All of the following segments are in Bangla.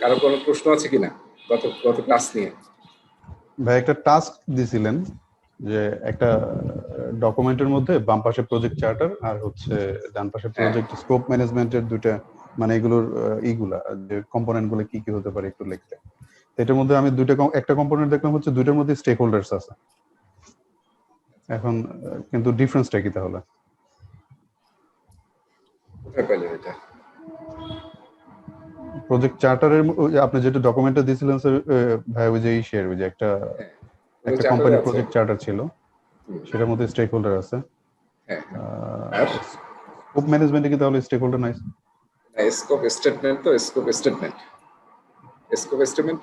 কারো কোনো প্রশ্ন আছে কিনা গত ক্লাস নিয়ে? ভাই একটা টাস্ক দিছিলেন যে একটা ডকুমেন্টের মধ্যে বাম পাশে প্রজেক্ট চার্টার আর হচ্ছে ডান পাশে প্রজেক্ট স্কোপ ম্যানেজমেন্টের দুইটা মানে এগুলোর ইগুলা যে কম্পোনেন্ট গুলো কি কি হতে পারে একটু লিখতে। এটার মধ্যে আমি একটা কম্পোনেন্ট দেখলাম হচ্ছে দুইটার মধ্যে স্টেক হোল্ডার্স আছে। এখন কিন্তু ডিফারেন্সটা কি তাহলে? কোথায় পেলেন এটা? প্রজেক্ট চার্টারের আপনি যেটা ডকুমেন্টটা দিয়েছিলেন স্যার ভাই, ওই যে শেয়ার ওই যে একটা কোম্পানি প্রজেক্ট চার্টার ছিল, সেটার মধ্যে স্টেক হোল্ডার আছে। স্কোপ ম্যানেজমেন্টে কি তাহলে স্টেক হোল্ডার নাই? স্কোপ স্টেটমেন্ট তো স্কোপ স্টেটমেন্ট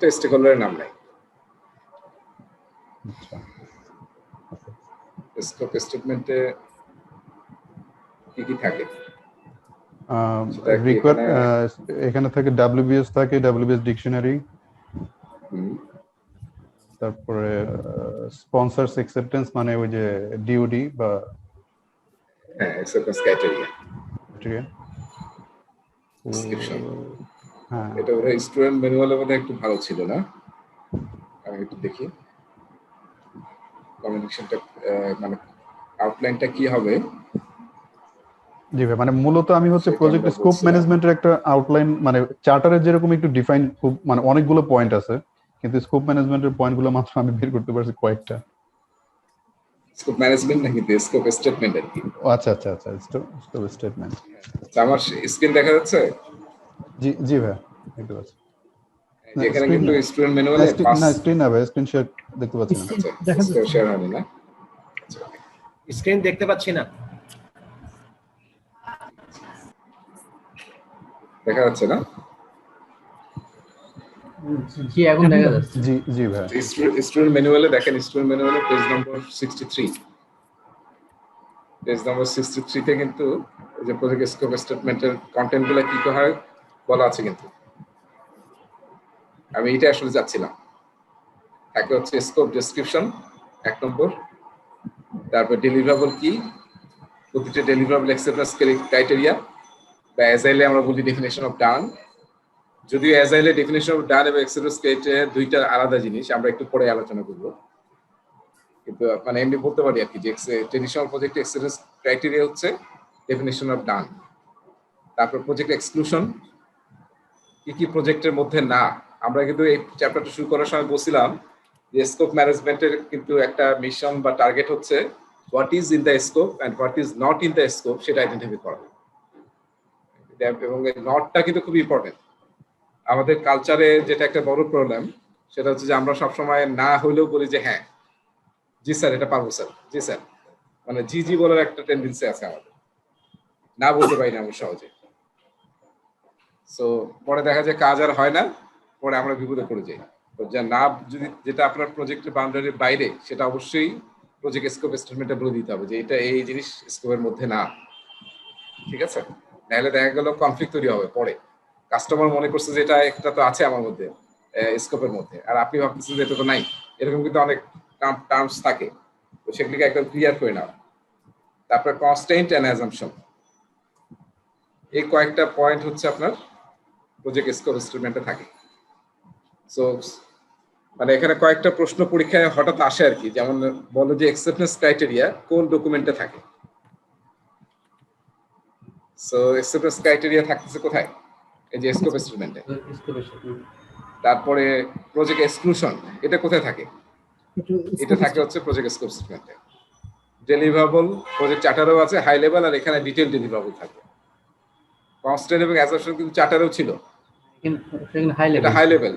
তো স্টেক হোল্ডারের নাম নাই। স্কোপ স্টেটমেন্টে কি কি থাকে? এখানে থাকে WBS থাকে, WBS ডিকশনারি, তারপরে স্পন্সরস অ্যাকসেপ্টেন্স মানে ওই যে ডিওডি বা অ্যাকসেপ্টেন্স ক্রাইটেরিয়া, ঠিক আছে। ডেসক্রিপশন। হ্যাঁ, এটা ওরা স্টুডেন্ট ম্যানুয়ালের মধ্যে একটু ভালো ছিল না? আমি একটু দেখি কমিউনিকেশনটা মানে আউটলাইনটা কি হবে। জি ভাই, মানে মূলত আমি হচ্ছে প্রজেক্ট স্কোপ ম্যানেজমেন্টের একটা আউটলাইন, মানে চার্টারের যেরকম একটু ডিফাইন খুব মানে অনেকগুলো পয়েন্ট আছে, কিন্তু স্কোপ ম্যানেজমেন্টের পয়েন্টগুলো মাত্র আমি বের করতে পারছি কয়েকটা। স্কোপ ম্যানেজমেন্ট নাকি স্কোপ স্টেটমেন্ট আর কি? আচ্ছা আচ্ছা আচ্ছা, স্কোপ স্টেটমেন্ট। আমার স্ক্রিন দেখা যাচ্ছে? জি জি ভাই, দেখতে পাচ্ছি। এখানে কিন্তু স্টুডেন্ট ম্যানুয়ালে না স্ক্রিন না ভাই, স্ক্রিন শেয়ার দেখতে পাচ্ছি না। দেখা যাচ্ছে শেয়ার হয়নি না? স্ক্রিন দেখতে পাচ্ছি না। দেখা যাচ্ছে না? জি এখন দেখা যাচ্ছে। জি জি ভাই, স্টুডেন্ট ম্যানুয়ালে দেখেন, স্টুডেন্ট ম্যানুয়ালে পেজ নম্বর 63, পেজ নম্বর 63 তে কিন্তু এই যে প্রজেক্ট স্কোপ স্টেটমেন্টের কন্টেন্টগুলো কি কি হয় বলা আছে। কিন্তু আমি এটা আসলে যাচ্ছিলাম। থাকে হচ্ছে স্কোপ ডেসক্রিপশন 1 নম্বর, তারপর ডেলিভারেবল কি, প্রতিটা ডেলিভারেবল অ্যাকসেপ্টেন্স ক্রাইটেরিয়া বা অ্যাজাইলে আমরা বলি ডেফিনেশন অফ ডান। যদিও অ্যাজাইলে ডেফিনেশন অফ ডান এবং অ্যাকসেপ্টেন্স ক্রাইটেরিয়া দুইটা আলাদা জিনিস, আমরা একটু পরে আলোচনা করব। কিন্তু মানে এমনি বলতে পারি আর কি যে ট্রেডিশনাল প্রজেক্ট অ্যাকসেপ্টেন্স ক্রাইটেরিয়া হচ্ছে ডেফিনেশন অফ ডান। তারপর প্রজেক্ট এক্সক্লুশন, কি কি প্রজেক্টের মধ্যে না। আমরা কিন্তু এই চ্যাপ্টারটা শুরু করার সময় বলছিলাম যে স্কোপ ম্যানেজমেন্টের কিন্তু একটা মিশন বা টার্গেট হচ্ছে what is in the scope and what is not in the scope সেটা আইডেন্টিফাই করা। এবং এই নটটা কিন্তু খুব ইম্পর্টেন্ট। আমাদের কালচারে যেটা একটা বড় প্রবলেম সেটা হচ্ছে যে আমরা সবসময় না হলেও বলি যে হ্যাঁ জি স্যার এটা পারবো স্যার, জি স্যার, মানে জি জি বলার একটা টেন্ডেন্সি আছে আমাদের, না বলতে পারি না আমরা সহজে। সো পরে দেখা যায় কাজ আর হয় না, পরে আমরা বিপদে পড়ে যাই। তো যা না, যদি যেটা আপনার প্রজেক্টের বাউন্ডারির বাইরে সেটা অবশ্যই প্রজেক্ট স্কোপ স্টেটমেন্টে বলে দিতে হবে যে এটা এই জিনিস স্কোপের মধ্যে না, ঠিক আছে? নাহলে দেখা গেল কনফ্লিক্ট তৈরি হবে পরে। কাস্টমার মনে করছে যে এটা একটা তো আছে আমার মধ্যে স্কোপের মধ্যে, আর আপনি ভাবতেছেন যে এটা তো নাই। এরকম কিন্তু অনেক টার্মস থাকে, তো সেগুলিকে একদম ক্লিয়ার করে নাও। তারপর কনস্ট্রেইন্ট এন্ড অ্যাজাম্পশন, এই কয়েকটা পয়েন্ট হচ্ছে আপনার প্রজেক্ট স্কোপ স্টেটমেন্টে থাকে। সো মানে এখানে কয়েকটা প্রশ্ন পরীক্ষায় হঠাৎ আসে আর কি, যেমন বলো যে অ্যাকসেপ্টেন্স ক্রাইটেরিয়া কোন ডকুমেন্টে থাকে। সো অ্যাকসেপ্টেন্স ক্রাইটেরিয়া থাকতেছে কোথায়? এই যে স্কোপ স্টেটমেন্টে। তারপরে প্রজেক্ট এক্সক্লুশন, এটা কোথায় থাকে? এটা থাকে হচ্ছে প্রজেক্ট স্কোপ স্টেটমেন্টে। ডেলিভারেবল প্রজেক্ট চার্টারও আছে হাই লেভেল, আর এখানে ডিটেইল ডেলিভারেবল থাকে। কনস্ট্রেন্ট এবং অ্যাজাম্পশন কিন্তু চার্টারেও ছিল, এটা হাই লেভেল।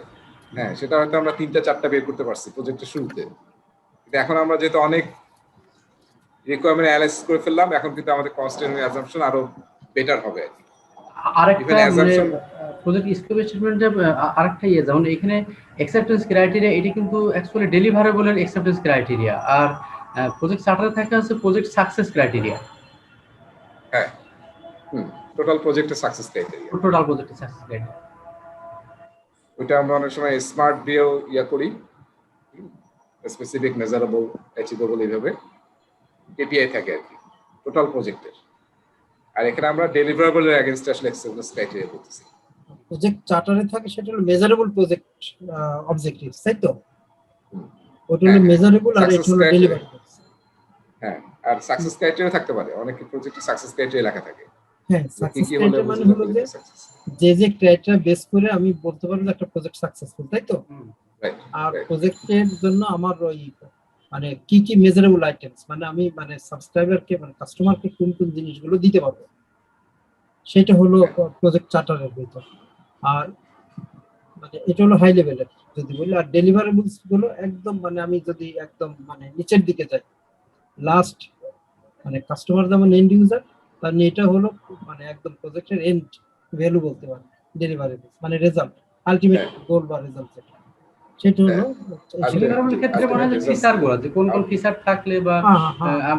হ্যাঁ, সেটা হয়তো আমরা 3টা-4টা বের করতে পারছি প্রজেক্টের শুরুতে, কিন্তু এখন আমরা যেহেতু অনেক রিকোয়ারমেন্ট অ্যানালাইসিস করে ফেললাম, এখন কিন্তু আমাদের কনস্ট্রেন্ট এবং অ্যাজাম্পশন আরো বেটার হবে আর কি। আরেকটা মানে প্রজেক্ট স্কোপ স্টেটমেন্টে আরেকটা যেমন এখানে অ্যাকসেপ্টেন্স ক্রাইটেরিয়া, এটা কিন্তু অ্যাকচুয়ালি ডেলিভারেবলের অ্যাকসেপ্টেন্স ক্রাইটেরিয়া, আর প্রজেক্ট চার্টারে থাকে আছে প্রজেক্ট সাকসেস ক্রাইটেরিয়া। হ্যাঁ, টোটাল প্রজেক্টের সাকসেস ক্রাইটেরিয়া, টোটাল প্রজেক্টের সাকসেস ক্রাইটেরিয়া। ওটা আমরা অনেক সময় স্মার্ট দিয়েও করি, স্পেসিফিক, মেজারেবল, অ্যাচিভেবল, এইভাবে কেপিআই থাকে আর কি টোটাল প্রজেক্টের। আর এখানে আমরা ডেলিভারেবলের এগেইনস্টে আসলে অ্যাকসেপ্টেন্স ক্রাইটেরিয়া করতেছি। প্রজেক্ট চার্টারে থাকে সেটা হলো মেজারেবল প্রজেক্ট অবজেক্টিভস, তাই তো? ওটা হলো মেজারেবল আর এটা হলো ডেলিভারেবল। হ্যাঁ, আর সাকসেস ক্রাইটেরিয়া থাকতে পারে, অনেক প্রজেক্টে সাকসেস ক্রাইটেরিয়া লেখা থাকে। হ্যাঁ, সাকসেস ক্রাইটেরিয়া মানে হলো যে ক্রাইটেরিয়া বেস করে আমি বলতে পারবো যে একটা প্রজেক্ট সাকসেসফুল, তাই তো? আর প্রজেক্টের জন্য আমার ওই মানে কি কি মেজারেবল আইটেমস, মানে আমি মানে সাবস্ক্রাইবারকে মানে কাস্টমারকে কোন কোন জিনিসগুলো দিতে পারবো, সেটা হলো প্রজেক্ট চার্টারের ভিতর। আর মানে এটা হলো হাই লেভেলের যদি বলি। আর ডেলিভারেবলস গুলো একদম মানে আমি যদি একদম মানে নিচের দিকে যাই, লাস্ট মানে কাস্টমার যেমন এন্ড ইউজার, তার এটা হলো মানে একদম প্রজেক্টের এন্ড ভ্যালু বলতে পারি, ডেলিভারেবলস মানে রেজাল্ট, আলটিমেট গোল বা রেজাল্ট সেটা হলো। ডেলিভারেবলের ক্ষেত্রে মনে হয় ফিচার গুলো যে কোন কোন ফিচার থাকলে বা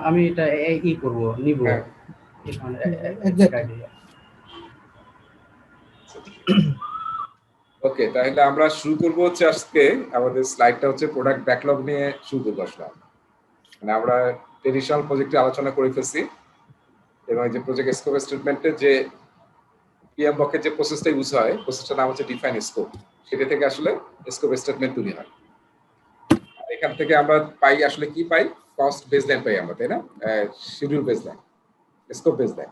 আমি এটা ই করব নিব, ওকে, তাহলে আমরা শুরু করব হচ্ছে আজকে আমাদের স্লাইডটা হচ্ছে প্রোডাক্ট ব্যাকলগ নিয়ে শুরু করব। আসলাম মানে আমরা ট্রেডিশনাল প্রজেক্টে আলোচনা করে ফেলছি, এবং এই যে প্রজেক্ট স্কোপ স্টেটমেন্টে যে পিএম বকের যে প্রসেসটা ইউজ হয়, প্রসেসটার নাম হচ্ছে ডিফাইন স্কোপ, সেটা থেকে আসলে স্কোপ স্টেটমেন্ট তৈরি হয়। এখান থেকে আমরা পাই আসলে কি পাই, কস্ট বেসলাইন পাই আমরা, তাই না? Schedule baseline, scope baseline,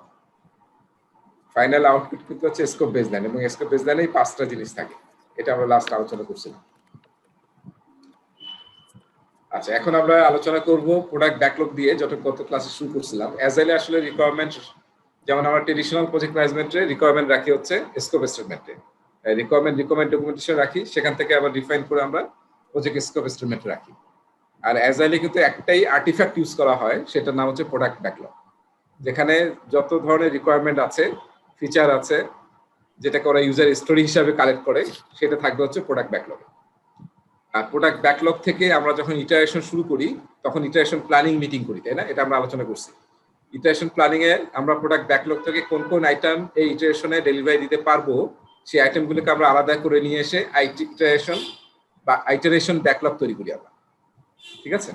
final output কিন্তু হচ্ছে স্কোপ বেসলাইন, এবং স্কোপ বেসলাইনে 5টা জিনিস থাকে, এটা আমরা লাস্ট আলোচনা করছিলাম। আচ্ছা, এখন আমরা আলোচনা করব প্রোডাক্ট ব্যাকলগ দিয়ে, যত গত ক্লাসে শুরু করছিলাম। অ্যাজাইলে আসলে রিকোয়ারমেন্ট, যেমন আমরা ট্রেডিশনাল প্রজেক্ট ম্যানেজমেন্টে রিকোয়ারমেন্ট রাখি হচ্ছে স্কোপ স্টেটমেন্টে, রিকোয়ারমেন্ট ডকুমেন্টেশন রাখি, সেখান থেকে আবার ডিফাইন করে আমরা প্রজেক্ট স্কোপ স্টেটমেন্ট রাখি। আর অ্যাজাইলে কিন্তু একটাই আর্টিফ্যাক্ট ইউজ করা হয়, সেটার নাম হচ্ছে প্রোডাক্ট ব্যাকলগ, যেখানে যত ধরনের রিকোয়ারমেন্ট আছে, ফিচার আছে, যেটাকে ওরা ইউজার স্টোরি হিসাবে কালেক্ট করে, সেটা থাকবে হচ্ছে প্রোডাক্ট ব্যাকলগ। আর প্রোডাক্ট ব্যাকলগ থেকে আমরা যখন ইটারেশন শুরু করি, তখন ইটারেশন প্ল্যানিং মিটিং করি, তাই না? এটা আমরা আলোচনা করছি। ইটারেশন প্ল্যানিং এ আমরা প্রোডাক্ট ব্যাকলগ থেকে কোন কোন আইটেম এই ইটারেশনে ডেলিভারি দিতে পারবো, সেই আইটেমগুলোকে আমরা আলাদা করে নিয়ে এসে ইটারেশন বা আইটারেশন ব্যাকলগ তৈরি করি আমরা, ঠিক আছে?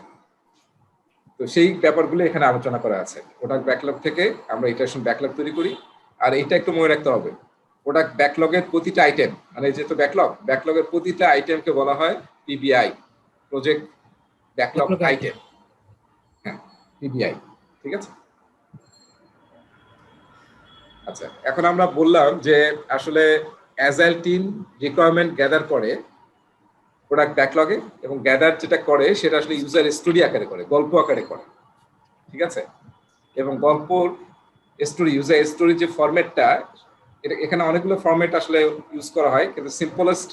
তো সেই ব্যাপারগুলো এখানে আলোচনা করা আছে। প্রোডাক্ট ব্যাকলগ থেকে আমরা ইটারেশন ব্যাকলগ তৈরি করি। আর এটা একটু মনে রাখতে হবে, প্রোডাক্ট ব্যাকলগের প্রতিটা আইটেম, মানে যেহেতু ব্যাকলগের প্রতিটা আইটেমকে বলা হয় পিবিআই, প্রজেক্ট ব্যাকলগ আইটেম। হ্যাঁ, পিবিআই, ঠিক আছে? আচ্ছা, এখন আমরা বললাম যে আসলে অ্যাজাইল টিম রিকোয়ারমেন্ট গ্যাদার করে প্রোডাক্ট ব্যাকলগে, এবং গ্যাদার যেটা করে সেটা আসলে ইউজার স্টোরি আকারে করে, গল্প আকারে করে, ঠিক আছে? এবং গল্পর স্টোরি, ইউজার স্টোরি যে ফরম্যাটটা, এখানে অনেকগুলো ফরম্যাট আসলে ইউজ করা হয়, কিন্তু সিম্পলেস্ট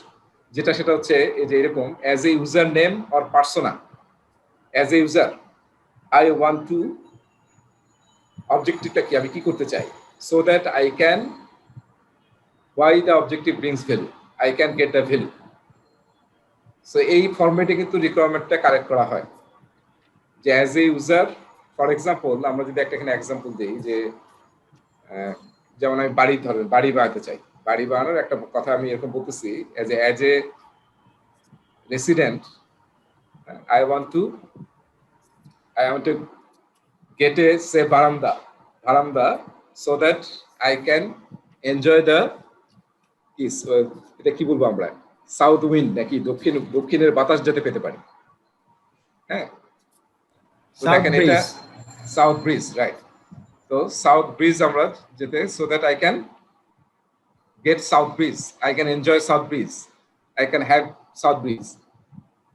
যেটা সেটা হচ্ছে এই যে এরকম, as a user name or persona, as a user I want to, অবজেক্টিভটা কি, আমি কি করতে চাই, so that I can, why the objective brings value, I can get the value. So এই ফরম্যাটে কিন্তু রিকোয়ারমেন্টটা কালেক্ট করা হয়, যে as a user, for example আমরা যদি একটা এখানে এক্সাম্পল দিই, যে যেমন আমি বাড়ি বানাতে চাই, বাড়ি বানানোর একটা কথা আমি এরকম বলতেছি, as a resident I want to get a say baranda so that I can enjoy the এটা কি বলবো আমরা, সাউথ উইন্ড নাকি দক্ষিণের বাতাস যেতে পেতে পারি। হ্যাঁ, দেখেন এটা সাউথ ব্রিজ, রাইট? তো সাউথ ব্রিজ আমরা যেতে, so that I can get south bridge, I can enjoy south bridge, I can have south bridge.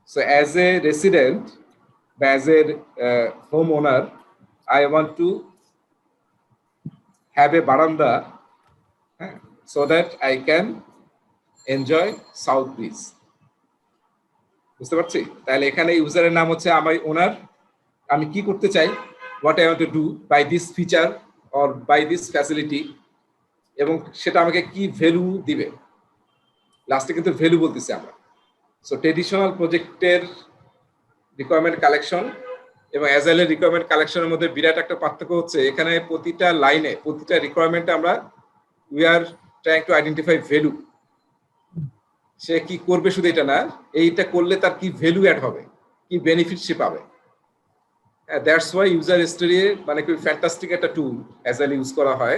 So as a resident বা as a home owner, I want to have a বারান্দা, so that I can enjoy south breeze. বুঝতে পারছি? তাহলে এখানে ইউজারের নাম হচ্ছে আমার ওনার, আমি কি করতে চাই, what I want to do by this feature or by this facility, এবং সেটা আমাকে কি ভ্যালু দিবে, লাস্টে কিন্তু ভ্যালু বলতেছি আমরা। সো ট্রেডিশনাল প্রজেক্টের রিকোয়ারমেন্ট কালেকশন এবং অ্যাজাইলের রিকোয়ারমেন্ট কালেকশনের মধ্যে বিরাট একটা পার্থক্য হচ্ছে, এখানে প্রতিটা লাইনে, প্রতিটা রিকোয়ারমেন্টে আমরা we are trying to identify value, সে কি করবে শুধু এটা না, এইটা করলে তার কি ভ্যালু অ্যাড হবে, কি বেনিফিট সে পাবে। দ্যাটস ওয়াই ইউজার স্টোরি মানে কি ফ্যান্টাস্টিক একটা টুল অ্যাজাইল ইউজ করা হয়,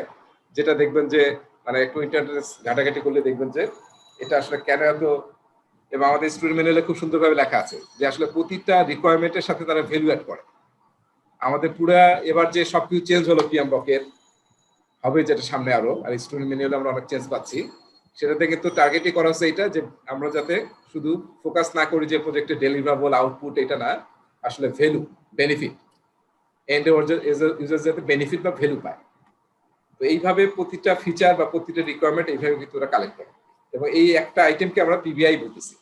যেটা দেখবেন যে মানে একটু ইন্টারনেট ঘাটাঘাটি করলে দেখবেন যে এটা আসলে কেন এত, এবং আমাদের স্টুডেন্ট ম্যানুয়ালে খুব সুন্দরভাবে লেখা আছে যে আসলে প্রতিটা রিকোয়ারমেন্টের সাথে তারা ভ্যালু অ্যাড করে। আমাদের পুরা এবার যে সবকিছু চেঞ্জ হলো পিএমবকের হবে যেটা সামনে আরো, আর স্টুডেন্ট ম্যানুয়ালে আমরা অনেক চেঞ্জ পাচ্ছি, সেটাতে কিন্তু টার্গেটই করা হচ্ছে এটা যে আমরা যাতে শুধু ফোকাস না করি যে প্রজেক্টের ডেলিভারেবল আউটপুট, এটা না, আসলে ভ্যালু, বেনিফিট, এন্ড ইউজার যাতে বেনিফিট বা ভ্যালু পায়। তো এইভাবে প্রতিটা ফিচার বা প্রতিটা রিকোয়ারমেন্ট এইভাবে কিন্তু ওরা কালেক্ট করে, এবং এই একটা আইটেমকে আমরা পিবিআই বলতেছি।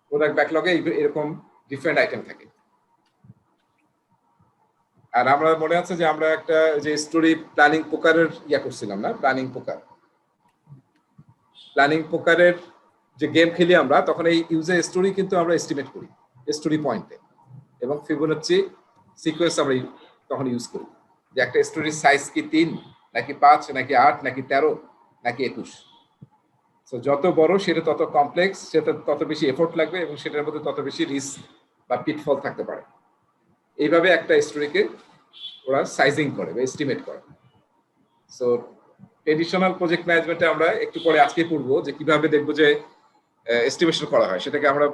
প্রোডাক্ট ব্যাকলগে এরকম ডিফারেন্ট আইটেম থাকে। আর আমরা মনে আছে যে আমরা একটা যে স্টোরি প্ল্যানিং পোকারের করছিলাম না, প্ল্যানিং পোকারের যে গেম খেলি আমরা, তখন এই ইউজার স্টোরি কিন্তু আমরা এস্টিমেট করি স্টোরি পয়েন্টে, এবং ফিবোনাচ্চি সিকোয়েন্স আমরা তখন ইউজ করি যে একটা স্টোরির সাইজ কি 3 নাকি 5 নাকি 8 নাকি 13 নাকি 21। সো যত বড় সেটা তত কমপ্লেক্স, সেটা তত বেশি এফোর্ট লাগবে, এবং সেটার মধ্যে তত বেশি রিস্ক বা পিটফল থাকতে পারে। এইভাবে একটা স্টোরিকে ওরা সাইজিং করে বা এস্টিমেট করে। সো ট্রেডিশনাল প্রজেক্ট ম্যানেজমেন্টে আমরা একটু পরে আজকে পড়বো যে কিভাবে দেখবো যে এস্টিমেশন করা হয়, সেটাকে আমরা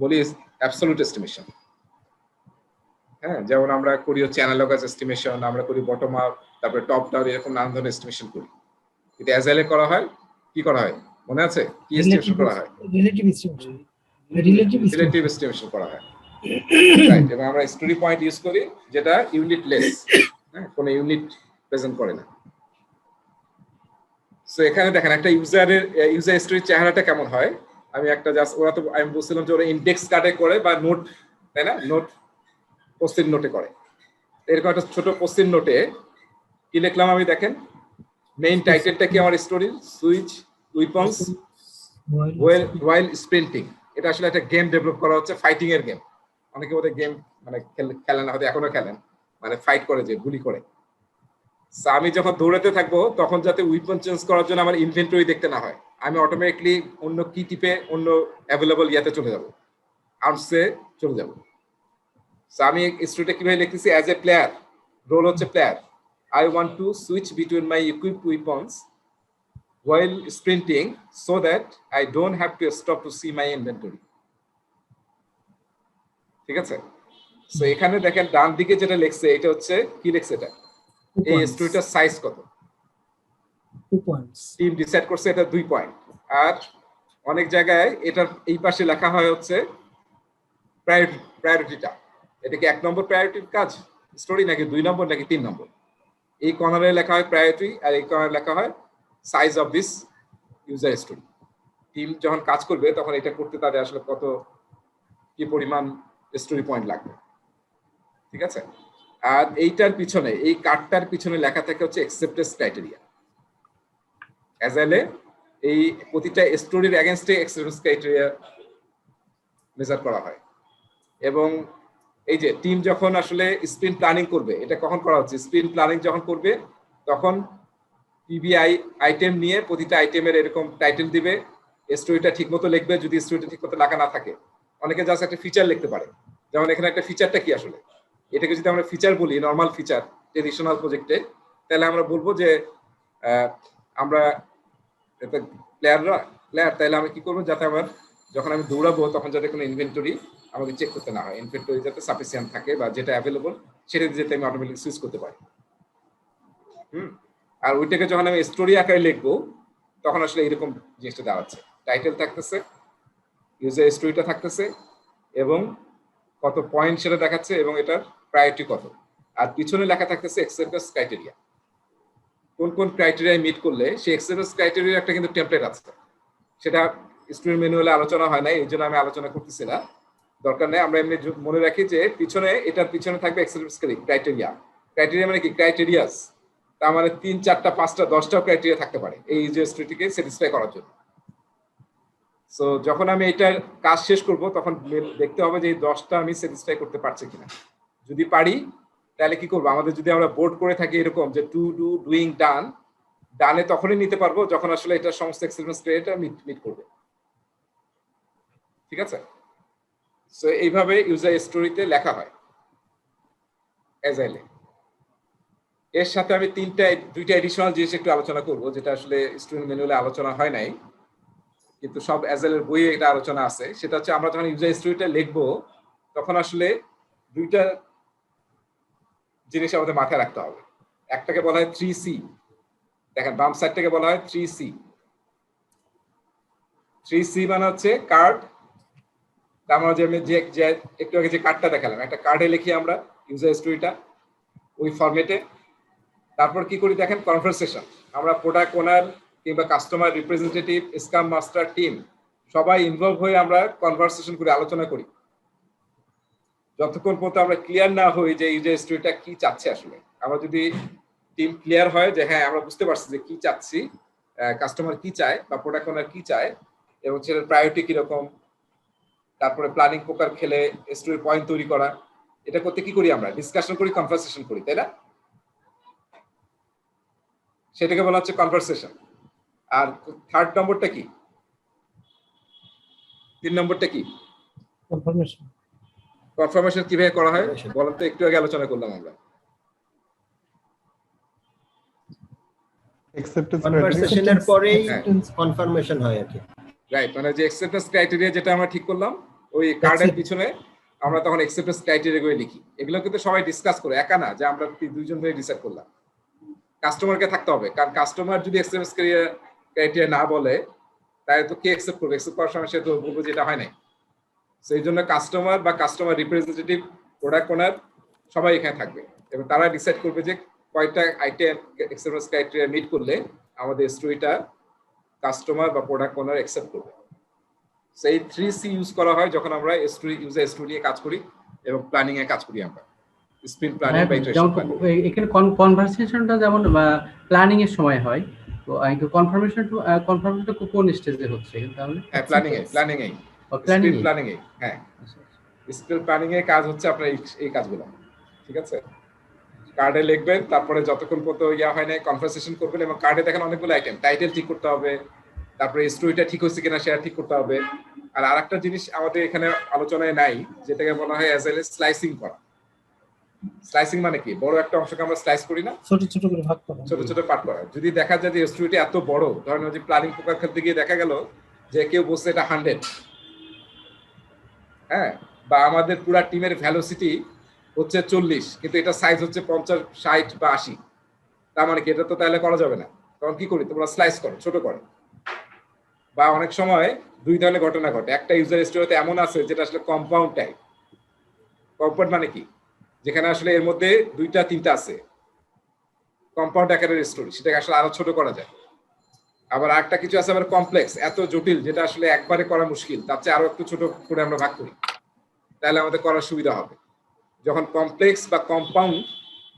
বলি অ্যাবসলিউট এস্টিমেশন। হ্যাঁ, যেমন আমরা করি হচ্ছে অ্যানালগাস এস্টিমেশন, আমরা করি বটম আপ, তারপরে টপ ডাউন, এরকম নানান ধরনের এস্টিমেশন করি। কিন্তু অ্যাজাইলে করা হয়, কি করা হয় মনে আছে? কি এস্টিমেশন করা হয়? রিলেটিভ এস্টিমেশন করা হয়, রাইট। এবং আমরা স্টোরি পয়েন্ট ইউজ করি যেটা ইউনিটলেস, হ্যাঁ, কোনো ইউনিট প্রেজেন্ট করে না। সো এখানে দেখেন একটা ইউজার স্টোরির চেহারাটা কেমন হয়। আমি একটা জাস্ট, ওরা তো আমি বলছিলাম যে ওরা ইন্ডেক্স কার্ডে করে বা নোট, তাই না, নোট পোস্টের নোটে করে। এরকম একটা ছোট পোস্টের নোটে কি লিখলাম আমি, দেখেন মেইন টাইটেলটা কি আমার স্টোরি, সুইচ উইপন্স ওয়াইল স্প্রিন্টিং। এটা আসলে একটা গেম ডেভেলপ করা হচ্ছে, ফাইটিং এর গেম। অনেকে ওদের গেম মানে খেলেন না, হয়তো এখনো খেলেন, মানে ফাইট করে, যে গুলি করে। আমি যখন দৌড়াতে থাকবো তখন যাতে উইপন চেঞ্জ করার জন্য আমার ইনভেন্টরি দেখতে না হয়, আমি অটোমেটিকলি অন্য কি টিপে অন্য অ্যাভেলেবল ইয়াতে চলে যাব, আর্মসে চলে যাব। আমি স্টোরিটা কিভাবে লিখতেছি, অ্যাজ এ প্লেয়ার, রোল হচ্ছে player, I want to switch between my equipped weapons while sprinting so that I don't have to stop to see my inventory. ঠিক আছে? সো এখানে দেখেন ডান দিকে যেটা লেখছে, এটা হচ্ছে কি লেখছে, এটা এই স্টোরিটার সাইজ কত, 2 পয়েন্টস। টিম ডিসাইড করছে এটা 2 পয়েন্ট। আর অনেক জায়গায় এটার এই পাশে লেখা হয় হচ্ছে প্রায়োরিটিটা, এটা কি 1 নম্বর প্রায়োরিটির কাজ স্টোরি, নাকি 2 নম্বর, নাকি 3 নম্বর। এই কর্নারে লেখা হয় প্রায়োরিটি, আর এই কর্নারে লেখা হয় size of this user story. Team যখন কাজ করবে তখন এটা করতে তাদের আসলে কত কি পরিমাণ স্টোরি পয়েন্ট লাগবে, ঠিক আছে। আর এইটার পিছনে, এই কার্ডটার পিছনে লেখা থাকে হচ্ছে অ্যাকসেপ্টেন্স ক্রাইটেরিয়া। অ্যাজাইলে এই প্রতিটা স্টোরির এগেইনস্টে অ্যাকসেপ্টেন্স ক্রাইটেরিয়া মেজার করা হয়। এবং এই যে টিম যখন আসলে স্প্রিন্ট প্ল্যানিং করবে, এটা কখন করা হচ্ছে, স্প্রিন্ট প্ল্যানিং যখন করবে তখন পিবিআই আইটেম নিয়ে প্রতিটা আইটেমের এরকম টাইটেল দিবে, স্টোরিটা ঠিকমতো লিখবে। যদি স্টোরিটা ঠিকমতো লেখা না থাকে, অনেকে জাস্ট একটা ফিচার লিখতে পারে, যেমন এখানে একটা ফিচারটা কি আসলে, এটাকে যদি আমরা ফিচার বলি, নর্মাল ফিচার ট্রেডিশনাল প্রজেক্টে, তাহলে আমরা বলবো যে আমরা প্লেয়ার, তাহলে আমি কি করবো, যাতে আমার যখন আমি দৌড়াবো তখন যাতে কোনো ইনভেন্টরি আমাকে চেক করতে না হয়, ইনভেন্টরি যাতে সাফিসিয়েন্ট থাকে বা যেটা অ্যাভেলেবল সেটা যাতে আমি অটোমেটিক সুইচ করতে পারি। আর ওইটাকে যখন আমি স্টোরি আকারে লিখবো তখন আসলে এরকম জিনিসটা দাঁড়াচ্ছে, টাইটেল থাকতেছে, ইউজার স্টোরিটা থাকতেছে, এবং কত পয়েন্ট সেটা দেখাচ্ছে, এবং এটার প্রায়োরিটি কত। আর পিছনে লেখা থাকতেছে অ্যাকসেপ্টেন্স ক্রাইটেরিয়া, কোন কোন ক্রাইটেরিয়া মিট করলে সেই অ্যাকসেপ্টেন্স ক্রাইটেরিয়া একটা কিন্তু টেমপ্লেট আছে, সেটা স্টুডেন্ট ম্যানুয়ালে আলোচনা হয় না, এই জন্য আমি আলোচনা করতেছি না, দরকার নেই। আমরা এমনি মনে রাখি যে পিছনে, এটার পিছনে থাকবে অ্যাকসেপ্টেন্স ক্রাইটেরিয়া। ক্রাইটেরিয়া মানে কি, ক্রাইটেরিয়াস, তার মানে 3, 4টা, 5টা, 10টাও ক্রাইটেরিয়া থাকতে পারে এই ইউজার স্টোরিটিকে স্যাটিসফাই করার জন্য। সো যখন আমি এটার কাজ শেষ করব তখন দেখতে হবে যে এই 10টা আমি স্যাটিসফাই করতে পারছি কিনা। যদি পারি তাহলে কি করবো, আমাদের যদি আমরা বোর্ড করে থাকি এরকম যে টু ডু, ডুইং, ডান, ডানে তখনই নিতে পারবো যখন আসলে এটা সমস্ত এক্সেপ্টেন্স ক্রাইটেরিয়া মিট করবে, ঠিক আছে। সো এইভাবে ইউজার স্টোরিতে লেখা হয় অ্যাজাইলে। এর সাথে আমি দুইটা এডিশনাল জিনিস একটু আলোচনা করব, যেটা আসলে স্টুডেন্ট ম্যানুয়ালে আলোচনা হয় নাই, কিন্তু সব অ্যাজেলের বইয়ে এটা আলোচনা আছে। সেটা হচ্ছে আমরা যখন ইউজার স্টোরিটা লিখবো তখন আসলে দুইটা জিনিস আমাদের মাথায় রাখতে হবে। একটাকে বলা হয় 3C, দেখেন বাম সাইডটাকে বলা হয় 3C। 3C মানে হচ্ছে কার্ড, তার মানে যে একটু আগে যে কার্ডটা দেখালাম, একটা কার্ডে লিখি আমরা ইউজার স্টোরিটা ওই ফরম্যাটে। তারপর কি করি দেখেন, কনভারসেশন। আমরা প্রোডাক্ট ওনার কিংবা customer representative, scrum master, team সবাই ইনভলভ হয়ে আমরা কনভারসেশন করে আলোচনা করি, যতক্ষণ পর্যন্ত আমরা ক্লিয়ার না হই যে ইউজার স্টোরিটা কি চাচ্ছে আসলে। আমরা যদি টিম ক্লিয়ার হয় যে হ্যাঁ আমরা বুঝতে পারছি যে কি চাচ্ছি, কাস্টমার কি চায় বা প্রোডাক্ট ওনার কি চায় এবং সেটার প্রায়োরিটি কিরকম, তারপরে প্ল্যানিং প্রকার খেলে স্টোরি পয়েন্ট তৈরি করা, এটা করতে কি করি আমরা ডিসকাশন করি, কনভারসেশন করি, তাই না? সেটাকে বলা হচ্ছে কনভারসেশন। আর থার্ড নম্বরটা কি, 3 নম্বরটা কি? কনফার্মেশন। কনফার্মেশন কিভাবে করা হয় বলেন তো, একটু আগে আলোচনা করলাম আমরা। কনভারসেশনের পরেই কনফার্মেশন হয় আর কি। রাইট, মানে যে অ্যাকসেপ্টেন্স ক্রাইটেরিয়া যেটা আমরা ঠিক করলাম ওই কার্ডের পিছনে আমরা তখন অ্যাকসেপ্টেন্স ক্রাইটেরিয়া গুলো লিখি। এগুলো কিন্তু সবাই ডিসকাস করে, একা না যে আমরা দুইজন ধরে ডিসাইড করলাম। কাস্টমারকে থাকতে হবে, কারণ কাস্টমার যদি অ্যাকসেপ্টেন্স ক্রাইটেরিয়া না বলে তাহলে তো কে অ্যাকসেপ্ট করবে? অ্যাকসেপ্ট করার সময় সে তো বলবো যে এটা হয় নাই। সেই জন্য কাস্টমার বা কাস্টমার রিপ্রেজেন্টেটিভ, প্রোডাক্ট ওনার সবাই এখানে থাকবে এবং তারা ডিসাইড করবে যে কয়টা আইটেম অ্যাকসেপ্টেন্স ক্রাইটেরিয়া মিট করলে আমাদের স্টোরিটা কাস্টমার বা প্রোডাক্ট ওনার অ্যাকসেপ্ট করবে। সেই 3C ইউজ করা হয় যখন আমরা ইউজার স্টোরি নিয়ে কাজ করি এবং প্ল্যানিং এ কাজ করি আমরা। স্প্রিন্ট প্ল্যানিং বা ইটারেশন প্ল্যানিং। এখানে কনভারসেশনটা যেমন প্ল্যানিং এর সময় হয়, তো কনফার্মেশনটা কোন স্টেজে হচ্ছে তাহলে? হ্যাঁ, প্ল্যানিং এ হ্যাঁ, স্প্রিন্ট প্ল্যানিং এ কাজ হচ্ছে আপনার এই কাজগুলো, ঠিক আছে? কার্ডে লিখবেন, তারপরে যতক্ষণ পর্যন্ত হয় না কনভারসেশন করবেন এবং কার্ডে দেখেন অনেকগুলো আইটেম, টাইটেল ঠিক করতে হবে, তারপরে স্টোরিটা ঠিক হচ্ছে কিনা সেটা ঠিক করতে হবে। আর আরেকটা জিনিস আমাদের এখানে আলোচনায় নাই, যেটাকে বলা হয় অ্যাজ এ স্লাইসিং করা। স্লাইসিং মানে কি? বড় একটা অংশকে আমরা স্লাইস করি না, ছোট ছোট করে ভাগ করা, ছোট ছোট পার্ট করা। যদি দেখা যায় যে স্টোরিটা এত বড়, ধরেন যে প্ল্যানিং প্রকার খেলতে গিয়ে দেখা গেল যে কেউ বলছে এটা 100, হ্যাঁ, বা আমাদের পুরো টিমের ভ্যালোসিটি হচ্ছে 40, কিন্তু এটা সাইজ হচ্ছে 50, 60 বা 80, তার মানে কি এটা তো তাহলে করা যাবে না। তখন কি করি? তোমরা স্লাইস করো, ছোট করো। বা অনেক সময় দুই ধরনের ঘটনা ঘটে। একটা ইউজার স্টোরিতে এমন আছে যেটা আসলে কম্পাউন্ড টাইপ। কম্পাউন্ড মানে কি? যেখানে আসলে এর মধ্যে 2টা 3টা আছে, কম্পাউন্ড আকারের স্টোরি, সেটাকে আসলে আরো ছোট করা যায়। আবার আরেকটা কিছু আছে আবার কমপ্লেক্স, এত জটিল যেটা আসলে একবারে করা মুশকিল, তার চেয়ে আরো একটু ছোট করে আমরা ভাগ করি, তাহলে আমাদের করার সুবিধা হবে। যখন কমপ্লেক্স বা কম্পাউন্ড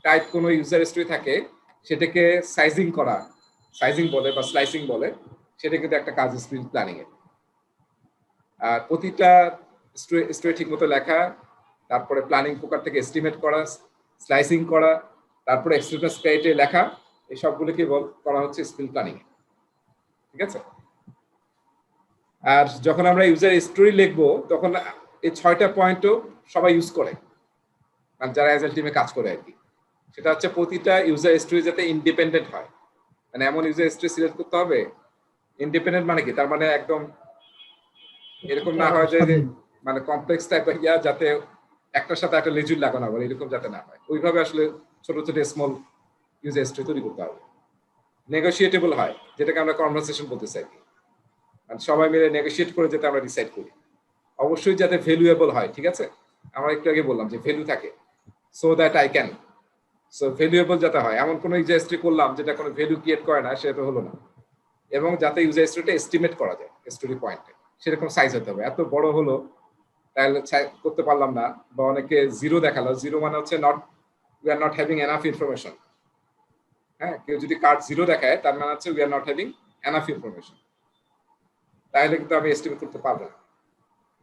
টাইপ কোনো ইউজার স্টোরি থাকে, সেটাকে সাইজিং করা, সাইজিং বলে বা স্লাইসিং বলে, সেটা কিন্তু একটা কাজ স্প্রিন্ট প্ল্যানিং এর। আর প্রতিটা স্টোরি ঠিক মতো লেখা, তারপরে প্ল্যানিং প্রকার থেকে এস্টিমেট করা, স্লাইসিং করা, তারপরে অ্যাকসেপ্টেন্স ক্রাইটেরিয়া লেখা, এই সবগুলোকে করা হচ্ছে স্প্রিন্ট প্ল্যানিং, ঠিক আছে? আর যখন আমরা ইউজার স্টোরি লিখবো তখন এই 6টা পয়েন্টও সবাই ইউজ করে, মানে যারা অ্যাজাইল টিমে কাজ করে আর কি। সেটা হচ্ছে প্রতিটা ইউজার স্টোরি যাতে ইন্ডিপেন্ডেন্ট হয়, মানে এমন ইউজার স্টোরি সিলেক্ট করতে হবে। ইন্ডিপেন্ডেন্ট মানে কি? তার মানে একদম এরকম না হয় যে মানে কমপ্লেক্স টাইপের যাতে একটার সাথে একটা লেজুর লাগানো হবে, এরকম যাতে না হয়। ওইভাবে আসলে ছোট ছোট স্মল ইউজার স্টোরি তৈরি করতে হবে। নেগোশিয়েটেবল হয়, যেটাকে আমরা কনভারসেশন বলতে চাই, মানে সবাই মিলে নেগোশিয়েট করে যেতে আমরা ডিসাইড করি। অবশ্যই যাতে ভ্যালুয়েবল হয়, ঠিক আছে? আমরা একটু আগে বললাম যে ভ্যালু থাকে, so that I can, so valuable যাতে হয়। এমন কোনো ইউজার স্টোরি করলাম যেটা কোনো ভ্যালু ক্রিয়েট করে না, সেটা তো হলো না। এবং যাতে ইউজার স্টোরিটা এস্টিমেট করা যায় স্টোরি পয়েন্টে, সেরকম সাইজ হতে হবে। এত বড় হলো তাহলে করতে পারলাম না, বা অনেকে 0 দেখালো। 0 মানে হচ্ছে we are not having enough information. হ্যাঁ, কেউ যদি কার্ড 0 দেখায় তার মানে হচ্ছে we are not having enough information, তাহলে কিন্তু আমি এস্টিমেট করতে পারবো না।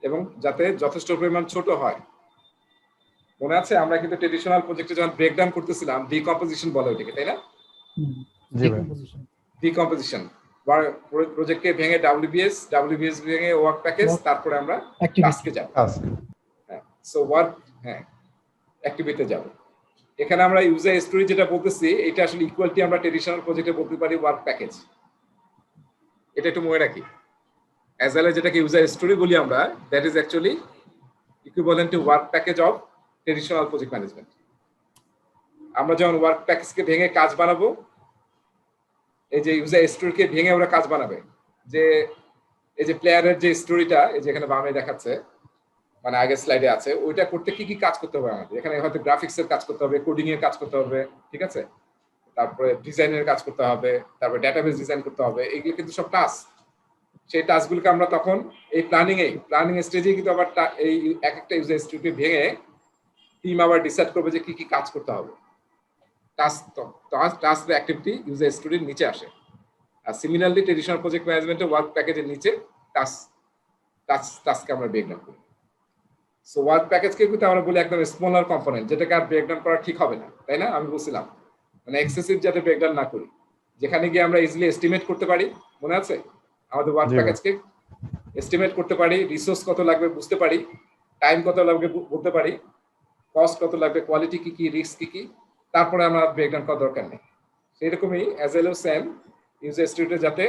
এবং যাতে যথেষ্ট পরিমাণ ছোট হয়। মনে আছে আমরা কিন্তু ট্রেডিশনাল প্রজেক্টে যখন ব্রেকডাউন করতেছিলাম, ডিকম্পোজিশন বলে ওইটাকে, তাই না? ডিকম্পোজিশন, প্রজেক্টকে ভেঙে ডাব্লিউবিএস ভেঙে ওয়ার্ক প্যাকেজ, তারপরে আমরা টাস্কে যাব। হ্যাঁ, সো ওয়ার্ক, হ্যাঁ, অ্যাক্টিভিটিতে যাব। এখানে আমরা ইউজার স্টোরি যেটা বলতেছি এটা আসলে ইকুয়ালটি আমরা ট্রেডিশনাল প্রজেক্টে বলতে পারি ওয়ার্ক প্যাকেজ। এটা একটু মনে রাখি, অ্যাজাইলে যেটাকে ইউজার স্টোরি বলি আমরা, that is actually equivalent to work package of traditional project management. আমরা যখন ওয়ার্ক প্যাকেজকে ভেঙে কাজ বানাবো, এই যে ইউজার স্টোরিকে ভেঙে ওরা কাজ বানাবে, যে এই যে প্লেয়ারের যে স্টোরিটা এই যে এখানে বামে দেখাচ্ছে, মানে আগের স্লাইডে আছে, ওইটা করতে কি কি কাজ করতে হবে আমাদের। এখানে হয়তো গ্রাফিক্স এর কাজ করতে হবে, কোডিং এর কাজ করতে হবে, ঠিক আছে, তারপরে ডিজাইনের কাজ করতে হবে, তারপরে ডেটাবেস ডিজাইন করতে হবে। এগুলো কিন্তু সব টাস্ক। সেই টাস্কগুলোকে আমরা তখন এই প্ল্যানিং স্টেজে কিন্তু আবার এই এক একটা ইউজার স্টোরি ভেঙে টিম আবার ডিসাইড করবে যে কি কি কাজ করতে হবে। টাস্ক অ্যাক্টিভিটি ইউজার স্টোরির নিচে আসে। আর সিমিলারলি ট্রেডিশনাল প্রজেক্ট ম্যানেজমেন্টে ওয়ার্ক প্যাকেজের নিচে টাস্ককে আমরা ব্রেকডাউন করি। সো ওয়ার্ক প্যাকেজকে কিন্তু আমরা বলি একদম স্মলার কম্পোনেন্ট, যেটাকে আর ব্রেকডাউন করা ঠিক হবে না, তাই না? আমি বলছিলাম মানে এক্সেসিভ যাতে ব্রেকডাউন না করি, যেখানে গিয়ে আমরা ইজিলি এস্টিমেট করতে পারি। মনে আছে আমাদের ওয়ার্ক প্যাকেজকে এস্টিমেট করতে পারি, রিসোর্স কত লাগবে বুঝতে পারি, টাইম কত লাগবে বলতে পারি, কস্ট কত লাগবে, কোয়ালিটি কি কি, রিস্ক কি কি, তারপরে আমরা ব্রেকডাউন করার দরকার নেই। সেরকমই অ্যাজাইলও সেম, ইউজার স্টোরিটা যাতে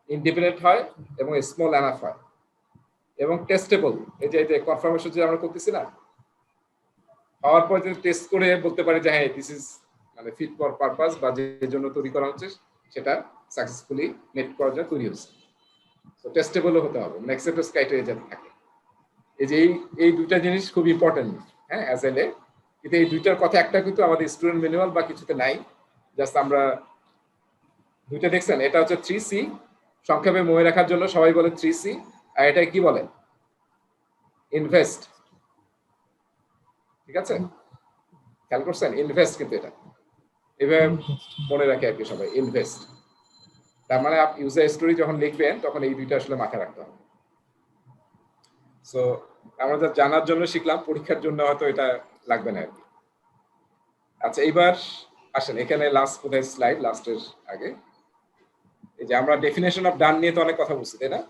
ইন্ডিপেন্ডেন্ট হয় এবং স্মল এনাফ হয় এবং টেস্টেবল। এই যে কনফার্মেশন যে আমরা করতেছি না, হওয়ার পর যদি টেস্ট করে বলতে পারি যে হ্যাঁ দিস ইজ মানে ফিট ফর পারপাস, বা যে জন্য তৈরি করা হচ্ছে সেটা সাকসেসফুলি মেট করার জন্য তৈরি হচ্ছে। তো টেস্টেবলও হতে হবে, মানে অ্যাকসেপ্টেন্স ক্রাইটেরিয়া যাতে থাকে। এই যে এই দুইটা জিনিস খুব ইম্পর্টেন্ট হ্যাঁ অ্যাজাইলে। কিন্তু এই দুইটার কথা একটা কিন্তু আমাদের স্টুডেন্ট ম্যানুয়াল বা কিছুতে নাই, জাস্ট আমরা দুইটা দেখছেন। এটা হচ্ছে 3C, সংক্ষেপে মনে রাখার জন্য সবাই বলে 3C, আর এটা কি বলে ইনভেস্ট। ঠিক আছে, খেয়াল করছেন ইনভেস্ট, কিন্তু এটা এভাবে মনে রাখে আর কি সবাই, ইনভেস্ট। তার মানে আপনি ইউজার স্টোরি যখন লিখবেন তখন এই দুইটা আসলে মাথায় রাখতে হবে। সো আমরা যা জানার জন্য শিখলাম, পরীক্ষার জন্য হয়তো এটা লাগবে না আর কি। আচ্ছা এইবার আসেন এখানে লাস্ট কোথায় স্লাইড, লাস্টের আগে এই যে আমরা ডেফিনেশন অফ ডান নিয়ে তো অনেক কথা বলছি, তাই না?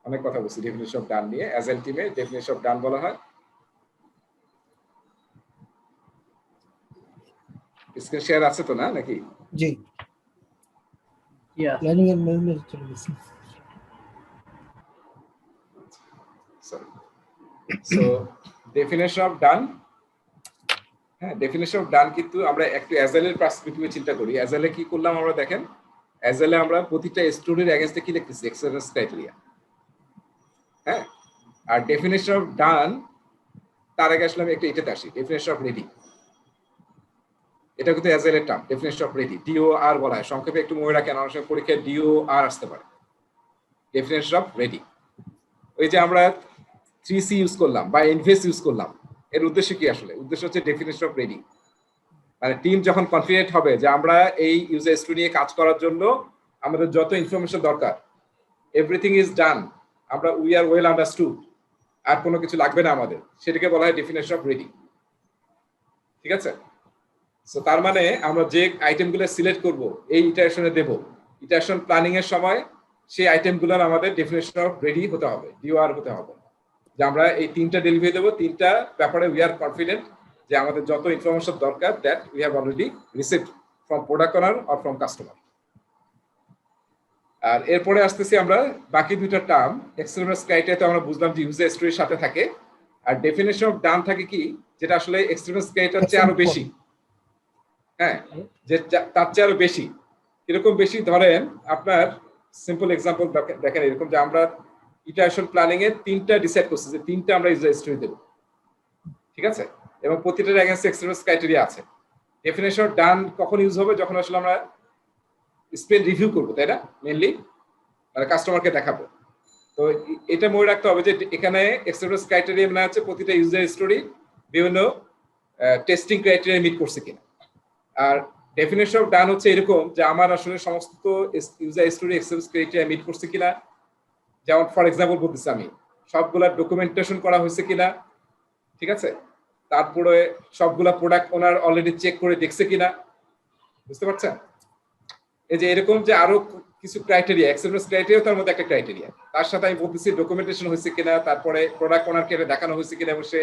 অনেক কথা বলছি ডেফিনেশন অফ ডান নিয়ে। অ্যাজাইল টিমে ডেফিনেশন অফ ডান বলা হয়। স্ক্রিন শেয়ার আছে তো না নাকি? জি প্ল্যানিং এন্ড ম্যানেজমেন্ট চলে গেছে। সো ডেফিনেশন অফ ডান, হ্যাঁ ডেফিনেশন অফ ডান কিন্তু আমরা একটু অ্যাজাইলের পার্সপেক্টিভে চিন্তা করি। অ্যাজাইলে কি করলাম আমরা দেখেন, অ্যাজাইলে আমরা প্রতিটা স্টোরির এগেইনস্টে কি লিখতেছি, এক্সেলেন্স ক্রাইটেরিয়া। হ্যাঁ, আর ডেফিনেশন অফ ডান তার আগে আসলে আমি একটা এটাতে আসি, ডেফিনেশন অফ রেডি। এটা কিন্তু অ্যাজাইলের term, definition of ready, DOR বলা হয়। সংক্ষেপে একটু মনে রাখেন, অনেক সময় পরীক্ষায় DOR আসতে পারে, ডেফিনেশন অফ রেডি। ওই যে আমরা 3C ইউজ করলাম বা ইনভেস্ট ইউজ করলাম, এর উদ্দেশ্য কি আসলে? উদ্দেশ্য হচ্ছে ডেফিনেশন অফ রেডি। মানে টিম যখন কনফিডেন্ট হবে যে আমরা এই ইউজার স্টোরি নিয়ে কাজ করার জন্য আমাদের যত ইনফরমেশন দরকার, এভরিথিং ইজ ডান, আমরা উই আর ওয়েল আন্ডারস্টুড, আর কোনো কিছু লাগবে না আমাদের, সেটাকে বলা হয় ডেফিনেশন অফ রেডি। ঠিক আছে, সো তার মানে আমরা যে আইটেমগুলো সিলেক্ট করব, এই ইটারেশনে দেব, ইটারেশন প্ল্যানিং এর সময় সেই আইটেমগুলোর আমাদের ডেফিনেশন অফ রেডি হতে হবে, DOR হতে হবে, যে আমরা এই তিনটা ডেলিভারি দেবো, তিনটা ব্যাপারে উই আর কনফিডেন্ট যে আমাদের যত ইনফরমেশন দরকার that we have already received from product owner or from customer. আর এরপরে আসতেছি আমরা বাকি দুইটা টার্ম। এক্সেলেন্স ক্রাইটেরিয়া তো আমরা বুঝলাম যে ইউজার স্টোরির সাথে থাকে, আর ডেফিনেশন অফ ডান থাকে কি, যেটা আসলে এক্সেলেন্স ক্রাইটেরিয়ার চেয়ে আরো বেশি। হ্যাঁ, যে তার চেয়ে আরো বেশি। এরকম বেশি ধরেন আপনার সিম্পল এক্সাম্পল দেখেন, এরকম যে আমরা ইটারেশন প্ল্যানিং এ তিনটা ডিসাইড করছি যে তিনটা আমরা ইউজার স্টোরি দেব। ঠিক আছে, এবং প্রতিটার এগেইনস্ট এক্সেলেন্স ক্রাইটেরিয়া আছে। ডেফিনেশন অফ ডান কখন ইউজ হবে? যখন আসলে আমরা স্পেন রিভিউ করবো, তাই না? মেইনলি মানে কাস্টমারকে দেখাবো। তো এটা মনে রাখতে হবে যে এখানে এক্সেলেন্স ক্রাইটেরিয়া মানে হচ্ছে প্রতিটা ইউজার স্টোরি বিভিন্ন টেস্টিং ক্রাইটেরিয়া মিট করছে কিনা। আর ডেফিনেশন অফ ডান হচ্ছে এরকম যে আমার আসলে সমস্ত user story excellence criteria meet করছে কিনা। যেমন ফর এক্সাম্পল বলতেছি আমি, সবগুলা ডকুমেন্টেশন করা হয়েছে কিনা, ঠিক আছে, তারপরে সবগুলা প্রোডাক্ট ওনার অলরেডি চেক করে দেখছে কিনা। বুঝতে পারছেন? এই যে এরকম যে আরো কিছু ক্রাইটেরিয়া, এক্সেলেন্স ক্রাইটেরিয়া তার মধ্যে একটা ক্রাইটেরিয়া, তার সাথে আমি বলতেছি ডকুমেন্টেশন হয়েছে কিনা, তারপরে প্রোডাক্ট ওনারকে দেখানো হয়েছে কিনা এবং সে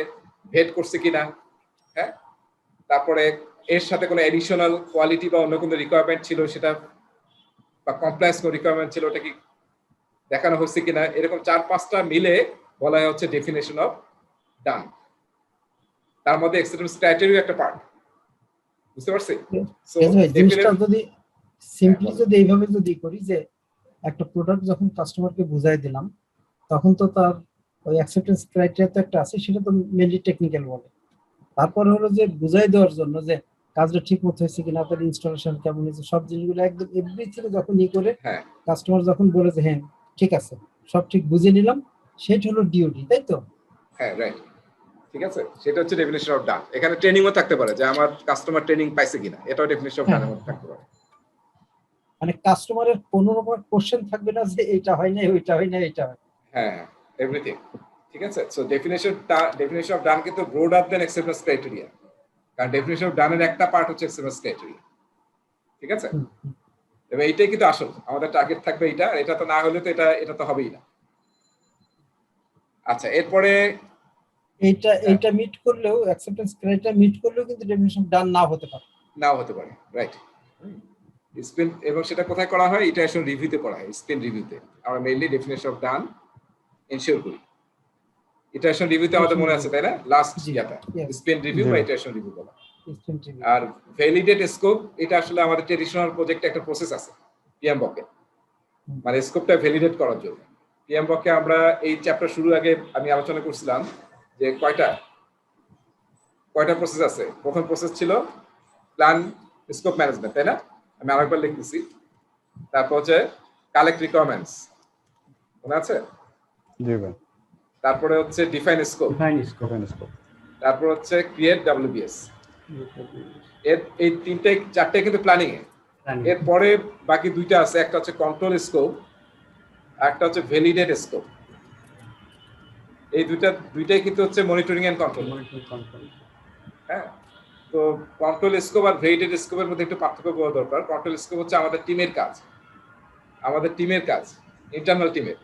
ভেট করছে কিনা। হ্যাঁ, তারপরে এর সাথে কোনো এডিশনাল কোয়ালিটি বা অন্য কোনো রিকোয়ারমেন্ট ছিল সেটা, বা কমপ্লেক্স কোনো রিকোয়ারমেন্ট ছিল ওটা কি দেখানো হচ্ছে কিনা, এরকম 4-5টা মিলে বলা হচ্ছে ডেফিনেশন অফ ডান। তার মধ্যে অ্যাকসেপ্টেন্স ক্রাইটেরিয়া একটা পার্ট, বুঝতে পারছি? সো জিনিসটা যদি সিম্পলি যদি এইভাবে যদি করি যে একটা প্রোডাক্ট যখন কাস্টমারকে বুঝাই দিলাম, তখন তো তার ওই অ্যাকসেপ্টেন্স ক্রাইটেরিয়া তো একটা আছে, সেটা তো মেনলি টেকনিক্যাল বলে। তারপর হলো যে বুঝাই দেওয়ার জন্য যে কাজটা ঠিক মতো হয়েছে কিনা, তার ইনস্টলেশন কেমন হয়েছে, সব জিনিসগুলো একদম এভরিথিং যখন করে কাস্টমার যখন বলে যে হ্যাঁ ঠিক আছে সব ঠিক বুঝে নিলাম, সেটা হলো ডিউটি, তাই তো? হ্যাঁ, রাইট, ঠিক আছে, সেটা হচ্ছে ডেফিনিশন অফ ডান। এখানে ট্রেনিংও থাকতে পারে যে আমার কাস্টমার ট্রেনিং পাইছে কিনা, এটাও ডেফিনিশন অফ ডানের মধ্যে থাকতে পারে। মানে কাস্টমারের কোনো রকম কোশ্চেন থাকবে না যে এটা হয় না ওইটা হয় না এটা হয়। হ্যাঁ, এভরিথিং, ঠিক আছে। সো ডেফিনিশন অফ ডান কিন্তু ব্রডার দেন অ্যাকসেপ্টেন্স ক্রাইটেরিয়া, কারণ ডেফিনিশন অফ ডানের একটা পার্ট হচ্ছে অ্যাকসেপ্টেন্স ক্রাইটেরিয়া, ঠিক আছে। তবে এইটাই কিন্তু আসল আমাদের টার্গেট থাকবে, এটা এটা তো না হলে তো এটা তো হবেই না। আচ্ছা, এরপরে এইটা মিট করলেও অ্যাকসেপ্টেন্স ক্রাইটেরিয়া মিট করলেও কিন্তু ডেফিনিশন ডান নাও হতে পারে, রাইট। স্পিন, এবং সেটা কোথায় করা হয়? ইটারেশন রিভিউতে করা হয়, স্পিন রিভিউতে আমরা mainly definition of done ensure করি। ইটারেশন রিভিউতে আমাদের মনে আছে, তাই না? লাস্ট ইয়াটা স্পিন রিভিউ বা ইটারেশন রিভিউ বলা। আর ভ্যালিডেট স্কোপ, এটা আসলে আমাদের ট্রেডিশনাল প্রজেক্টে একটা প্রসেস আছে পিএমবকে, মানে স্কোপটা ভ্যালিডেট করার জন্য। পিএমবকে আমরা এই চ্যাপ্টার শুরুর আগে আমি আলোচনা করছিলাম যে কয়টা প্রসেস আছে। প্রথম প্রসেস ছিল প্ল্যান স্কোপ ম্যানেজমেন্ট, তাই না? আমি আরেকবার লিখতেছি। তারপর হচ্ছে কালেক্ট রিকোয়ারমেন্টস, মনে আছে? জি ভাই। তারপরে হচ্ছে ডিফাইন স্কোপ, তারপর হচ্ছে ক্রিয়েট ডাব্লিউবিএস। এই চারটে কিন্তু প্ল্যানিং এ। এরপরে বাকি দুইটা আছে, একটা হচ্ছে কন্ট্রোল স্কোপ আর একটা হচ্ছে ভ্যালিডেট স্কোপ। এই দুইটাই কিন্তু হচ্ছে মনিটরিং এন্ড কন্ট্রোল। হ্যাঁ, তো কন্ট্রোল স্কোপ আর ভ্যালিডেট স্কোপের মধ্যে একটু পার্থক্য করা দরকার। কন্ট্রোল স্কোপ হচ্ছে আমাদের টিমের কাজ, ইন্টারনাল টিমের,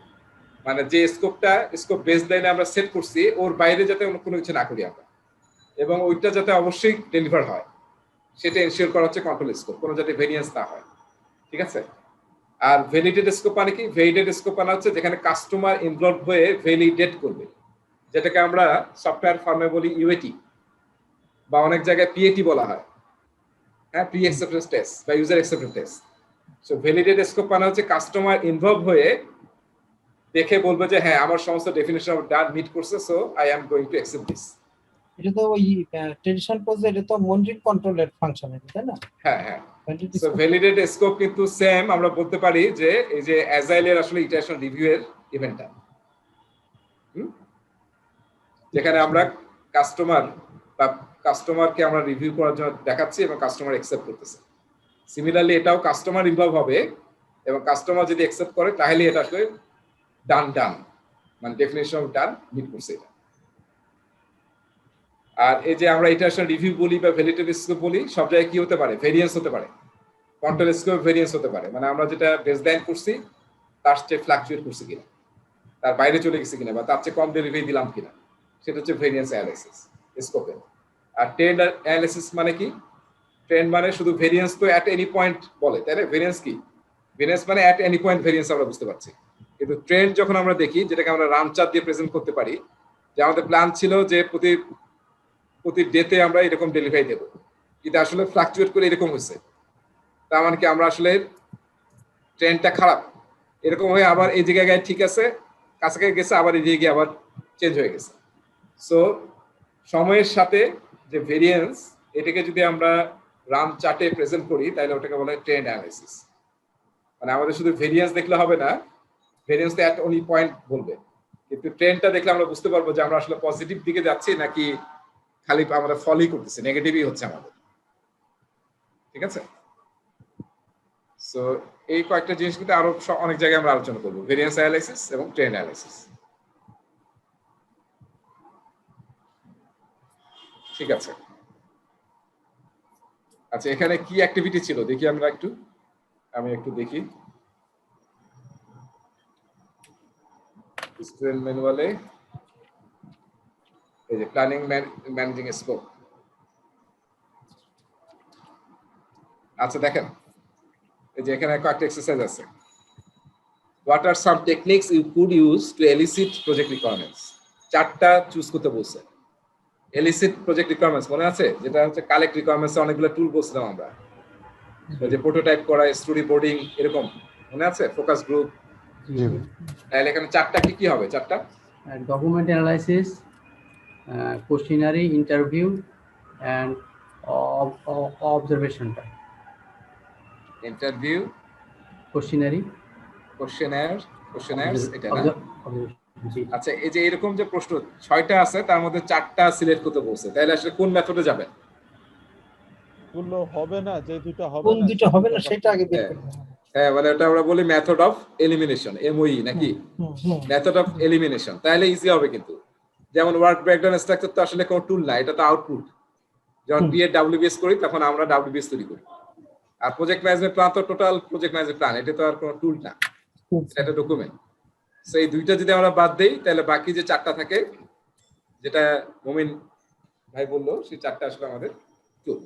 মানে যে স্কোপ বেস লাইনে আমরা সেট করছি ওর বাইরে যাতে কোনো কিছু না করি আমরা, এবং ওইটা যাতে অবশ্যই ডেলিভার হয় সেটা এনশিওর করা হচ্ছে কন্ট্রোল স্কোপ, কোনো যাতে ভেরিয়েন্স না হয়, ঠিক আছে। আর ভ্যালিডেট স্কোপ মানে কি? ভ্যালিডেট স্কোপ মানে হচ্ছে যেখানে কাস্টমার ইনভলভ হয়ে ভ্যালিডেট করবে, যেটাকে আমরা সফটওয়্যার ফার্মে বলি ইউএটি, বা অনেক জায়গায় পিএটি বলা হয়, হ্যাঁ, প্রি অ্যাকসেপ্টেন্স টেস্ট বা user acceptance test. So validate scope মানে হচ্ছে কাস্টমার ইনভলভ হয়ে দেখে বলবে যে হ্যাঁ আমার সমস্ত ডেফিনিশন অফ ডান মিট করছে, so I am going to accept this. এটা তো ওই ট্রেডিশনাল প্রসেস, এটা তো মনিটরিং কন্ট্রোলের ফাংশন, তাই না? হ্যাঁ। সো ভ্যালিডেট স্কোপ কিন্তু সেম, আমরা বলতে পারি যে এই যে অ্যাজাইলের আসলে ইটারেশন রিভিউ এর ইভেন্টটা, যেখানে আমরা কাস্টমারকে আমরা রিভিউ করার জন্য দেখাচ্ছি এবং কাস্টমার অ্যাকসেপ্ট করতেছে। সিমিলারলি এটাও কাস্টমার ইনভলভ হবে, এবং কাস্টমার যদি অ্যাকসেপ্ট করে তাহলে এটা আসলে ডান, মানে ডেফিনিশন অফ ডান মিট করছে এটা। আর এই যে আমরা ইটারেশন রিভিউ বলি বা ভ্যালিডেট স্কোপ বলি, সব জায়গায় কি হতে পারে? ভেরিয়েন্স হতে পারে, কন্ট্রোল স্কোপ ভেরিয়েন্স হতে পারে, মানে আমরা যেটা বেসলাইন করছি তার চেয়ে ফ্লাকচুয়েট করছে কিনা, তার বাইরে চলে গেছে কিনা, বা তার চেয়ে কম ডেলিভারি দিলাম কিনা, সেটা হচ্ছে ভেরিয়েন্স অ্যানালাইসিস স্কোপে। আর ট্রেন্ড অ্যানালাইসিস মানে কি? ট্রেন্ড মানে শুধু ভেরিয়েন্স তো অ্যাট এনি পয়েন্ট বলে, তাই না? ভেরিয়েন্স কি? ভেরিয়েন্স মানে অ্যাট এনি পয়েন্ট ভেরিয়েন্স আমরা বুঝতে পারছি, কিন্তু ট্রেন্ড যখন আমরা দেখি, যেটাকে আমরা রান চার্ট দিয়ে প্রেজেন্ট করতে পারি, যে আমাদের প্ল্যান ছিল যে প্রতি ডেতে আমরা এরকম ডেলিভারি দেবো, কিন্তু আসলে ফ্লাকচুয়েট করে এরকম হয়েছে, তার মানে কি আমরা আসলে ট্রেন্ডটা খারাপ, এরকম হয়ে আবার এই জায়গায় ঠিক আছে, কাছাকাছি গেছে, আবার এই জায়গায় আবার চেঞ্জ হয়ে গেছে। সো সময়ের সাথে যে ভেরিয়েন্স, এটাকে যদি আমরা রান চার্টে প্রেজেন্ট করি তাহলে ওটাকে বলা হয় ট্রেন্ড অ্যানালাইসিস। মানে আমাদের শুধু ভেরিয়েন্স দেখলে হবে না, ভেরিয়েন্স তো অ্যাট অনলি পয়েন্ট বলবে, কিন্তু ট্রেন্ডটা দেখলে আমরা বুঝতে পারবো যে আমরা আসলে পজিটিভ দিকে যাচ্ছি নাকি খালি আমরা ফলোই করতেছি, নেগেটিভই হচ্ছে আমাদের, ঠিক আছে। সো এই কয়েকটা জিনিস কিন্তু আরো অনেক জায়গায় আমরা আলোচনা করবো, ভেরিয়েন্স অ্যানালাইসিস এবং ট্রেন্ড অ্যানালাইসিস, ঠিক আছে। আচ্ছা, এখানে কি অ্যাক্টিভিটি ছিল দেখি আমি একটু দেখি স্টুডেন্ট ম্যানুয়ালে। এই যে প্ল্যানিং ম্যানেজিং স্কোপ, আচ্ছা দেখেন, এই যে এখানে কয়েকটা এক্সারসাইজ আছে। What are some techniques you could use to elicit project requirements? চারটা চুজ করতে বলছে। elicit project requirements মনে আছে, যেটা হচ্ছে কালেক্ট রিকোয়ারমেন্টস অনেকগুলো টুল বলছিলাম আমরা, যে প্রোটোটাইপ করা, স্টোরি বোর্ডিং, এরকম মনে আছে, ফোকাস গ্রুপ। তাহলে এখানে চারটা কি কি হবে? চারটা document analysis, questionnaire, interview and অবজারভেশনটা। ইন্টারভিউ, কোশ্চেনারি, কোশ্চেনারস, এটা না? আচ্ছা, এই যে এরকম যে প্রশ্ন 6টা আছে, তার মধ্যে 4টা সিলেক্ট করতে বলছে, তাহলে আসলে কোন মেথডে যাবেন? গুলো হবে না, যে দুটো হবে কোন না, দুটো হবে না সেটা আগে বের করতে হবে। হ্যাঁ, মানে এটা আমরা বলি মেথড অফ এলিমিনেশন, এমওই নাকি? মেথড অফ এলিমিনেশন, তাহলে ইজি হবে কিন্তু। যেমন ওয়ার্ক ব্রেকডাউন স্ট্রাকচার তো আসলে কোনো টুল না, এটা তো আউটপুট। যখন ক্রিয়েট ডাব্লিউবিএস করি তখন আমরা ডাব্লিউবিএস তৈরি করি। আর প্রজেক্ট ম্যানেজমেন্ট প্ল্যান তো টোটাল প্রজেক্ট ম্যানেজমেন্ট প্ল্যান, এটা তো আর কোনো টুল না, এটা একটা ডকুমেন্ট। সো এই দুইটা যদি আমরা বাদ দেই, তাহলে বাকি যে 4টা থাকে, যেটা মুমিন ভাই বললো, সেই 4টা আসলে আমাদের টুল,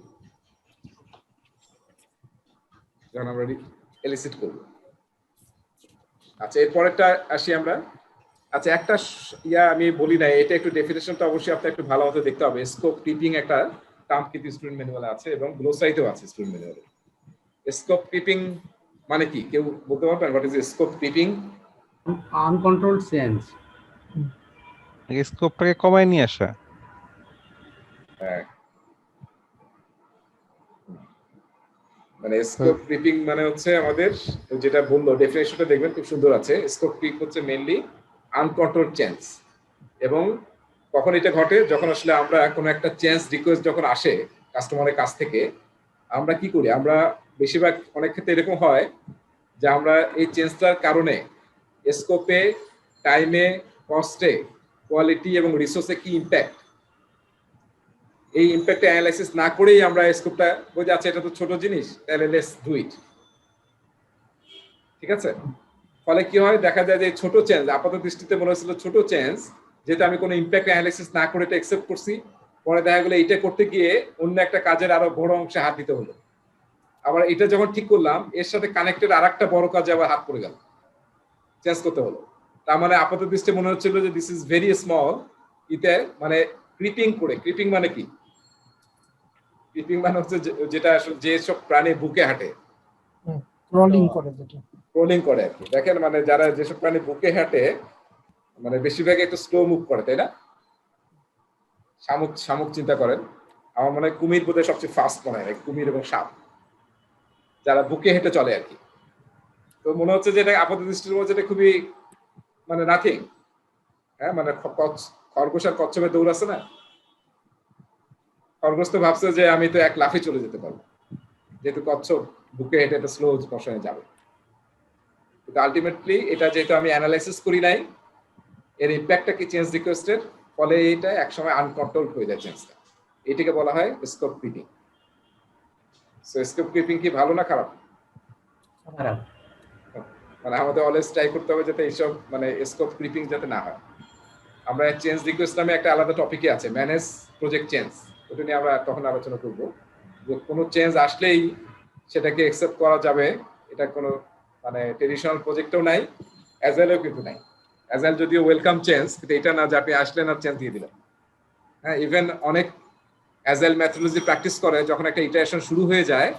যখন আমরা এলিসিট করব। আচ্ছা, এরপরেরটা আসি আমরা। আচ্ছা, একটা আমি বলি না, এটা একটু ডেফিনেশনটা অবশ্যই আপনার একটু ভালো মতো দেখতে হবে। স্কোপ ক্রিপিং একটা টার্ম কিন্তু স্টুডেন্ট ম্যানুয়ালে আছে এবং গ্লোসারিতেও আছে স্টুডেন্ট ম্যানুয়ালে। স্কোপ ক্রিপিং মানে কি, কেউ বলতে পারবেন? What is scope creeping? Uncontrolled change, স্কোপটাকে কমায় নিয়ে আসা। মানে স্কোপ ক্রিপিং মানে হচ্ছে আমাদের যেটা বললো, ডেফিনেশনটা দেখবেন খুব সুন্দর আছে। স্কোপ ক্রিপ হচ্ছে মেইনলি আনকন্ট্রোলড চেঞ্জ, এবং কখন এটা ঘটে? যখন আসলে আমরা কোনো একটা চেঞ্জ রিকোয়েস্ট যখন আসে কাস্টমারের কাছ থেকে, আমরা কি করি? আমরা বেশিরভাগ অনেক ক্ষেত্রে এরকম হয় যে আমরা এই চেঞ্জটার কারণে স্কোপে, টাইমে, কস্টে, কোয়ালিটি এবং রিসোর্সে কি ইম্প্যাক্ট, এই ইম্প্যাক্ট অ্যানালাইসিস না করেই আমরা স্কোপটা বুঝে, আচ্ছা এটা তো ছোট জিনিস, তাহলে লেটস ডু ইট। ঠিক আছে? ফলে কি হয়? দেখা যায় যে ছোট চেঞ্জ, আপাত দৃষ্টিতে মনে হচ্ছিল ছোট চেঞ্জ, যেহেতু আমি কোনো ইম্প্যাক্ট অ্যানালাইসিস না করে এটা অ্যাকসেপ্ট করছি, পরে দেখা গেলো এইটা করতে গিয়ে অন্য একটা কাজের আরো বড় অংশে হাত দিতে হলো। আবার এটা যখন ঠিক করলাম, এর সাথে কানেক্টেড আর একটা বড় কাজে আবার হাত পড়ে গেল, চেঞ্জ করতে হলো। তার মানে আপাত দৃষ্টি মনে হচ্ছিল যে দিস ইজ ভেরি স্মল, ইতে মানে ক্রিপিং করে। ক্রিপিং মানে কি? ক্রিপিং মানে হচ্ছে যেটা আসলে যেসব প্রাণী বুকে হাঁটে, ক্রলিং করে, যেটা ক্রলিং করে আর কি। দেখেন, মানে যারা যেসব প্রাণী বুকে হাঁটে, মানে বেশিরভাগ একটু স্লো মুভ করে, তাই না? শামুক, শামুক চিন্তা করেন, আমার মনে হয় কুমির বোধহয় সবচেয়ে ফাস্ট মনে হয়, কুমির এবং সাপ, যারা বুকে হেঁটে চলে আর কি। তো মনে হচ্ছে যে এটা আপাত দৃষ্টির মধ্যে এটা খুবই মানে নাথিং। হ্যাঁ, মানে খরগোশ আর কচ্ছপের দৌড় আছে না, খরগোশ তো ভাবছে যে আমি তো এক লাফে চলে যেতে পারবো, যেহেতু কচ্ছপ বুকে হেঁটে একটা স্লো মোশনে যাবে। কিন্তু আলটিমেটলি এটা যেহেতু আমি অ্যানালাইসিস করি নাই, এর ইম্প্যাক্টটা কি চেঞ্জ রিকোয়েস্টের, ফলে এটা একসময় আনকন্ট্রোলড হয়ে যায় চেঞ্জটা। এটাকে বলা হয় scope creeping. So scope creeping কি ভালো না খারাপ? খারাপ। মানে আমাদের অলওয়েজ ট্রাই করতে হবে যাতে এইসব মানে স্কোপ ক্রিপিং যাতে না হয়। আমরা চেঞ্জ রিকোয়েস্ট নামে একটা আলাদা টপিকে আছে, ম্যানেজ প্রজেক্ট চেঞ্জ, ওটা নিয়ে আমরা তখন আলোচনা করব। যে কোনো চেঞ্জ আসলেই সেটাকে অ্যাকসেপ্ট করা যাবে, এটা কোনো মানে ট্রেডিশনাল প্রজেক্টেও নাই, অ্যাজাইলেও কিন্তু নাই। অ্যাজাইল যদিও ওয়েলকাম চেঞ্জ, কিন্তু এটা না যে আপনি আসলেন আর চেঞ্জ দিয়ে দিলেন। হ্যাঁ, ইভেন অনেক অ্যাজাইল মেথোডোলজি প্র্যাকটিস করে যখন একটা ইটারেশন শুরু হয়ে যায়,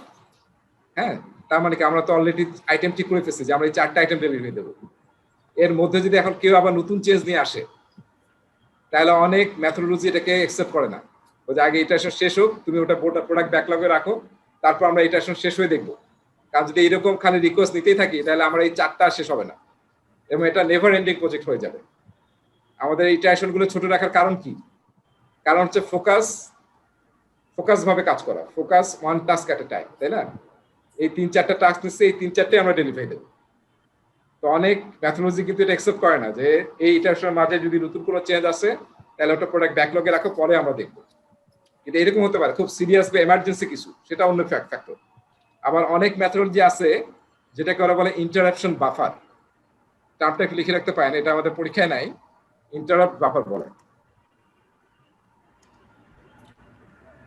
হ্যাঁ, তার মানে কি আমরা তো অলরেডি আইটেম ঠিক করে ফেলছি যে আমরা এই 4টা আইটেম ডেলিভারি দেবো। এর মধ্যে যদি এখন কেউ আবার নতুন চেঞ্জ নিয়ে আসে, তাহলে অনেক মেথোডোলজি এটাকে অ্যাকসেপ্ট করে না। ওই যে আগে ইটারেশন শেষ হোক, তুমি ওটা প্রোডাক্ট ব্যাকলগে রাখো, তারপর আমরা ইটারেশন শেষ হয়ে দেখবো। কারণ যদি এইরকম খালি রিকোয়েস্ট নিতেই থাকি, তাহলে আমরা এই 4টা শেষ হবে না, এবং এটা নেভার এন্ডিং প্রজেক্ট হয়ে যাবে। আমাদের ইটারেশন গুলো ছোট রাখার কারণ কি? কারণ হচ্ছে ফোকাস ভাবে কাজ করা, ফোকাস ওয়ান টাস্ক এট এ টাইম, তাই না? এই 3-4টা টাস্ক নিচ্ছে, এই 3-4টে আমরা ডেলিভারি দেবো। তো অনেক মেথোডোলজি কিন্তু এটা অ্যাকসেপ্ট করে না যে এই ইটারেশনের মাঝে যদি নতুন কোনো চেঞ্জ আসে, তাহলে ওটা প্রোডাক্ট ব্যাকলগে রাখো, পরে আমরা দেখবো। কিন্তু এরকম হতে পারে খুব সিরিয়াস বা এমার্জেন্সি কিছু, সেটা অন্য ফ্যাক্টর। আবার অনেক মেথোডোলজি আছে যেটাকে ওরা বলে ইন্টারাপশন বাফার। টার্মটা একটু লিখে রাখতে পারেন, এটা আমাদের পরীক্ষায় নাই, ইন্টারাপ্ট বাফার বলে।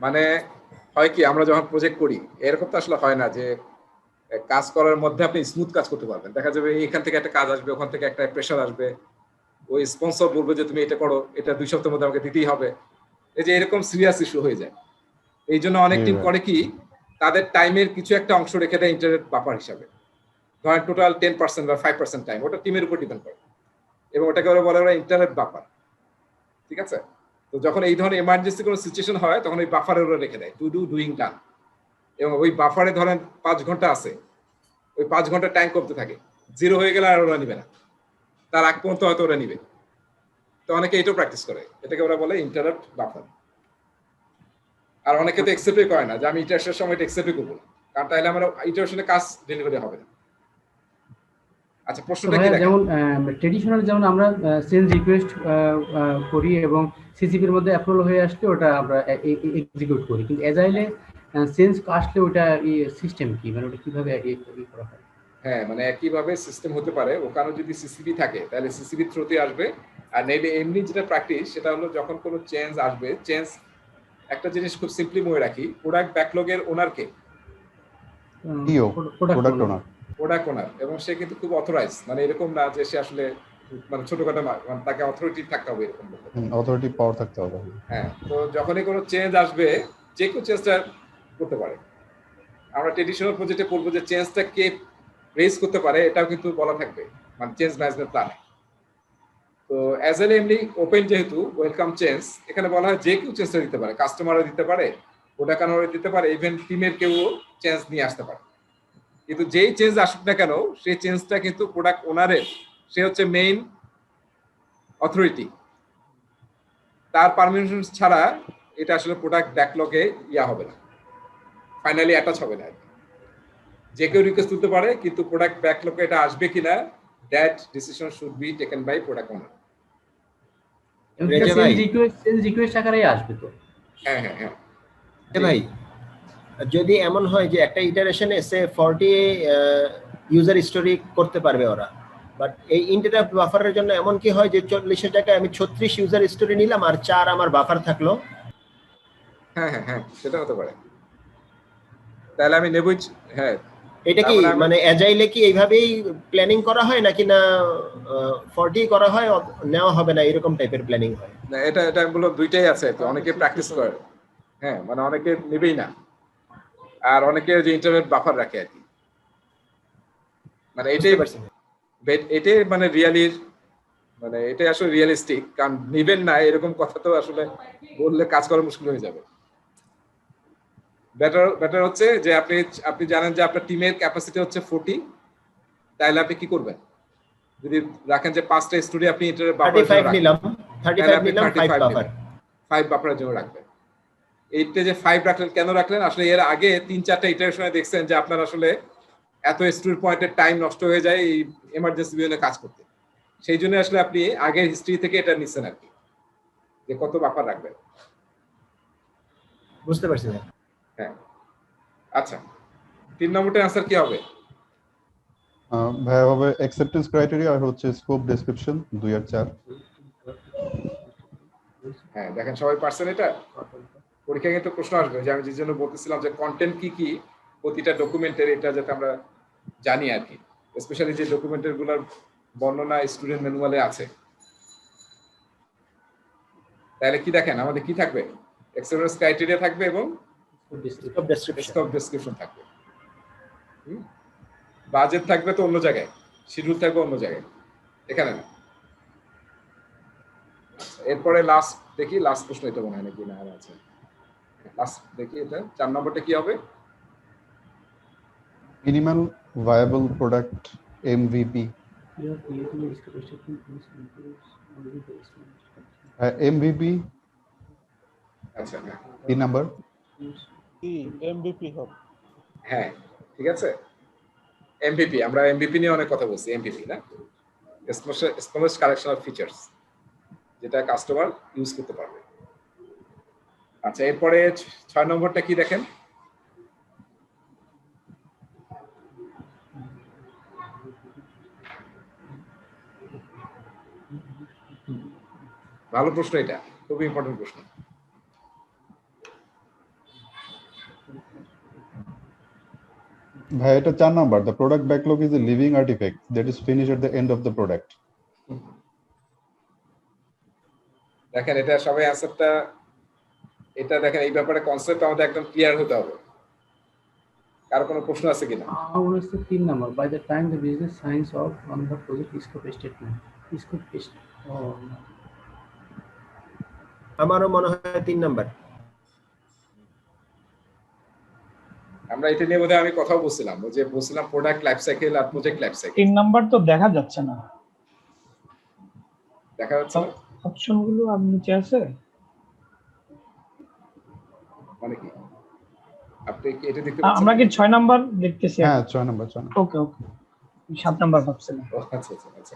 মানে হয় কি আমরা যখন প্রজেক্ট করি এরকম তো আসলে হয় না যে কাজ করার মধ্যে আপনি স্মুথ কাজ করতে পারবেন। দেখা যাবে এখান থেকে একটা কাজ আসবে, ওখান থেকে একটা প্রেশার আসবে, ওই স্পন্সর বলবে যে তুমি এটা করো, এটা 2 সপ্তাহের মধ্যে আমাকে দিতেই হবে। এই যে এরকম সিরিয়াস ইস্যু হয়ে যায়। এই জন্য অনেক টিম করে কি তাদের টাইমের কিছু একটা অংশ রেখে দেয় ইন্টারনেট বাফার হিসাবে। ধরেন টোটাল 10% বা 5% টাইম, ওটা টিমের উপর ডিপেন্ড করে, এবং ওটাকে ওরা বলে ওরা ইন্টারনেট বাফার। ঠিক আছে? তো যখন এই ধরনের এমার্জেন্সি কোনো সিচুয়েশন হয় তখন ওই বাফারে ওরা রেখে দেয় টু ডু ডুইং ডান, এবং ওই বাফারে ধরেন 5 ঘন্টা আছে, ওই 5 ঘন্টা টাইম কমতে থাকে, 0 হয়ে গেলে আর ওরা নিবে না, তার আগ পর্যন্ত হয়তো ওরা নিবে। তো অনেকে এটাও প্র্যাকটিস করে, এটাকে ওরা বলে ইন্টারাপ্ট বাফার। আর অনেকে তো এক্সেপ্টই করে না যে আমি ইটারেশনের সময় এটা এক্সেপ্টই করবো না, কারণ তাহলে আমার ইটারেশনের কাজ ডেলিভারি হবে না। আচ্ছা, প্রশ্নটা কি দেখেন? যেমন ট্রেডিশনাল যেমন আমরা চেঞ্জ রিকোয়েস্ট করি এবং সিসিপির মধ্যে অ্যাপ্রুভাল হয়ে আসলে ওটা আমরা এক্সিকিউট করি, কিন্তু এজাইলে চেঞ্জ আসলে ওটা সিস্টেম কি, মানে ওটা কিভাবে করা হয়? হ্যাঁ, মানে একইভাবে সিস্টেম হতে পারে, ওখানে যদি সিসিপি থাকে তাহলে সিসিপি থ্রুতে আসবে। আর নেইলে এমনি যেটা প্র্যাকটিস সেটা হলো যখন কোনো চেঞ্জ আসবে, চেঞ্জ একটা জিনিস খুব সিম্পলি মনে রাখি, প্রোডাক্ট ব্যাকলগের ওনারকে প্রোডাক্ট ওনার, এবং সে কিন্তু খুব অথরাইজ, মানে এরকম না যে সে আসলে মানে ছোটখাটো, মানে তাকে অথরিটি থাকতে হবে, এরকম অথরিটি পাওয়ার থাকতে হবে। হ্যাঁ, তো যখনই কোনো চেঞ্জ আসবে যে কেউ চেঞ্জটা করতে পারে। আমরা ট্রেডিশনাল প্রজেক্টে পড়বো যে চেঞ্জটা কে রেজ করতে পারে, এটাও কিন্তু বলা থাকবে মানে চেঞ্জ ম্যানেজমেন্ট প্ল্যানে। তো অ্যাজ এল এমনি ওপেন যেহেতু ওয়েলকাম চেঞ্জ, এখানে বলা হয় যে কেউ চেঞ্জটা দিতে পারে, কাস্টমারও দিতে পারে, প্রোডাক্ট ওনারও দিতে পারে, ইভেন টিমের কেউ চেঞ্জ নিয়ে আসতে পারে। কিন্তু যেই চেঞ্জ আসুক না কেন সেই চেঞ্জটা কিন্তু প্রোডাক্ট ওনারের, সে হচ্ছে মেইন অথরিটি, তার পারমিশন ছাড়া এটা আসলে প্রোডাক্ট ব্যাকলগে হবে না, ফাইনালি অ্যাটাচ হবে না। যে কেউ রিকোয়েস্ট তুলতে পারে, কিন্তু প্রোডাক্ট ব্যাকলগে এটা আসবে কিনা that decision should be taken by product owner. Change request আকারেই আসবে তো? হ্যাঁ হ্যাঁ হ্যাঁ ভাই, যদি এমন হয় যে একটা ইটারেশনে সে 40 ইউজার স্টোরি করতে পারবে ওরা, বাট এই ইন্টারাপ্ট বাফারের জন্য এমন কি হয় যে 40 এর জায়গায় আমি 36 ইউজার স্টোরি নিলাম আর 4 আমার বাফার থাকলো? হ্যাঁ হ্যাঁ হ্যাঁ, সেটা হতে পারে। তাহলে আমি নেবই। হ্যাঁ, এটা কি মানে এজাইলে কি এইভাবেই প্ল্যানিং করা হয় নাকি না 40 করা হয় নেওয়া হবে না, এরকম টাইপের প্ল্যানিং হয়? না, এটা এটা বলো দুইটাই আছে, তো অনেকে প্র্যাকটিস করে। হ্যাঁ, মানে অনেকে নেবেই না, আর অনেকে যে ইন্টারনেট বাফার রাখে আর কি, মানে এটাই মানে রিয়ালি, মানে এটাই আসলে রিয়েলিস্টিক। কারণ নিবেন না এরকম কথা তো আসলে বললে কাজ করা মুশকিল হয়ে যাবে। বেটার হচ্ছে যে আপনি জানেন যে আপনার টিমের ক্যাপাসিটি হচ্ছে 40, তাহলে আপনি কি করবেন? যদি রাখেন যে 5টা স্টুডিও আপনি ইন্টারনেট বাফার 35 নিলাম, 35 নিলাম, 5 বাফার, 5 বাফারের জন্য রাখবেন। এইটা যে 5 রাখলেন, কেন রাখলেন? আসলে এর আগে 3-4টা ইটারেশনে দেখছেন যে আপনার আসলে এত স্টোরি পয়েন্টের টাইম নষ্ট হয়ে যায় এই এমার্জেন্সি বিজনে কাজ করতে, সেই জন্য আসলে আপনি আগের হিস্ট্রি থেকে এটা নিচ্ছেন আর কি, যে কত বাফার রাখবেন। বুঝতে পারছি। হ্যাঁ, আচ্ছা, 3 নম্বরটার आंसर কি হবে? ভাই হবে অ্যাকসেপ্টেন্স ক্রাইটেরিয়া আর হচ্ছে স্কোপ ডেসক্রিপশন 2 আর 4। হ্যাঁ, দেখেন সবাই পারছেন এটা। পরীক্ষায় কিন্তু প্রশ্ন আসবে যে আমি যে জন্য বলতেছিলাম যে কন্টেন্ট কি কি প্রতিটা ডকুমেন্টের, এটা যাতে আমরা জানি আর কি, স্পেশালি যে ডকুমেন্টের গুলোর বর্ণনা স্টুডেন্ট ম্যানুয়ালে আছে। তাহলে কি দেখেন আমাদের কি থাকবে? অ্যাকসেপ্টেন্স ক্রাইটেরিয়া থাকবে এবং স্কোপ ডেসক্রিপশন থাকবে। বাজেট থাকবে তো অন্য জায়গায়, শিডিউল থাকবে অন্য জায়গায়, এখানে না। এরপরে লাস্ট দেখি, লাস্ট প্রশ্ন এটা মনে হয় নাকি না আর আছে। লাস্ট দেখি এটা 4 নম্বরটা কি হবে? Minimum viable product MVP. MVP আচ্ছা, হ্যাঁ 3 নাম্বার কি এমভিপি হবে? হ্যাঁ, ঠিক আছে। এমভিপি, আমরা এমভিপি নিয়ে অনেক কথা বলছি। এমভিপি না, স্মলেস্ট কালেকশন অফ ফিচার্স, যেটা কাস্টমার ইউজ করতে পারবে। আচ্ছা, এরপরে 6 নম্বরটা কি দেখেন? ভালো প্রশ্ন, এটা খুবই ইম্পর্টেন্ট প্রশ্ন। ভাই এটা 4 number, the product backlog is a living artifact that is finished at the end of the product. দেখেন এটা সবাই অ্যান্সারটা, এটা দেখেন এই ব্যাপারে কনসেপ্ট আমাদের একদম ক্লিয়ার হতে হবে। কার কোনো প্রশ্ন আছে কিনা? আমার হচ্ছে 3 number, by the time the business signs off on the project scope statement. Scope আমারও মনে হয় 3 নাম্বার। আমরা এটা নিয়ে বোধহয় আমি কথাও বলছিলাম, ওই যে বলছিলাম প্রোডাক্ট লাইফ সাইকেল আর প্রজেক্ট লাইফ সাইকেল। 3 নাম্বার তো দেখা যাচ্ছে না, দেখা যাচ্ছে না অপশনগুলো আর নিচে আছে মানে কি? আপনি কি এটা দেখতে পাচ্ছেন? আমরা কি 6 নাম্বার দেখতেছি? হ্যাঁ 6 নাম্বার। ওকে ওকে, 7 নাম্বার ভাবছিলাম। আচ্ছা আচ্ছা আচ্ছা,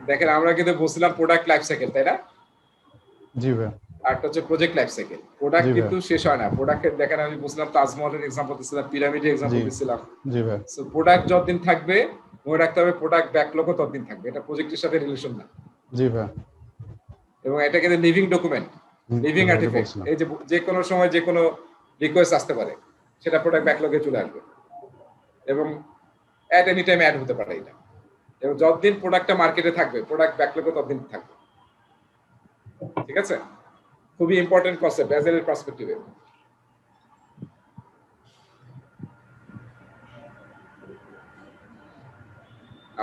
দেখেন আমরা কিন্তু বলছিলাম প্রোডাক্ট লাইফ সাইকেল, তাই না? জি ভাই। আর একটা হচ্ছে প্রজেক্ট লাইফ সাইকেল। প্রোডাক্ট কিন্তু শেষ হয় না। প্রোডাক্টের দেখেন আমি বলছিলাম তাজমহলের एग्जांपल দিছিলাম, পিরামিডের एग्जांपल দিছিলাম। জি ভাই। সো প্রোডাক্ট যতদিন থাকবে মনে রাখতে হবে প্রোডাক্ট ব্যাকলগও ততদিন থাকবে, এটা প্রজেক্টের সাথে রিলেশন না। জি ভাই। এবং এটা কিন্তু লিভিং ডকুমেন্ট, লিভিং আর্টিফ্যাক্ট। এই যে কোনো সময় যে কোনো রিকোয়েস্ট আসতে পারে, সেটা প্রোডাক্ট ব্যাকলগে চলে আসবে এবং এট এনি টাইম অ্যাড হতে পারে এটা। এবং যতদিন প্রোডাক্টটা মার্কেটে থাকবে প্রোডাক্ট ব্যাকলগে ততদিন থাকবে। ঠিক আছে, খুবই ইম্পর্টেন্ট কনসেপ্ট অ্যাজেলের পার্সপেক্টিভে।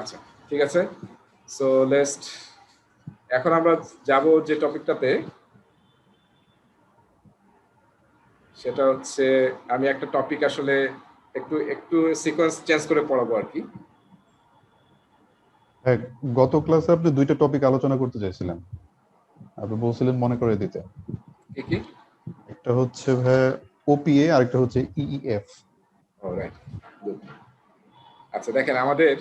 আচ্ছা ঠিক আছে, সো লেটস এখন আমরা যাব যে টপিকটাতে, সেটা হচ্ছে আমি একটা টপিক আসলে একটু সিকোয়েন্স চেঞ্জ করে পড়াবো আর কি। হ্যাঁ, গত ক্লাসে আপনি দুইটা টপিক আলোচনা করতে চাইছিলেন, আপনি বলছিলেন মনে করে দিতে। কি কি? একটা হচ্ছে ভাই ওপিএ আর একটা হচ্ছে ইইএফ। Alright, good. আচ্ছা দেখেন আমাদের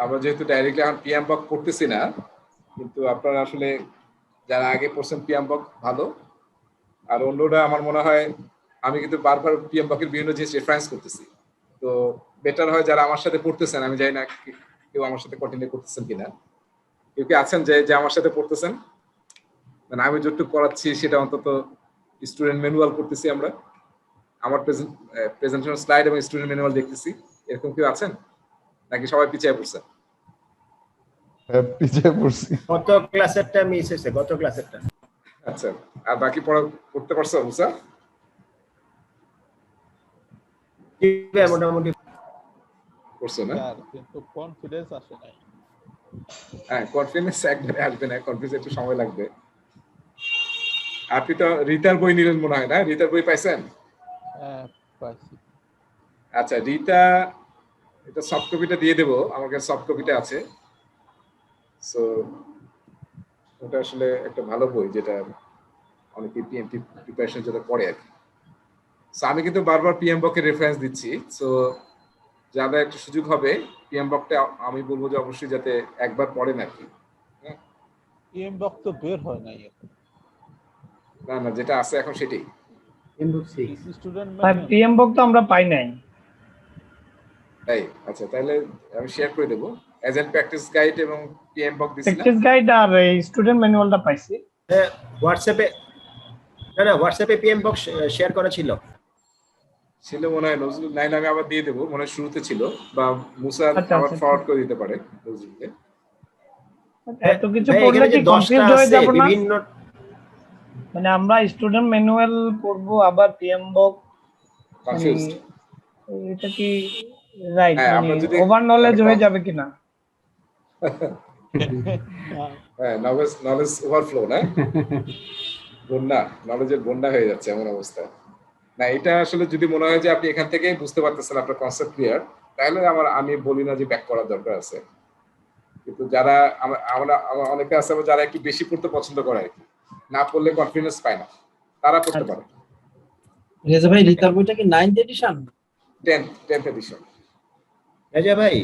আমরা যেহেতু ডাইরেক্টলি এখন পিএম বক পড়তেছি না, কিন্তু আপনারা আসলে যারা আগে পড়ছেন পিএম বক ভালো, আর অন্যরা আমার মনে হয় আমি কিন্তু বারবার পিএম বকের বিভিন্ন জিনিস রেফারেন্স করতেছি, তো বেটার হয় যারা আমার সাথে পড়তেছেন, আমি জানি না কেউ আমার সাথে কন্টিনিউ করতেছেন কিনা, কেউ কি আছেন যে আমার সাথে পড়তেছেন? মানে আমি যতটুকু করাচ্ছি সেটা অন্তত স্টুডেন্ট ম্যানুয়াল করতেছি আমরা, আমার প্রেজেন্টেশন স্লাইড এবং স্টুডেন্ট ম্যানুয়াল দেখতেছি, এরকম কেউ আছেন নাকি সবাই পিছিয়ে পড়ছেন? পিছিয়ে পড়ছি। গত ক্লাসেরটা মিস হয়েছে, গত ক্লাসেরটা। আচ্ছা, আর বাকি পড়তে পারছো মুসা? মোটামুটি পড়ছো না? কিন্তু কনফিডেন্স আসে নাই। হ্যাঁ, কনফিডেন্স একবারে আসবে না, কনফিডেন্স একটু সময় লাগবে। আপনি তো রিতার বই নিলেন মনে হয়, না? রিতার বই পাইছেন? হ্যাঁ পাইছি। আচ্ছা রিতা, এটা সফট কপিটা দিয়ে দেবো, আমার কাছে সফট কপিটা আছে। সো ওটা আসলে একটা ভালো বই, যেটা অনেকে পিএমটি প্রিপারেশন যেটা পড়ে আর কি। সো আমি কিন্তু বারবার পিএম বকের রেফারেন্স দিচ্ছি, সো যাদের একটা সুযোগ হবে পিএম বকটা আমি বলবো যে অবশ্যই যাতে একবার পড়েন আর কি। পিএম বক তো বের হয় নাই এখন। না না, যেটা আছে এখন সেটাই। স্টুডেন্ট পিএম বক তো আমরা পাই নাই। তাই? আচ্ছা তাহলে আমি শেয়ার করে দেবো এজেন্ট প্র্যাকটিস গাইড এবং পিএম বক দিছি না? প্র্যাকটিস গাইড আর এই স্টুডেন্ট ম্যানুয়ালটা পাইছি। হোয়াটসঅ্যাপে, না হোয়াটসঅ্যাপে পিএম বক শেয়ার করা ছিল মনে হয় নজরুল নাইন, আমি আবার দিয়ে দেবো, মনে হয় শুরুতে ছিল, বা মুসা আবার ফরওয়ার্ড করে দিতে পারে নজরুলকে। এত কিছু পড়লে কি কনফিউজ হয়ে যাব না? বিভিন্ন মানে আমরা স্টুডেন্ট ম্যানুয়াল পড়বো আবার পিএম বক, কনফিউজড? এটা কি রাইট? হ্যাঁ, মানে ওভার নলেজ হয়ে যাবে কিনা? হ্যাঁ, নলেজ ওভারফ্লো না, বন্যা, নলেজের বন্যা হয়ে যাচ্ছে এমন অবস্থা। না, এটা আসলে যদি মনে হয় যে আপনি এখান থেকে বুঝতে পারতেছেন, আপনার কনসেপ্ট ক্লিয়ার, তাহলে আমি বলি না যে ব্যাক করার দরকার আছে। কিন্তু যারা আমরা অনেকে আছে যারা একটু বেশি পড়তে পছন্দ করে আর কি, না পড়লে কনফিডেন্স পায় না, তারা পড়তে পারে। রেজা ভাই, রিতার বইটা কি 9th addition? 10th addition. Reza ভাই,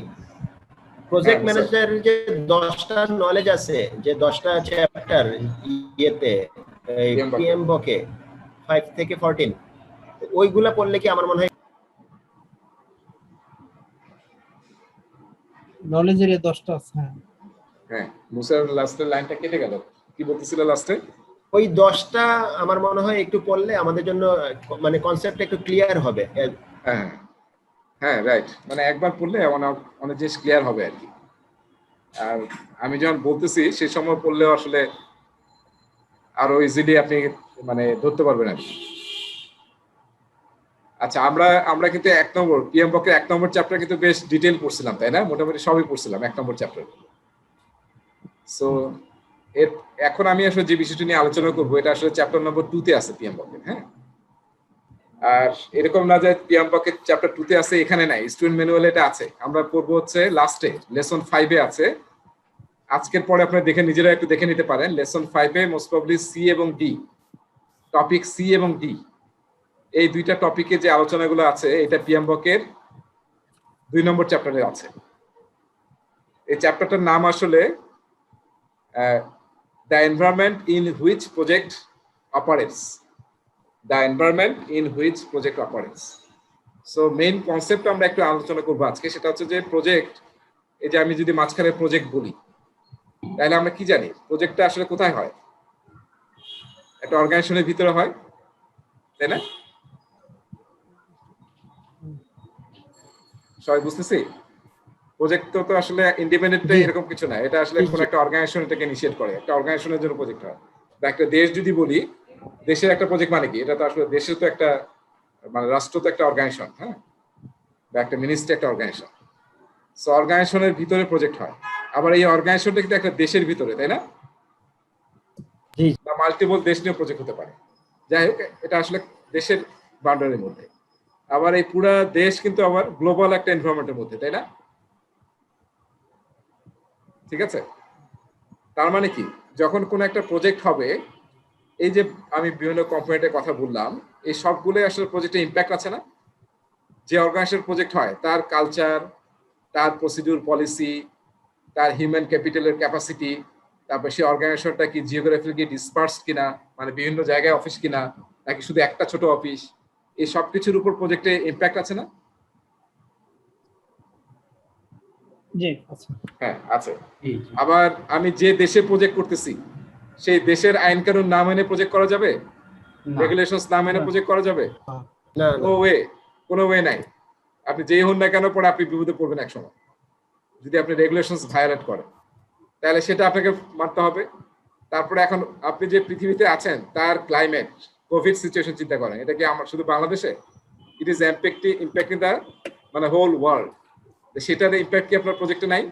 প্রজেক্ট ম্যানেজারের যে 10টা নলেজ আছে, যে 10টা চ্যাপ্টার ইয়েতে পিএম বকে 5 থেকে 14, ওইগুলা পড়লে কি আমার মনে হয় নলেজের এই 10টা আছে। হ্যাঁ, মুসার লাস্টের লাইনটা কেটে গেল, কি বলতেছিল লাস্টে? ওই 10টা আমার মনে হয় একটু পড়লে আমাদের জন্য মানে কনসেপ্ট একটু ক্লিয়ার হবে। হ্যাঁ হ্যাঁ রাইট, মানে একবার পড়লে অনেক জিনিস ক্লিয়ার হবে আর কি। আর আমি যখন বলতেছি সেই সময় পড়লেও আসলে আরো ইজিলি আপনি মানে ধরতে পারবেন আর কি। আচ্ছা, আমরা কিন্তু 1 নম্বর পিএমবকের 1 নম্বর চ্যাপ্টার কিন্তু বেশ ডিটেইল পড়ছিলাম, তাই না? মোটামুটি সবই পড়ছিলাম 1 নম্বর চ্যাপ্টার। সো এখন আমি আসলে যে বিষয়টি নিয়ে আলোচনা করবো এটা আসলে চ্যাপ্টার নম্বর 2 তে আছে পিএমবকের। হ্যাঁ, আর এরকম না যে পিএমবকের চ্যাপ্টার 2 তে আছে এখানে নাই, স্টুডেন্ট ম্যানুয়ালে এটা আছে। আমরা পড়বো হচ্ছে লাস্টে লেসন 5 এ আছে। আজকের পরে আপনারা দেখে নিজেরা একটু দেখে নিতে পারেন। লেসন 5 এ মোস্ট প্রবাবলি সি এবং ডি, টপিক সি এবং ডি, এই দুইটা টপিকে যে আলোচনাগুলো আছে এটা পিএমবকের 2 নম্বর চ্যাপ্টারে আছে। এই চ্যাপ্টারটার নাম আসলে the environment in which project operates. The environment in which project operates. So main concept আমরা একটু আলোচনা করবো আজকে, সেটা হচ্ছে যে প্রজেক্ট, এই যে আমি যদি মাঝখানে প্রজেক্ট বলি তাহলে আমরা কি জানি প্রজেক্টটা আসলে কোথায় হয়? একটা অর্গানাইজেশনের ভিতরে হয়, তাই না? সবাই বুঝতেছি? প্রজেক্ট তো আসলে ইন্ডিপেন্ডেন্ট এরকম কিছু না, এটা আসলে কোন একটা অর্গানাইজেশন এটাকে ইনিশিয়েট করে, একটা অর্গানাইজেশনের জন্য প্রজেক্ট হয়। বা একটা দেশ যদি বলি, দেশের একটা প্রজেক্ট মানে কি? এটা তো আসলে দেশের তো একটা মানে রাষ্ট্র তো একটা অর্গানাইজেশন, হ্যাঁ, বা একটা মিনিস্ট্রি একটা অর্গানাইজেশন। সো অর্গানাইজেশনের ভিতরে প্রজেক্ট হয়। আবার এই অর্গানাইজেশনটা কিন্তু একটা দেশের ভিতরে, তাই না? বা মাল্টিপল দেশ নিয়ে প্রজেক্ট হতে পারে। যাই হোক, এটা আসলে দেশের বাউন্ডারির মধ্যে। আবার এই পুরা দেশ কিন্তু আবার গ্লোবাল একটা এনভায়রনমেন্টের মধ্যে, তাই না? ঠিক আছে, তার মানে কি যখন কোন একটা প্রজেক্ট হবে, এই যে আমি বিভিন্ন কম্পোনেন্টের কথা বললাম, এই সবগুলো আসলে প্রজেক্টে ইম্প্যাক্ট আছে না? যে অর্গানাইজেশন প্রজেক্ট হয় তার কালচার, তার প্রসিডিউর পলিসি, তার হিউম্যান ক্যাপিটালের ক্যাপাসিটি, তারপর সেই অর্গানাইজেশনটা কি জিওগ্রাফিক্যালি ডিসপার্সড কিনা, মানে বিভিন্ন জায়গায় অফিস কিনা, নাকি শুধু একটা ছোট অফিস, এই সব কিছুর উপর প্রজেক্টে ইম্প্যাক্ট আছে না? জি হ্যাঁ আছে। আবার আমি যে দেশে প্রজেক্ট করতেছি সেই দেশের আইন কানুন না মেনে প্রজেক্ট করা যাবে? রেগুলেশনস না মেনে প্রজেক্ট করা যাবে? না, কোনো ওয়ে নাই। আপনি যেই হন না কেন পরে আপনি বিপদে পড়বেন এক সময় যদি আপনি রেগুলেশনস ভায়োলেট করেন, তাহলে সেটা আপনাকে মানতে হবে। তারপরে এখন আপনি যে পৃথিবীতে আছেন তার ক্লাইমেট, কোভিড সিচুয়েশন চিন্তা করেন, এটা কি আমার শুধু বাংলাদেশে? ইট ইজ ইম্প্যাক্টিং দ্য মানে হোল ওয়ার্ল্ড। সেটার ইম্প্যাক্ট কি আপনার প্রজেক্টে নাই?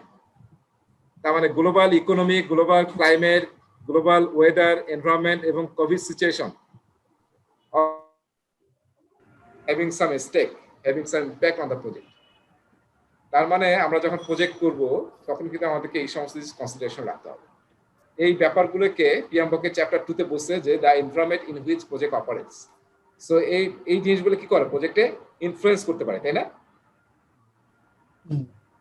তার মানে global economy, global climate, global weather, environment এবং covid situation having some stake, having some impact on the project. তার মানে আমরা যখন প্রজেক্ট করব তখন কিন্তু আমাদেরকে এই সমস্ত কনসিডারেশন রাখতে হবে। এই ব্যাপারগুলোকে পিএমবকের চ্যাপ্টার 2 তে বলছে যে the environment in which project operates. So এই জিনিসগুলো কি করে প্রজেক্টে ইনফ্লুয়েন্স করতে পারে, তাই না?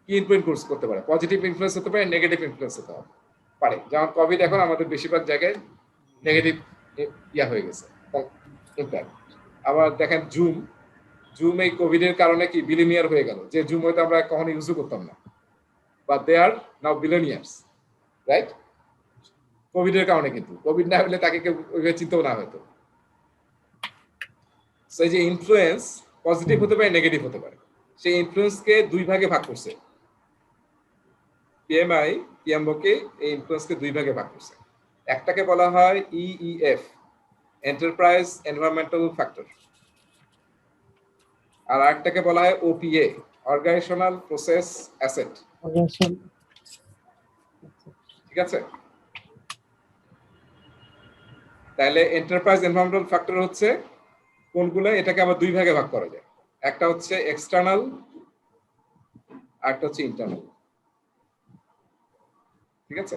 কি ইনফ্লুয়েন্স করতে পারে? পজিটিভ ইনফ্লুয়েন্স হতে পারে, নেগেটিভ ইনফ্লুয়েন্স হতে পারে। যেমন কোভিড এখন আমাদের বেশিরভাগ জায়গায় নেগেটিভ হয়ে গেছে ইম্প্যাক্ট। আবার দেখেন জুম এই কোভিড এর কারণে কি বিলিনিয়ার হয়ে গেল, যে জুম হয়তো আমরা কখনো ইউজ করতাম না, but they are now billionaires, right? Covid এর কারণে। কিন্তু কোভিড না হলে তাকে কেউ ওইভাবে চিন্তাও না হতো। সেই যে ইনফ্লুয়েন্স পজিটিভ হতে পারে, নেগেটিভ হতে পারে, সেই ইনফ্লুয়েন্সকে 2 ভাগে ভাগ করছে পিএমবকে। এই ইনফ্লুয়েন্সকে 2 ভাগে ভাগ করছে। একটাকে বলা হয় ইইএফ, এন্টারপ্রাইজ এনভায়রনমেন্টাল ফ্যাক্টর, আর আরেকটাকে বলা হয় ওপিএ, অর্গানাইজেশনাল প্রসেস অ্যাসেট। ঠিক আছে, তাহলে এন্টারপ্রাইজ এনভায়রনমেন্টাল ফ্যাক্টর হচ্ছে কোনগুলো? এটাকে আবার 2 ভাগে ভাগ করা যায়। একটা হচ্ছে এক্সটার্নাল, আর একটা হচ্ছে ইন্টারনাল। ঠিক আছে,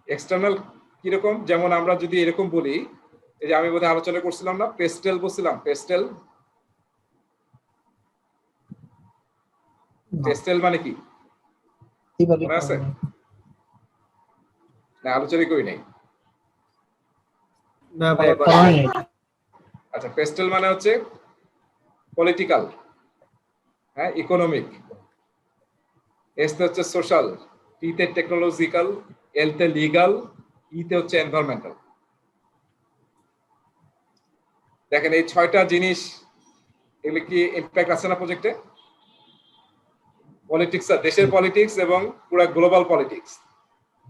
এক্সটার্নাল কিরকম? যেমন আমরা যদি এরকম বলি, এই যে আমি বোধহয় আলোচনা করছিলাম না, পেস্টেল বলছিলাম, পেস্টেল মানে কি মনে আছে? না আলোচনা করি নাই। আচ্ছা, পেস্টেল মানে হচ্ছে পলিটিক্যাল, হ্যাঁ, ইকোনমিক। এস হচ্ছে সোশ্যাল, টি তে টেকনোলজিক্যাল, এল তে লিগাল, ইতে হচ্ছে এনভায়রনমেন্টাল। দেখেন এই 6টা জিনিস, এগুলো কি ইম্প্যাক্ট আছে না প্রজেক্টে? পলিটিক্স, দেশের পলিটিক্স এবং পুরো গ্লোবাল পলিটিক্স,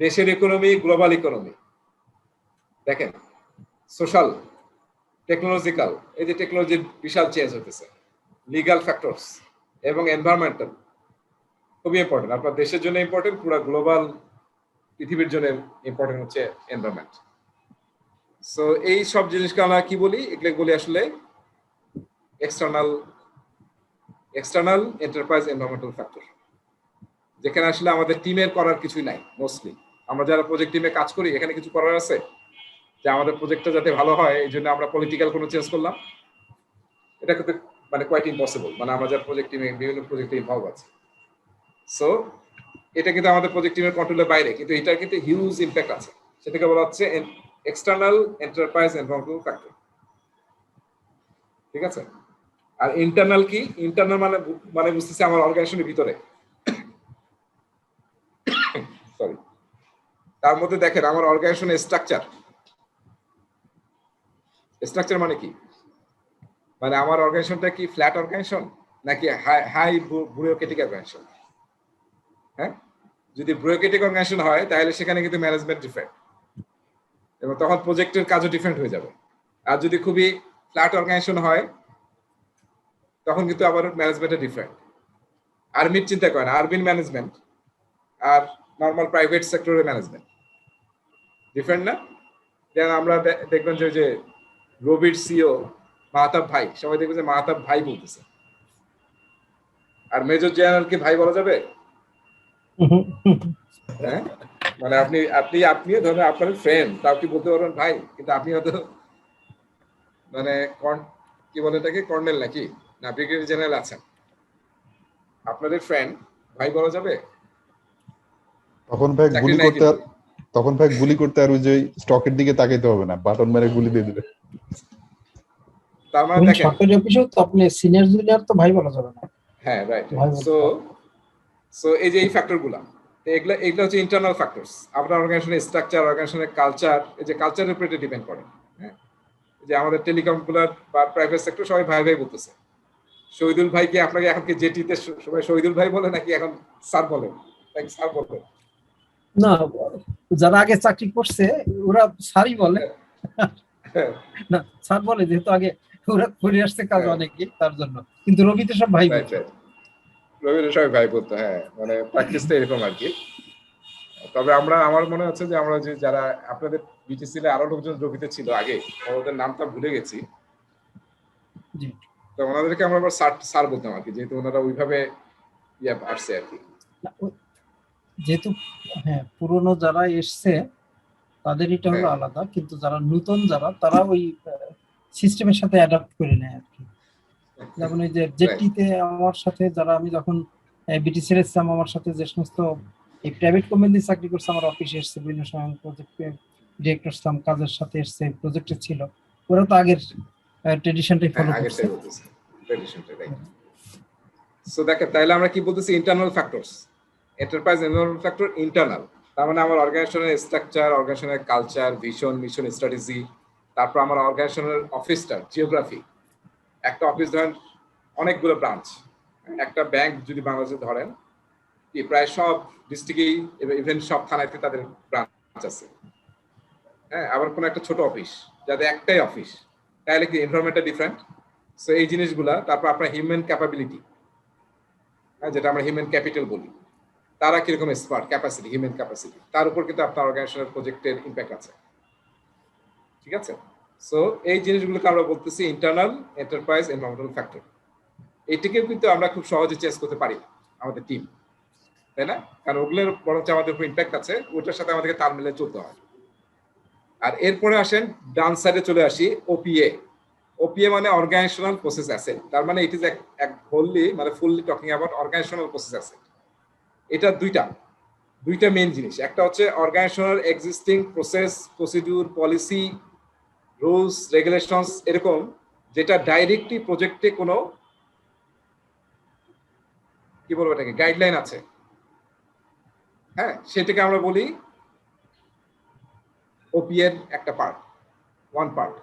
দেশের ইকোনমি, গ্লোবাল ইকোনমি। দেখেন সোশ্যাল, টেকনোলজিক্যাল, এই যে টেকনোলজির বিশাল চেঞ্জ হতেছে, লিগ্যাল ফ্যাক্টরস এবং এনভায়রনমেন্টাল খুবই ইম্পর্টেন্ট। আপনার দেশের জন্য ইম্পর্টেন্ট, পুরো গ্লোবাল পৃথিবীর জন্য ইম্পর্টেন্ট হচ্ছে এনভায়রনমেন্ট। সো এই সব জিনিসকে আমরা কি বলি? এগুলো বলি আসলে এক্সটার্নাল এন্টারপ্রাইজ এনভায়রনমেন্টাল ফ্যাক্টর, যেখানে আসলে আমাদের টিমের করার কিছুই নাই। মোস্টলি আমরা যারা প্রজেক্ট টিমে কাজ করি, এখানে কিছু করার আছে যে আমাদের প্রজেক্টটা যাতে ভালো হয় এই জন্য আমরা পলিটিক্যাল কোনো চেঞ্জ করলাম? এটা কিন্তু মানে কোয়াইট ইম্পসিবল। মানে আমরা যারা প্রজেক্ট টিমে বিভিন্ন প্রজেক্টে ইনভলভ আছি, সো এটা কিন্তু আমাদের প্রজেক্ট টিমের কন্ট্রোলের বাইরে, কিন্তু এটার কিন্তু হিউজ ইম্প্যাক্ট আছে। সেটাকে বলা হচ্ছে এক্সটার্নাল এন্টারপ্রাইজ এনভায়রনমেন্টাল ফ্যাক্টর। ঠিক আছে? আর ইন্টারনাল কি? ইন্টারনাল মানে বুঝতেছি আমার অর্গানাইজেশনের ভিতরে, সরি, তার মধ্যে দেখেন আমার অর্গানাইজেশনের স্ট্রাকচার মানে কি? মানে আমার অর্গানাইজেশনটা কি ফ্ল্যাট অর্গানাইজেশন নাকি হাই ব্যুরোক্রেটিক অর্গানাইজেশন? হ্যাঁ, যদি ব্যুরোক্রেটিক অর্গানাইজেশন হয় তাহলে সেখানে কিন্তু ম্যানেজমেন্ট ডিফারেন্ট এবং তখন প্রজেক্টের কাজও ডিফারেন্ট হয়ে যাবে। আর যদি খুবই ফ্ল্যাট অর্গানাইজেশন হয় তখন কিন্তু আবার ম্যানেজমেন্টের ডিফারেন্ট। আর্মির চিন্তা করেন, আর্মির ম্যানেজমেন্ট আর নর্মাল প্রাইভেট সেক্টরের ম্যানেজমেন্ট ডিফারেন্ট না? যেমন আমরা দেখবেন যে রবির সিও মাহতাব ভাই, সবাই দেখবেন যে মাহতাব ভাই বলতেছে, আর মেজর জেনারেলকে ভাই বলা যাবে? হ্যাঁ, মানে আপনি ধরেন আপনার ফ্রেন্ড, তাও কি বলতে পারবেন ভাই? কিন্তু আপনি হয়তো মানে কি বলে এটাকে, কর্নেল নাকি না ব্রিগেডিয়ার জেনারেল আছেন, আপনাদের ফ্রেন্ড ভাই বলা যাবে? তখন ভাই গুলি করতে আর ওই যে স্টকের দিকে তাকাইতে হবে না, বাটন মেরে গুলি দিয়ে দিবে। তার মানে দেখেন সরকারি অফিসেও তো আপনি সিনিয়র জুনিয়র তো ভাই বলা যাবে না। হ্যাঁ, রাইট। সো এই যে এই ফ্যাক্টরগুলো, এগুলো হচ্ছে ইন্টারনাল ফ্যাক্টরস। আপনার অর্গানাইজেশনের স্ট্রাকচার, অর্গানাইজেশনের কালচার, এই যে কালচারের উপরে ডিপেন্ড করে। হ্যাঁ, যে আমাদের টেলিকমগুলার বা প্রাইভেট সেক্টর সবাই ভাই ভাই বলতেছে। শহীদুল ভাই কি আপনাকে এখন কি জেটিতে সবাই শহীদুল ভাই বলে নাকি এখন স্যার বলে? স্যার বলে না, যারা আগে চাকরি করছে ওরা স্যারই বলে না, স্যার বলে যেহেতু আগে ওরা করে আসছে কাজ অনেকে, তার জন্য। কিন্তু রবি তো সব ভাই বলছে, রবি সবাই ভাই বলতো। হ্যাঁ, মানে প্র্যাকটিসটা এরকম আর কি। তবে আমার মনে হচ্ছে যে আমরা যে যারা আপনাদের বিটিসি তে আরো লোকজন রবিতে ছিল আগে, ওদের নামটা ভুলে গেছি, তো ওনাদেরকে আমরা আবার স্যার বলতাম আর কি, যেহেতু ওনারা ওইভাবে আসছে আর কি। যেহেতু হ্যাঁ পুরনো যারা এসছে তাদের এটা হলো আলাদা, কিন্তু যারা নতুন যারা তারা ওই সিস্টেমের সাথে অ্যাডাপ্ট করে নেয় আর কি। যেমন এই যে জেটিতে আমার সাথে যারা, আমি যখন বিটিসি এর এসেছিলাম, আমার সাথে যে সমস্ত এই প্রাইভেট কোম্পানিতে চাকরি করছে, আমার অফিসে এসছে বিভিন্ন সময় প্রজেক্টের ডিরেক্টর ছিলাম, কাজের সাথে এসছে, প্রজেক্টে ছিল, ওরা তো আগের ট্রেডিশনটাই ফলো করছে। সো দেখেন তাহলে আমরা কি বলতেছি? Internal factors, enterprise environment factor internal. তার মানে আমার অর্গানাইজেশনের স্ট্রাকচার, অর্গানাইজেশনের কালচার, ভিশন, মিশন, স্ট্র্যাটেজি, তারপর আমার অর্গানাইজেশনের অফিসটার জিওগ্রাফি। একটা অফিস ধরেন অনেকগুলো ব্রাঞ্চ, একটা ব্যাংক যদি বাংলাদেশে ধরেন প্রায় সব ডিস্ট্রিক্টেই, ইভেন সব থানাতে তাদের ব্রাঞ্চ আছে। হ্যাঁ, আবার কোনো একটা ছোট অফিস যাদের একটাই অফিস, তাহলে কি এনভায়রনমেন্টটা ডিফারেন্ট। সো এই জিনিসগুলা, তারপর আপনার হিউম্যান ক্যাপাবিলিটি, যেটা আমরা হিউম্যান ক্যাপিটাল বলি, তারা কিরকম স্মার্ট ক্যাপাসিটি, হিউম্যান ক্যাপাসিটি, তার উপর কিন্তু আপনার অর্গানাইজেশনের প্রজেক্টের ইম্প্যাক্ট আছে। ঠিক আছে? সো এই জিনিসগুলোকে আমরা বলতেছি ইন্টারনাল এন্টারপ্রাইজ এনভায়রনমেন্টাল ফ্যাক্টর। এইটাকেও কিন্তু আমরা খুব সহজে চেঞ্জ করতে পারি আমাদের টিম, তাই না? কারণ ওগুলোর বরঞ্চ আমাদের উপর ইম্প্যাক্ট আছে, ওইটার সাথে আমাদেরকে তাল মিলিয়ে চলতে হয়। আর এরপরে আসেন ডান সাইডে চলে আসি, ওপিএ। ওপিএ মানে অর্গানাইজেশনাল প্রসেস অ্যাসেট। তার মানে ইট ইজ এক হোললি, মানে fully talking about organisational process asset. এটা দুইটা মেইন জিনিস। একটা হচ্ছে organisational existing process, procedure, policy, rules, regulations, এরকম যেটা ডাইরেক্টলি প্রজেক্টে কোনো কি বলবো এটাকে গাইডলাইন আছে। হ্যাঁ, সেটাকে আমরা বলি ওপি এর একটা পার্ট, ওয়ান পার্ট।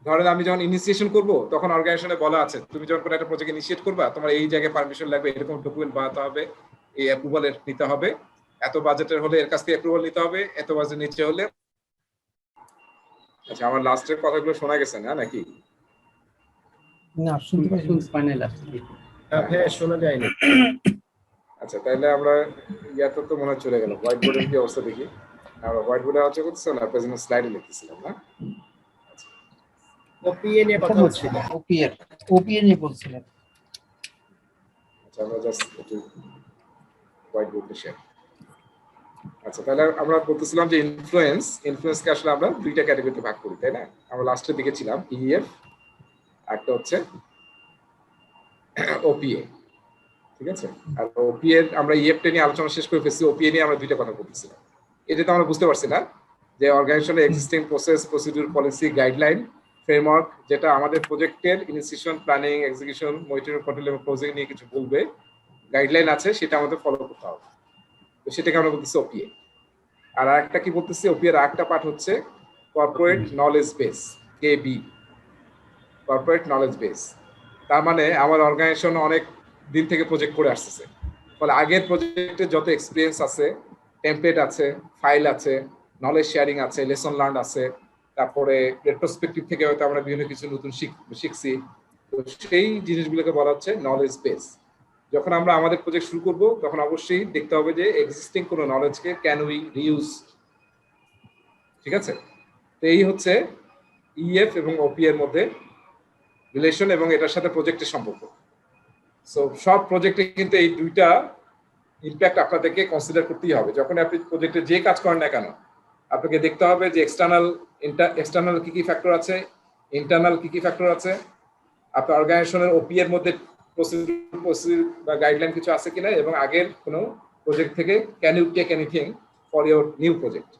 ধরেন আমি যখন ইনিশিয়েশন করব তখন অর্গানাইজেশনে বলা আছে তুমি যখন কোনো একটা প্রজেক্ট ইনিশিয়েট করবা তোমার এই জায়গায় পারমিশন লাগবে, এরকম ডকুমেন্ট বানাতে হবে, এই অ্যাপ্রুভাল নিতে হবে, এত বাজেটের হলে এর কাছ থেকে অ্যাপ্রুভাল নিতে হবে, এত বাজেট নিচে হলে। আচ্ছা আমার লাস্টের কথাগুলো শোনা গেছে না নাকি? না শুনতে ফাইনাল হ্যাঁ শোনা যায়নি। আচ্ছা তাহলে আমরা ইয়াতে তো মনে হয় চলে গেল। হোয়াইট বোর্ডের কি অবস্থা দেখি। আমরা হোয়াইট বোর্ডে আলোচনা করতেছি না, প্রেজেন্ট স্লাইডে লিখতেছিলাম না? ওপিএ নিয়ে কথা হচ্ছিল। ওপিএ নিয়ে বলছিলেন। আচ্ছা আমরা জাস্ট একটু হোয়াইট বোর্ডে শেয়ার। আচ্ছা তাহলে আমরা বলতেছিলাম যে ইনফ্লুয়েন্সকে আসলে আমরা দুইটা ক্যাটাগরিতে ভাগ করি, তাই না? আমরা লাস্টের দিকে ছিলাম ইএফ, একটা হচ্ছে ওপিএ, ঠিক আছে? আর ওপিএ আমরা ইএফটা নিয়ে আলোচনা শেষ করে ফেলছি, ওপিএ নিয়ে আমরা দুইটা কথা বলতেছিলাম। এটা তো আমরা বুঝতে পারছি না যে অর্গানাইজেশনের existing process, procedure, policy, guideline, framework যেটা আমাদের প্রজেক্টের initiation, planning, execution, monitoring, control এবং প্রজেক্ট নিয়ে কিছু বলবে, গাইডলাইন আছে, সেটা আমাদের ফলো করতে হবে। তো সেটাকে আমরা বলতেছি ওপিএ। আর একটা কি বলতেছি, ওপিএ এর একটা পার্ট হচ্ছে কর্পোরেট নলেজ বেস, কেবি, কর্পোরেট নলেজ বেস। তার মানে আমার অর্গানাইজেশন অনেক দিন থেকে প্রজেক্ট করে আসতেছে, ফলে আগের প্রজেক্টের যত এক্সপিরিয়েন্স আছে, টেমপ্লেট আছে, ফাইল আছে, নলেজ শেয়ারিং আছে, লেসন লার্ন আছে, তারপরে রেট্রোস্পেক্টিভ থেকে হয়তো আমরা বিভিন্ন কিছু নতুন শিখছি। তো সেই জিনিসগুলোকে বলা হচ্ছে নলেজ বেস। যখন আমরা আমাদের প্রজেক্ট শুরু করব তখন অবশ্যই দেখতে হবে যে এক্সিস্টিং কোনো নলেজকে ক্যান উই রিউজ, ঠিক আছে? তো এই হচ্ছে ইএফ এবং ওপি এর মধ্যে রিলেশন এবং এটার সাথে প্রজেক্টের সম্পর্ক। সো সব প্রজেক্টে কিন্তু এই দুইটা ইম্প্যাক্ট আপনাদেরকে কনসিডার করতেই হবে। যখন আপনি প্রজেক্টে যে কাজ করেন না কেন, আপনাকে দেখতে হবে যে এক্সটার্নাল কি কি ফ্যাক্টর আছে, ইন্টারনাল কি কি ফ্যাক্টর আছে, আপনার অর্গানাইজেশনের ওপি এর মধ্যে প্রসিডিউর বা গাইডলাইন কিছু আছে কিনা, এবং আগের কোনো প্রজেক্ট থেকে can you take anything for your new project.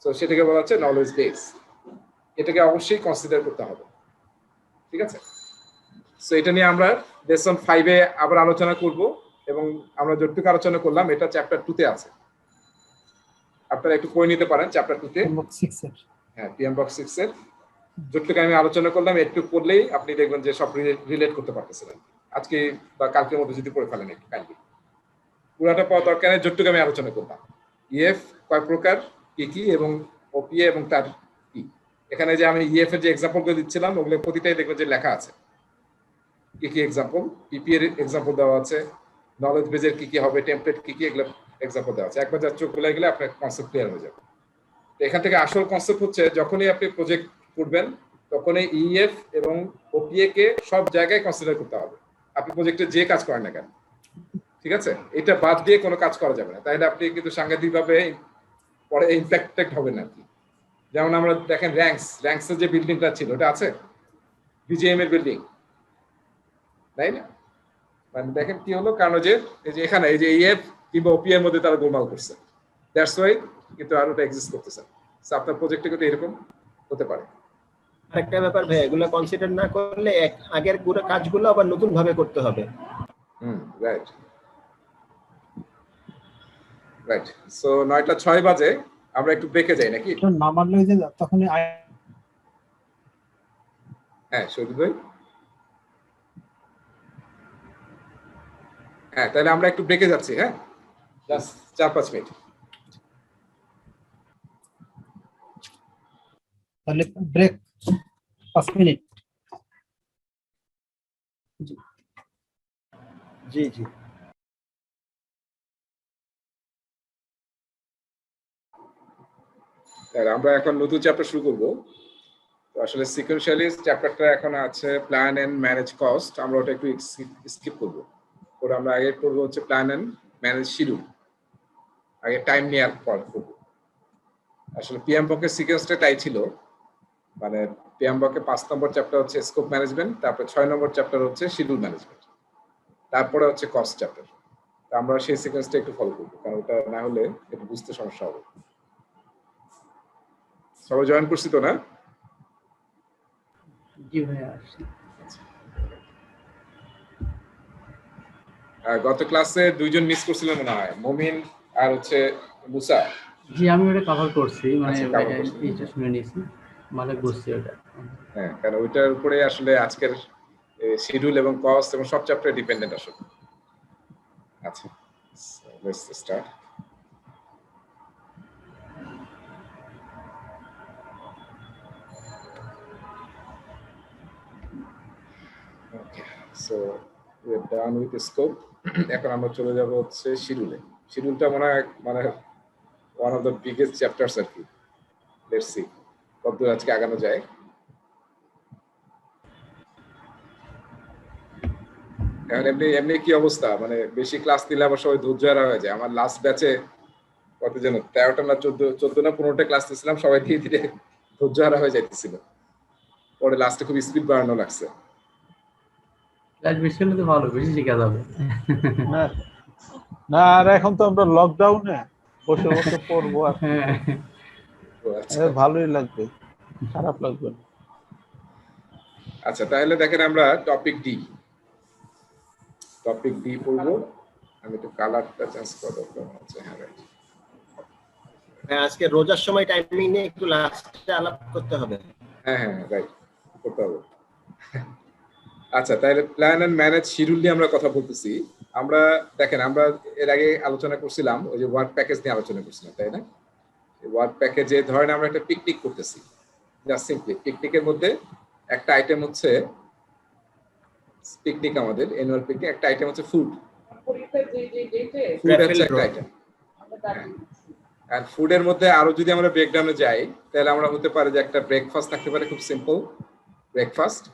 So সেটাকে বলা হচ্ছে নলেজ বেস। এটাকে অবশ্যই কনসিডার করতে হবে, ঠিক আছে? সো এটা নিয়ে আমরা লেসন 5-এ আবার আলোচনা করব, এবং আমরা যতটুকু আলোচনা করলাম এটা চ্যাপ্টার 2-তে আছে, আপনারা একটু পড়ে নিতে পারেন চ্যাপ্টার 2-তে। হ্যাঁ, পিএম বক্স 6 এর যতটুকু আমি আলোচনা করলাম একটু পড়লেই আপনি দেখবেন যে সব রিলেট করতে পারতেছিলেন। আজকে বা কালকের মধ্যে যদি পড়ে ফেলেন একটু কাইন্ডলি, পুরাটা পাওয়া দরকার নেই, যতটুকু আমি আলোচনা করলাম। ইএফ কয় প্রকার, কি কি, এবং ওপিএ এবং তার কি। এখানে যে আমি ইএফ এর যে এক্সাম্পলগুলো দিচ্ছিলাম ওগুলো প্রতিটাই দেখবেন যে লেখা আছে কি কি এক্সাম্পল, পিপি এর এক্সাম্পল দেওয়া আছে, নলেজ বেজের কি কি হবে, টেমপ্লেট কি কি, এগুলো এক্সাম্পল দেওয়া আছে। একবার যা চোখ খুলে গেলে আপনার কনসেপ্ট ক্লিয়ার হয়ে যাবে। তো এখান থেকে আসল কনসেপ্ট হচ্ছে যখনই আপনি প্রজেক্ট করবেন তখনই ইএফ এবং ওপিএ কে সব জায়গায় কনসিডার করতে হবে, আপনি প্রজেক্টে যে কাজ করেন না কেন, ঠিক আছে? এটা বাদ দিয়ে কোনো কাজ করা যাবে না, তাহলে আপনি কিন্তু সাংঘাতিকভাবে পরে ইম্প্যাক্টেড হবেন আর কি। যেমন আমরা দেখেন র্যাঙ্কসের যে বিল্ডিংটা ছিল ওটা আছে, বিজিএম এর বিল্ডিং, তাই না? মানে দেখেন কি হলো, কারণ যে এই যে এখানে এই যে ইএফ কিংবা ওপি এর মধ্যে তারা গোলমাল করছে, দ্যাটস ওয়াই কিন্তু আর ওটা এক্সিস্ট করতেছে। সো আপনার প্রজেক্টে কিন্তু এরকম হতে পারে। আরেকটা ব্যাপার ভাই, এগুলো কনসিডার না করলে আগের পুরো কাজগুলো আবার নতুন ভাবে করতে হবে। Right right. সো 9:06 বাজে, আমরা একটু ব্রেকে যাই নাকি? না মানলে যে তখনই হ্যাঁ শহীদ ভাই, হ্যাঁ তাহলে আমরা একটু ব্রেকে যাচ্ছি। হ্যাঁ, জাস্ট 4-5 মিনিট। তাহলে ব্রেক 5 মিনিট। জি জি। আমরা এখন নতুন চ্যাপ্টার শুরু করব। তো আসলে সিকোয়েন্সিয়ালি চ্যাপ্টারটা এখন আছে প্ল্যান এন্ড ম্যানেজ কস্ট, আমরা ওটা একটু স্কিপ করব। ওটা আমরা আগে করব হচ্ছে প্ল্যান এন্ড ম্যানেজ শিডিউল, আগে টাইম নেওয়ার পর করব। আসলে পিএম বকের সিকোয়েন্সটা তাই ছিল, মানে পিএম বকে 5 নম্বর চ্যাপ্টার হচ্ছে স্কোপ ম্যানেজমেন্ট, তারপর 6 নম্বর চ্যাপ্টার হচ্ছে শিডিউল ম্যানেজমেন্ট, তারপরে হচ্ছে কস্ট চ্যাপ্টার। তো আমরা সেই সিকোয়েন্সটা একটু ফলো করব, কারণ ওটা না হলে একটু বুঝতে সমস্যা হবে। সবাই জয়েন করছি তো না? জি ভাইয়া। গত ক্লাসে 2জন মিস করছিলেন মনে হয়, মমিন আর হচ্ছে মুসা। জি আমি ওটা কভার করছি, মানে আচ্ছা, cover করছেন। এইটা শুনে নিয়েছি, মানে বুঝছি ওটা। হ্যাঁ, কারণ ওইটার উপরে আসলে আজকের শিডিউল এবং কস্ট এবং সব চ্যাপ্টার ডিপেন্ডেন্ট আসলে। আচ্ছা, let's start. Okay, so we are done with scope. এখন আমরা চলে যাব হচ্ছে শিডিউলে। শিডিউলটা মানে one of the biggest chapters আর কি। লেটস সি কতদূর আজকে আগানো যায়। এখন এমনি এমনি কি অবস্থা, মানে বেশি ক্লাস নিলে আবার সবাই ধৈর্য হারা হয়ে যায়। আমার লাস্ট ব্যাচে কত যেন 13টা না 14 না 15টা ক্লাস নিয়েছিলাম, সবাই ধীরে ধীরে ধৈর্য হারা হয়ে যাইতেছিল, পরে লাস্টে খুব স্পিড বাড়ানো লাগছে। ক্লাস বেশি হলে তো ভালো, বেশি শেখা যাবে। না না, আর এখন তো আমরা লকডাউনে বসে বসে পড়বো, আর আচ্ছা ভালোই লাগবে, খারাপ লাগবে না। আচ্ছা, তাহলে দেখেন আমরা টপিক ডি পড়বো। আমি একটু কালারটা চেঞ্জ করে দরকার আছে। হ্যাঁ রাইট, হ্যাঁ আজকে রোজার সময় টাইমিং নিয়ে একটু লাস্টে আলাপ করতে হবে। হ্যাঁ হ্যাঁ রাইট, করতে হবে। আচ্ছা, তাহলে প্ল্যান এন্ড ম্যানেজ শিডিউল নিয়ে আমরা কথা বলতেছি। আমরা দেখেন, আমরা এর আগে আলোচনা করছিলাম ওই যে ওয়ার্ক প্যাকেজ নিয়ে আলোচনা করছিলাম, তাই না? ওয়ার্ক প্যাকেজে ধরেন আমরা একটা পিকনিক করতেছি, জাস্ট সিম্পলি পিকনিকের মধ্যে একটা আইটেম হচ্ছে পিকনিক, আমাদের অ্যানুয়াল পিকনিক, একটা আইটেম হচ্ছে ফুড। ফুড হচ্ছে একটা আইটেম। আর ফুডের মধ্যে আরো যদি আমরা ব্রেকডাউনে যাই, তাহলে আমরা হতে পারে যে একটা ব্রেকফাস্ট থাকতে পারে, খুব সিম্পল ব্রেকফাস্ট,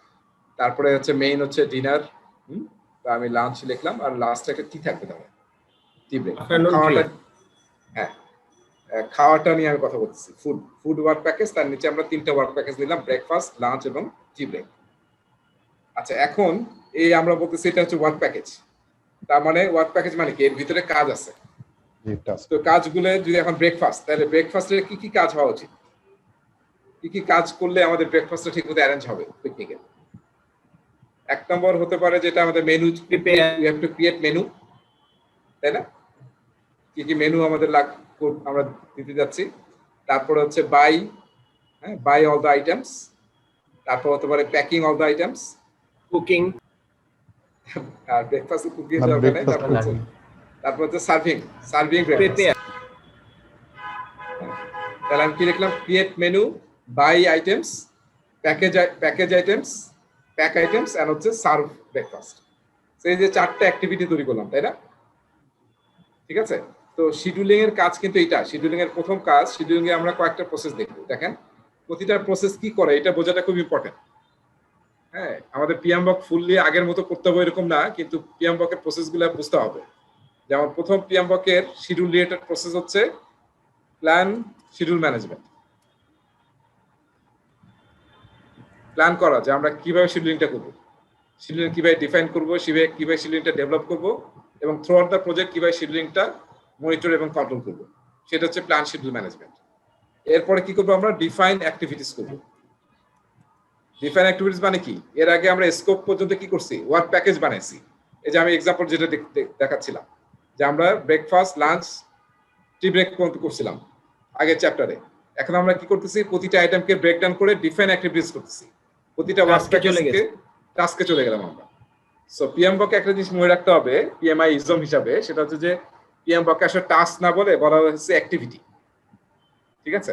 তারপরে হচ্ছে মেইন হচ্ছে ডিনার, বা আমি লাঞ্চ লিখলাম, আর লাস্টে একটা টি থাকবে, তাহলে টি ব্রেক। খাওয়াটা, হ্যাঁ খাওয়াটা নিয়ে আমি কথা বলতেছি। ফুড ওয়ার্ক প্যাকেজ, তার নিচে আমরা 3টা ওয়ার্ক প্যাকেজ নিলাম, ব্রেকফাস্ট, লাঞ্চ এবং টি ব্রেক। আচ্ছা, এখন এই আমরা বলতেছি এটা হচ্ছে ওয়ার্ক প্যাকেজ। তার মানে ওয়ার্ক প্যাকেজ মানে কি, এর ভিতরে কাজ আছে। তো কাজগুলো যদি এখন ব্রেকফাস্ট, তাহলে ব্রেকফাস্টের কি কি কাজ হওয়া উচিত, কি কি কাজ করলে আমাদের ব্রেকফাস্টটা ঠিকমতো অ্যারেঞ্জ হবে পিকনিকে। 1 নম্বর হতে পারে যেটা আমাদের menu, we have to create menu, তাই না? কি কি মেনু আমাদের আমরা দিতে যাচ্ছি। তারপর হচ্ছে বাই অল দ্য আইটেমস। তারপর হতে পারে packing all the items, cooking, আর ব্রেকফাস্টে কুকিং দরকার নেই। তারপর হচ্ছে সার্ভিং ব্রেকফাস্ট। তাহলে আমি কি লিখলাম, create menu, buy items, package items, pack items and হচ্ছে সার্ভ ব্রেকফাস্ট। সেই যে 4টা অ্যাক্টিভিটি তৈরি করলাম, তাই না? ঠিক আছে, তো শিডিউলিং এর কাজ কিন্তু এটা। শিডিউলিং এর প্রথম কাজ, শিডিউলিং এ আমরা কয়েকটা প্রসেস দেখবো। দেখেন প্রতিটা প্রসেস কি করে এটা বোঝাটা খুব ইম্পর্টেন্ট। হ্যাঁ, আমাদের পিএমবক ফুললি আগের মতো করতে হবে এরকম না, কিন্তু পিএমবকের প্রসেসগুলো বুঝতে হবে। যেমন প্রথম পিএমবকের শিডিউল রিলেটেড প্রসেস হচ্ছে প্ল্যান, শিডিউল ম্যানেজমেন্ট। প্ল্যান করা যে আমরা কিভাবে শিডিউলিংটা করবো, শিডিউলিং কিভাবে ডিফাইন করবো, কিভাবে শিডিউলিংটা ডেভেলপ করবো, এবং থ্রু আউট দ্য প্রজেক্ট কিভাবে শিডিউলিংটা মনিটর এবং কন্ট্রোল করবো, সেটা হচ্ছে প্ল্যান শিডিউল ম্যানেজমেন্ট। এরপরে কি করবো, আমরা ডিফাইন অ্যাক্টিভিটিস করবো। ডিফাইন অ্যাক্টিভিটিস মানে কি, এর আগে আমরা স্কোপ পর্যন্ত কি করছি, ওয়ার্ক প্যাকেজ বানাইছি। এই যে আমি এক্সাম্পল যেটা দেখাচ্ছিলাম, যে আমরা ব্রেকফাস্ট, লাঞ্চ, টি ব্রেক পর্যন্ত করছিলাম আগের চ্যাপ্টারে। এখন আমরা কি করতেছি, প্রতিটা আইটেমকে ব্রেকডাউন করে ডিফাইন অ্যাক্টিভিটিস করতেছি। প্রতিটা ওয়ার্ক প্যাকেজকে টাস্কে চলে গেলাম আমরা। সো পিএমবকে একটা জিনিস মনে রাখতে হবে পিএমআই ইজম হিসাবে, সেটা হচ্ছে যে পিএমবকে আসলে টাস্ক না বলে বলা হচ্ছে অ্যাক্টিভিটি। ঠিক আছে,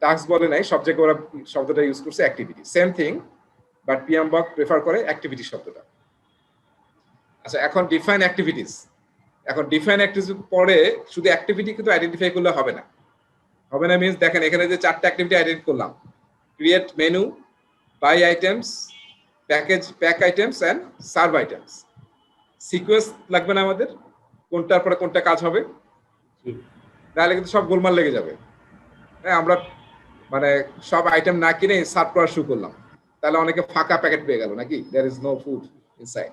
টাস্ক বলে নাই, সব জায়গায় ওরা শব্দটা ইউজ করছে activity, same thing, but PMBOK prefer করে অ্যাক্টিভিটি শব্দটা। আচ্ছা, এখন ডিফাইন অ্যাক্টিভিটিস। এখন ডিফাইন অ্যাক্টিভিটিস পরে শুধু অ্যাক্টিভিটি কিন্তু আইডেন্টিফাই করলে হবে না। হবে না মিন্স, দেখেন এখানে যে 4টা অ্যাক্টিভিটি আইডেন্টিফাই করলাম, create menu, buy items, pack items and serve items. Sequence লাগবে না আমাদের, কোনটার পরে কোনটা কাজ হবে, তাহলে কিন্তু সব গোলমাল লেগে যাবে। হ্যাঁ, আমরা মানে সব আইটেম না কিনে সার্ভ করা শুরু করলাম, তাহলে অনেকে ফাঁকা প্যাকেট পেয়ে গেল নাকি, there is no food inside.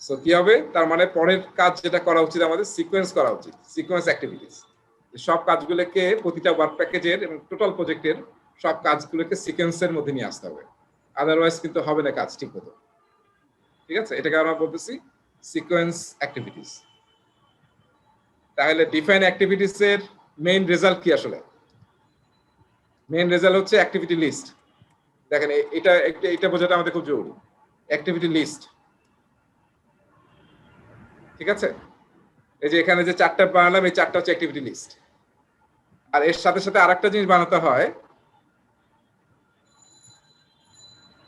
So কি হবে, তার মানে পরের কাজ যেটা করা উচিত আমাদের, সিকোয়েন্স করা উচিত, সিকোয়েন্স অ্যাক্টিভিটিস। সব কাজগুলোকে প্রতিটা ওয়ার্ক প্যাকেজের এবং টোটাল প্রজেক্টের সব কাজগুলোকে সিকোয়েন্সের মধ্যে নিয়ে আসতে হবে, আদারওয়াইজ কিন্তু হবে না কাজ ঠিক মতো। ঠিক আছে, এটাকে আমরা বলতেছি সিকোয়েন্স অ্যাক্টিভিটিস। তাহলে ডিফাইন অ্যাক্টিভিটিস এর মেইন রেজাল্ট কি আসলে? মেইন রেজাল্ট হচ্ছে অ্যাক্টিভিটি লিস্ট। দেখেন এটা বোঝাটা আমাদের খুব জরুরি। অ্যাক্টিভিটি লিস্ট, ঠিক আছে? এই যে এখানে যে 4টা বানালাম, এই 4টা হচ্ছে অ্যাক্টিভিটি লিস্ট। আর এর সাথে সাথে আরেকটা জিনিস বানাতে হয়,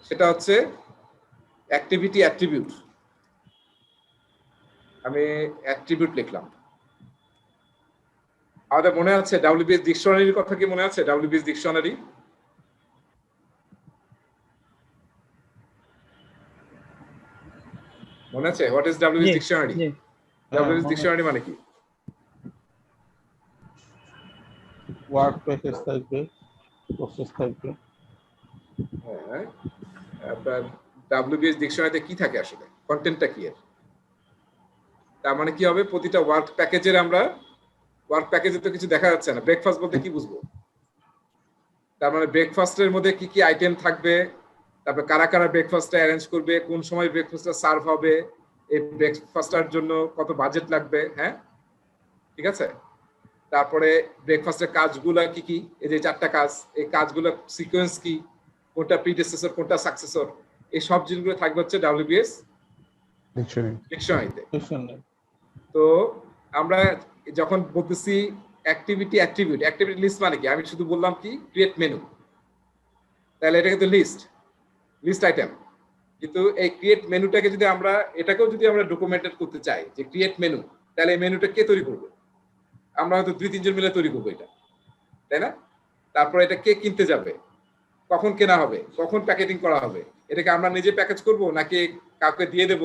সেটা হচ্ছে অ্যাক্টিভিটি অ্যাট্রিবিউট। আমি অ্যাট্রিবিউট লিখলাম। আমাদের মনে আছে ডাব্লিউবিএস ডিকশনারির কথা কি মনে আছে? ডাব্লিউবিএস ডিকশনারি মনে আছে? What is WBS dictionary? WBS dictionary মানে কি? ওয়ার্ক প্যাকেজ থাকবে, প্রসেস থাকবে। হ্যাঁ, আপনার ডাব্লিউবিএস ডিকশনারিতে কি থাকে আসলে? কন্টেন্টটা কি এর? তার মানে কি হবে, প্রতিটা ওয়ার্ক প্যাকেজের আমরা ওয়ার্ক প্যাকেজে তো কিছু দেখা যাচ্ছে না। ব্রেকফাস্ট বলতে কি বুঝবো? তার মানে ব্রেকফাস্টের মধ্যে কি কি আইটেম থাকবে, তারপর কারা কারা ব্রেকফাস্টটা অ্যারেঞ্জ করবে, কোন সময় ব্রেকফাস্টটা সার্ভ হবে, এই ব্রেকফাস্টটার জন্য কত বাজেট লাগবে, হ্যাঁ ঠিক আছে। তারপরে ব্রেকফাস্টের কাজগুলো কি কি, এই যে 4টা কাজ, এই কাজগুলো সিকোয়েন্স কি, কোনটা প্রিডিসেসর কোনটা সাকসেসর, এই সব জিনিসগুলো থাকবে হচ্ছে ডাব্লিউবিএস ডিকশনারিতে। তো আমরা যখন বলতেছি অ্যাক্টিভিটি অ্যাট্রিবিউট, অ্যাক্টিভিটি লিস্ট মানে কি? আমি শুধু বললাম কি ক্রিয়েট মেনু, তাহলে এটা কিন্তু লিস্ট আইটেম। কিন্তু এই ক্রিয়েট মেনুটাকে যদি আমরা এটাকেও যদি আমরা ডকুমেন্টেড করতে চাই যে ক্রিয়েট মেনু, তাহলে এই মেনুটা কে তৈরি করবে? আমরা হয়তো 2-3 জন মিলে তৈরি করবো এটা, তাই না? তারপর এটা কে কিনতে যাবে, কখন কেনা হবে, কখন প্যাকেটিং করা হবে, এটাকে আমরা নিজে প্যাকেজ করব নাকি কাউকে দিয়ে দেব,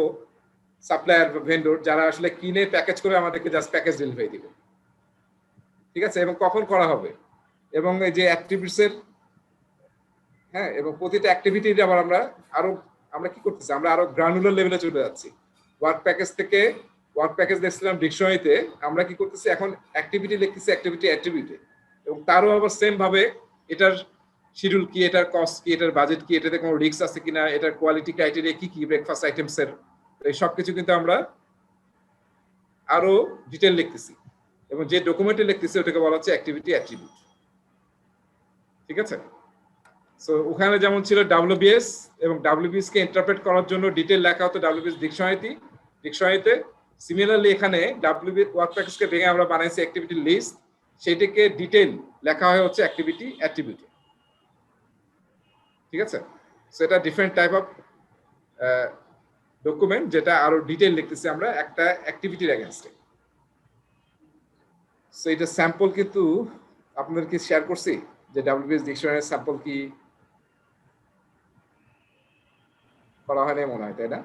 সাপ্লায়ার বা ভেন্ডর, যারা আসলে কিনে প্যাকেজ করে আমাদেরকে জাস্ট প্যাকেজ ডেলিভারি দিবে, ঠিক আছে? এবং কখন করা হবে, এবং এই যে অ্যাক্টিভিটিসের, হ্যাঁ, এবং প্রতিটা অ্যাক্টিভিটির আবার আমরা কি করতেছি, আমরা আরো গ্রানুলার লেভেলে চলে যাচ্ছি। ওয়ার্ক প্যাকেজ দেখছিলাম ডিকশনারিতে, আমরা কি করতেছি এখন অ্যাক্টিভিটি লিখতেছি অ্যাক্টিভিটি অ্যাট্রিবিউটে, এবং তারও আবার সেম ভাবে এটার শিডিউল কি, এটার কস্ট কি, এটার বাজেট কি, এটাতে কোনো রিস্ক আছে কিনা, এটার কোয়ালিটি ক্রাইটেরিয়া কি কি, ব্রেকফাস্ট আইটেমস এর, এই সবকিছু কিন্তু আমরা আরো ডিটেল লিখতেছি, এবং যে ডকুমেন্টে লিখতেছি ওটাকে বলা হচ্ছে অ্যাক্টিভিটি অ্যাট্রিবিউট, ঠিক আছে? সো ওখানে যেমন ছিল ডাব্লিউবিএস, এবং ডাব্লিউবিএস কে ইন্টারপ্রেট করার জন্য ডিটেল লেখা হতো ডাব্লিউবিএস ডিকশনারিতে। সিমিলারলি এখানে ডাব্লিউবিএস ওয়ার্ক প্যাকেজকে ভেঙে আমরা বানাইছি অ্যাক্টিভিটি লিস্ট, সেটাকে ডিটেল লেখা হয় হচ্ছে অ্যাক্টিভিটি অ্যাট্রিবিউটে, ঠিক আছে? সো এটা ডিফারেন্ট টাইপ অফ ডকুমেন্ট, যেটা আরো ডিটেল লিখতেছি আমরা একটা অ্যাক্টিভিটির এগেইনস্টে। সো এটা স্যাম্পল কিন্তু আপনাদেরকে শেয়ার করছি যে ডাব্লিউবিএস ডিকশনারির স্যাম্পল কি করা হয় না মনে হয়, তাই না?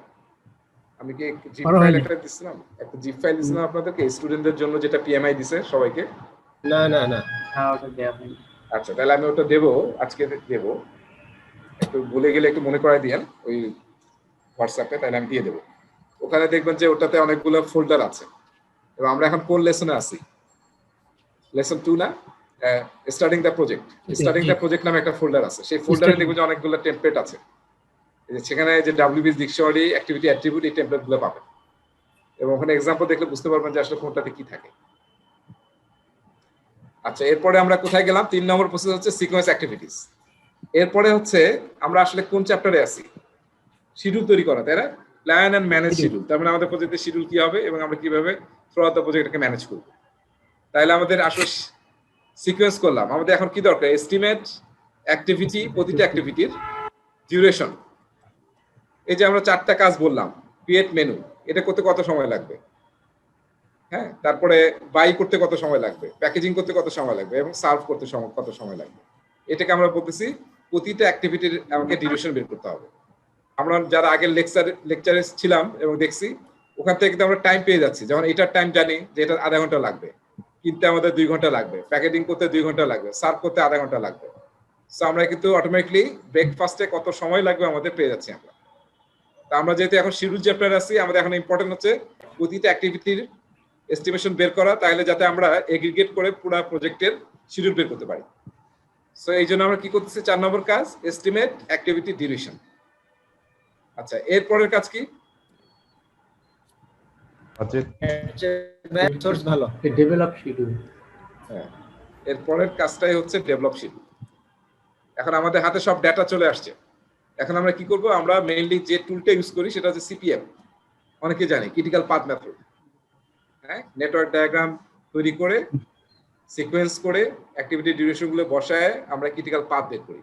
আমি কি জিপ ফাইল একটা দিছিলাম, একটা জিপ ফাইল দিছিলাম আপনাদেরকে স্টুডেন্টদের জন্য, যেটা পিএমআই দিছে সবাইকে? না না না, ওটা দেয়া হয়নি। আচ্ছা, তাহলে আমি ওটা দেবো, আজকে দেবো, একটু ভুলে গেলে একটু মনে করাই দিয়েন ওই হোয়াটসঅ্যাপে, তাহলে আমি দিয়ে দেবো। ওখানে দেখবেন যে ওটাতে অনেকগুলো ফোল্ডার আছে, এবং আমরা এখন কোন লেসনে আছি? লেসন 2 না? স্টার্টিং দ্য প্রজেক্ট নামে একটা ফোল্ডার আছে, সেই ফোল্ডারে দেখবেন যে অনেকগুলো টেমপ্লেট আছে, সেখানে যে ডাব্লিউবিএস ডিকশনারি অ্যাক্টিভিটি অ্যাট্রিবিউট এই টেমপ্লেট গুলো পাবেন, এবং ওখানে এক্সাম্পল দেখলে বুঝতে পারবেন যে আসলে কোনটাতে কি থাকে। আচ্ছা, এরপরে আমরা কোথায় গেলাম? 3 নম্বর প্রসেস হচ্ছে সিকোয়েন্স অ্যাক্টিভিটিস। এরপরে হচ্ছে আমরা আসলে কোন চ্যাপ্টারে আছি? শিডিউল তৈরি করা, তাই না? Plan and manage schedule. তার মানে আমাদের প্রজেক্টের শিডিউল কি হবে এবং আমরা কিভাবে থ্রু আউট দ্য প্রজেক্টটাকে ম্যানেজ করব। তাহলে আমাদের আসলে সিকোয়েন্স করলাম। আমাদের এখন কি দরকার? এস্টিমেট অ্যাক্টিভিটি, প্রতিটা অ্যাক্টিভিটির ডিউরেশন। এই যে আমরা 4টা কাজ বললাম, ক্রিয়েট মেনু, এটা করতে কত সময় লাগবে, হ্যাঁ, তারপরে বাই করতে কত সময় লাগবে, প্যাকেজিং করতে কত সময় লাগবে, এবং সার্ভ করতে কত সময় লাগবে, এটাকে আমরা বলতেছি প্রতিটা অ্যাক্টিভিটির আমাকে ডিউরেশন বের করতে হবে। আমরা যারা আগের লেকচারে ছিলাম এবং দেখছি, ওখান থেকে কিন্তু আমরা টাইম পেয়ে যাচ্ছি। যেমন এটার টাইম জানি যে এটা আধা ঘন্টা লাগবে, কিনতে আমাদের 2 ঘন্টা লাগবে, প্যাকেজিং করতে 2 ঘন্টা লাগবে, সার্ভ করতে আধা ঘন্টা লাগবে। সো আমরা কিন্তু অটোমেটিকলি ব্রেকফাস্টে কত সময় লাগবে আমাদের পেয়ে যাচ্ছি আমরা। তা আমরা যেহেতু এখন শিডিউল চ্যাপ্টারে আছি, আমাদের এখন ইম্পর্টেন্ট হচ্ছে প্রতিটা অ্যাক্টিভিটির এস্টিমেশন বের করা, তাহলে যাতে আমরা এগ্রিগেট করে পুরো প্রজেক্টের শিডিউল বের করতে পারি। সো এই জন্য আমরা কি করতেছি? 4 নম্বর কাজ, এস্টিমেট অ্যাক্টিভিটি ডিউরেশন। আচ্ছা, এরপরের কাজ কি? সোর্স ভালো, ডেভেলপ শিডিউল। হ্যাঁ, এরপরের কাজটাই হচ্ছে ডেভেলপ শিডিউল। এখন আমাদের হাতে সব ডেটা চলে আসছে, এখন আমরা কি করব, আমরা মেইনলি যে টুলটা ইউজ করি সেটা হচ্ছে সিপিএম, অনেকে জানে ক্রিটিক্যাল পাথ মেথড। হ্যাঁ, নেটওয়ার্ক ডায়াগ্রাম তৈরি করে সিকোয়েন্স করে অ্যাক্টিভিটি ডিউরেশন গুলো বসায় আমরা ক্রিটিক্যাল পাথ বের করি।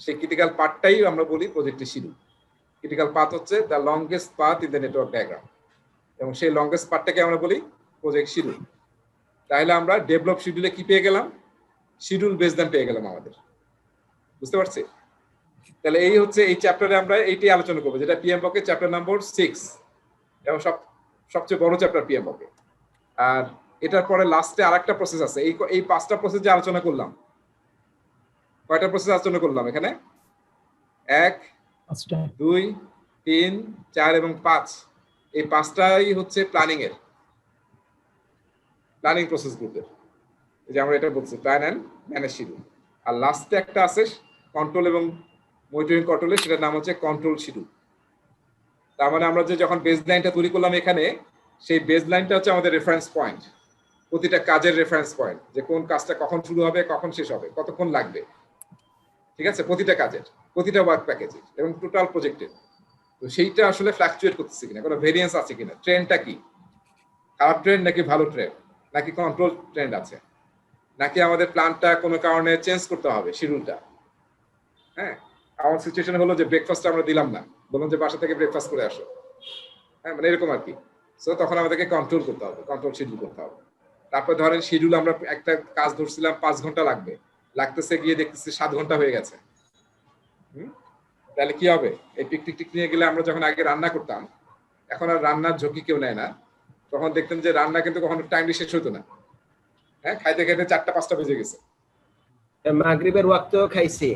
সেই ক্রিটিক্যাল পাথটাই আমরা বলি প্রজেক্টের শিডিউল। ক্রিটিক্যাল পাথ হচ্ছে the longest path in the network diagram, এবং সেই লংগেস্ট পাথটাকে আমরা বলি প্রজেক্ট শিডিউল। তাহলে আমরা ডেভেলপ শিডিউলে কি পেয়ে গেলাম, শিডিউল বেস দেন পেয়ে গেলাম আমাদের, বুঝতে পারছি? তাহলে এই হচ্ছে এই চ্যাপ্টারে আমরা এইটাই আলোচনা করবো, যেটা পিএমবক এর চ্যাপ্টার নম্বর 6 এবং সবচেয়ে বড় চ্যাপ্টার পিএমবক এর। আর এটার পরে লাস্টে আরেকটা প্রসেস আছে। এই 5টা প্রসেস যে আলোচনা করলাম, কয়টা প্রসেস আলোচনা করলাম এখানে? 1, 2, 3, 4 এবং 5। এই 5টাই হচ্ছে প্ল্যানিং এর, প্ল্যানিং প্রসেস গ্রুপের, যে আমরা এটা বলছি প্ল্যান এন্ড ম্যানেজ শিডিউল। আর লাস্টে একটা আছে কন্ট্রোল এবং মনিটরিং কন্ট্রোলের, সেটার নাম হচ্ছে কন্ট্রোল শিডিউল। তার মানে আমরা যে যখন বেস লাইনটা তৈরি করলাম এখানে, সেই বেস লাইনটা হচ্ছে আমাদের রেফারেন্স পয়েন্ট, প্রতিটা কাজের রেফারেন্স পয়েন্ট, যে কোন কাজটা কখন শুরু হবে, কখন শেষ হবে, কতক্ষণ লাগবে, ঠিক আছে, প্রতিটা কাজের, প্রতিটা ওয়ার্ক প্যাকেজের এবং টোটাল প্রজেক্টের। তো সেইটা আসলে ফ্লাকচুয়েট করতেছে কিনা, কোনো ভেরিয়েন্স আছে কিনা, ট্রেন্ডটা কি, খারাপ ট্রেন্ড নাকি ভালো ট্রেন্ড, নাকি কন্ট্রোল ট্রেন্ড আছে, নাকি আমাদের প্ল্যানটা কোনো কারণে চেঞ্জ করতে হবে শিডিউলটা। হ্যাঁ, আমার সিচুয়েশন হলো যে ব্রেকফাস্ট আমরা দিলাম না, বললাম যে বাসা থেকে ব্রেকফাস্ট করে আসো, হ্যাঁ, মানে এরকম আর কি। সো তখন আমাদেরকে কন্ট্রোল করতে হবে, কন্ট্রোল শিডিউল করতে হবে। তারপর ধরেন শিডিউল আমরা একটা কাজ ধরছিলাম 5 ঘন্টা লাগবে, লাগতেছে গিয়ে দেখতেছি 7 ঘন্টা হয়ে গেছে। তাহলে কি হবে? এই টিক নিয়ে গেলে আমরা যখন আগে রান্না করতাম, এখন আর রান্নার ঝুঁকি কেউ নেয় না, তখন দেখতেন যে রান্না কিন্তু কখনো টাইমলি শেষ হতো না। হ্যাঁ, খাইতে খাইতে 4টা-5টা বেজে গেছে, মাগরিবের ওয়াক্তও খাইছি,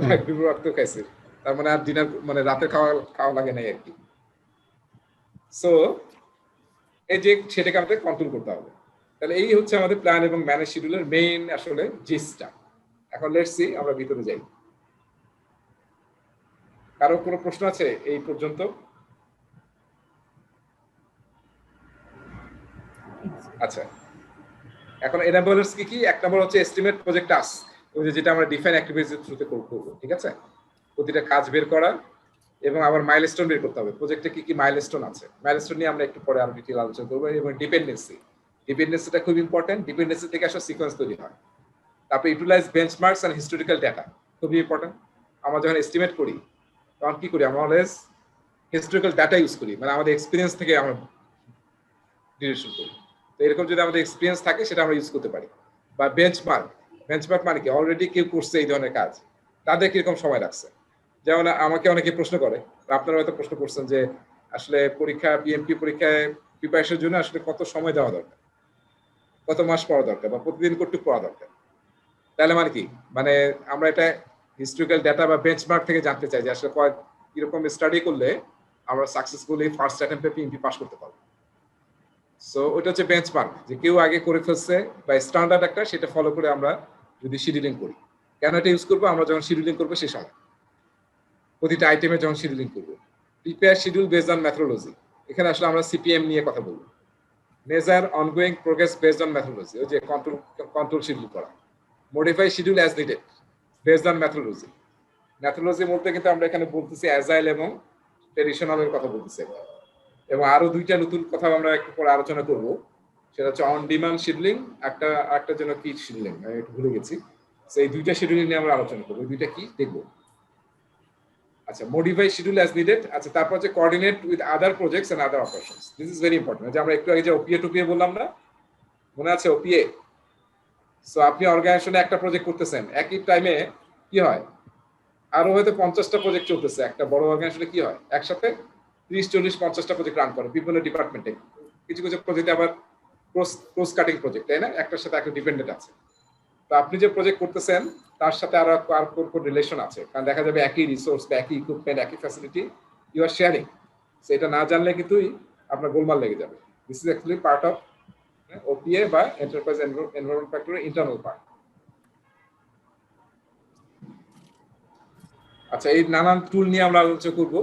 মাগরিবের ওয়াক্তও খাইছি, তার মানে আর ডিনার মানে রাতে খাওয়া লাগে নাই আর কি। সো এই যে সেটাকে আমাদের কন্ট্রোল করতে হবে। তাহলে এই হচ্ছে আমাদের প্ল্যান এবং ম্যানেজ শিডিউলের মেইন আসলে জিসটা। এখন লেটস সি, আমরা ভিতরে যাই। কারো কোনো প্রশ্ন আছে এই পর্যন্ত? আচ্ছা, এখন এনাবলারস কি কি? 1 নম্বর হচ্ছে এস্টিমেট প্রজেক্ট টাস্ক, ওই যেটা আমরা ডিফাইন অ্যাক্টিভিটির থ্রুতে করব, ঠিক আছে? প্রতিটা কাজ বের করা এবং আবার মাইলস্টোন বের করতে হবে, প্রজেক্টে কি কি মাইলস্টোন আছে। মাইলস্টোন নিয়ে আমরা একটু পরে আরো ডিটেইল আলোচনা করব। এবং ডিপেন্ডেন্সিটা খুব ইম্পর্টেন্ট, ডিপেন্ডেন্সি থেকে আসলে সিকোয়েন্স তৈরি হয়। তারপর ইউটিলাইজ বেঞ্চমার্কস এন্ড হিস্টোরিক্যাল ডাটা, খুবই ইম্পর্টেন্ট। আমরা যখন এস্টিমেট করি তখন কি করি, আমরা অলওয়েজ হিস্টোরিক্যাল ডাটা ইউজ করি, মানে আমাদের এক্সপিরিয়েন্স থেকে আমরা ডিরেকশন করি। তো এরকম যদি আমাদের এক্সপিরিয়েন্স থাকে সেটা আমরা ইউজ করতে পারি। বা বেঞ্চমার্ক মানে কি, অলরেডি কেউ করছে এই ধরনের কাজ, তাদের কিরকম সময় লাগছে। যেমন আমাকে অনেকে প্রশ্ন করে, আপনারা হয়তো প্রশ্ন করছেন যে আসলে পরীক্ষা, পিএমপি পরীক্ষায় প্রিপারেশনের জন্য আসলে কত সময় দেওয়া দরকার, কত মাস পড়া দরকার, বা প্রতিদিন কতটুকু পড়া দরকার। তাহলে মানে কি, মানে আমরা এটা হিস্টোরিক্যাল ডাটা বা বেঞ্চমার্ক থেকে জানতে চাই যে আসলে কিরকম স্টাডি করলে আমরা সাকসেসফুলি ফার্স্ট অ্যাটেম্পটে পিএমপি পাস করতে পারবো। সো ওটা হচ্ছে বেঞ্চমার্ক, যে কেউ আগে করে ফেলছে বা স্ট্যান্ডার্ড একটা, সেটা ফলো করে আমরা যদি শিডিউলিং করি। কেন এটা ইউজ করবো? আমরা যখন শিডিউলিং করবো সেই সময়, প্রতিটা আইটেমে যখন শিডিউলিং করবো। Prepare schedule based on methodology, এখানে আসলে আমরা সিপিএম নিয়ে কথা বলবো। Measure ongoing progress based on methodology, ওই যে কন্ট্রোল শিডিউল করা। Modify schedule as needed based on methodology. Methodology বলতে কিন্তু আমরা এখানে বলতেছি অ্যাজাইল এবং ট্রেডিশনালের কথা বলতেছি। এবং আরো 2টা নতুন কথা আমরা একটু পরে আলোচনা করব, সেটা হচ্ছে অন ডিমান্ড শিডিউলিং, একটা যেন কি শিডিউলিং আমি একটু ভুলে গেছি। সেই 2টা শিডিউলিং নিয়ে আমরা আলোচনা করবো, ওই 2টা কি দেখবো। আচ্ছা, মডিফাই শিডিউল অ্যাজ নিডেড। আচ্ছা, তারপর হচ্ছে coordinate with other projects and other operations. This is very important. যে আমরা একটু আগে যে ওপিএ বললাম না, মনে আছে ওপিএ? সো আপনি অর্গানাইজেশনে একটা প্রজেক্ট করতেছেন, একই টাইমে কি হয়, আরো হয়তো 50টা প্রজেক্ট চলতেছে। একটা বড় অর্গানাইজেশনে কি হয়, একসাথে 30, 40, 50টা প্রজেক্ট রান করে বিভিন্ন ডিপার্টমেন্টে। কিছু কিছু প্রজেক্টে আবার ক্রস কাটিং প্রজেক্ট, তাই না, একটার সাথে একটা ডিপেন্ডেন্ট আছে। তো আপনি যে প্রজেক্ট করতেছেন তার সাথে আরো কোন রিলেশন আছে, কারণ দেখা যাবে একই রিসোর্স বা একই ইকুইপমেন্ট, একই ফ্যাসিলিটি ইউ আর শেয়ারিং। সেটা না জানলে কিন্তু আপনার গোলমাল লেগে যাবে। This is actually part of OPA বা এন্টারপ্রাইজ এনভায়রনমেন্ট ফ্যাক্টরের ইন্টারনাল পার্ট। আচ্ছা, এই নানান টুল নিয়ে আমরা আলোচনা করব।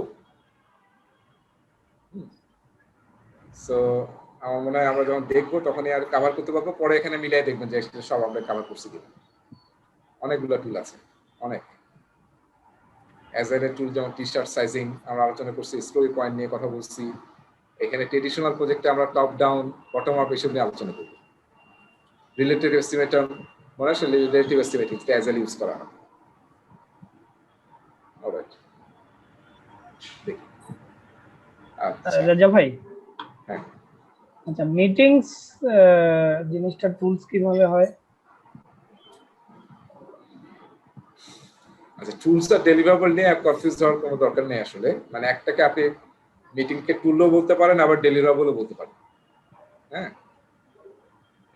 সো আমার মনে হয় আমরা যখন দেখবো তখনই আর কভার করতে পারবো, পরে এখানে মিলাই দেখবেন যে সব আমরা কভার করছি কিনা। অনেকগুলো টুল আছে, অনেক অ্যাজাইলের টুল, যেমন টি শার্ট সাইজিং আমরা আলোচনা করছি, স্টোরি পয়েন্ট নিয়ে কথা বলছি। এখানে ট্রেডিশনাল প্রজেক্টে আমরা টপ ডাউন বটম আপ এসব নিয়ে আলোচনা করব। রিলেটিভ এস্টিমেটর মনে আছে, রিলেটিভ এস্টিমেটিং অ্যাজাইল ইউজ করা হয়। অলরাইট, দেখি রাজা ভাই। হ্যাঁ, আচ্ছা, মিটিংস জিনিসটা টুলস কিভাবে হয়? আচ্ছা, টুলস আর ডেলিভারেবল নিয়ে কনফিউজ হওয়ার কোনো দরকার নেই আসলে। মানে একটাকে আপনি মিটিংকে টুলও বলতে পারেন, আবার ডেলিভারেবলও বলতে পারেন। হ্যাঁ,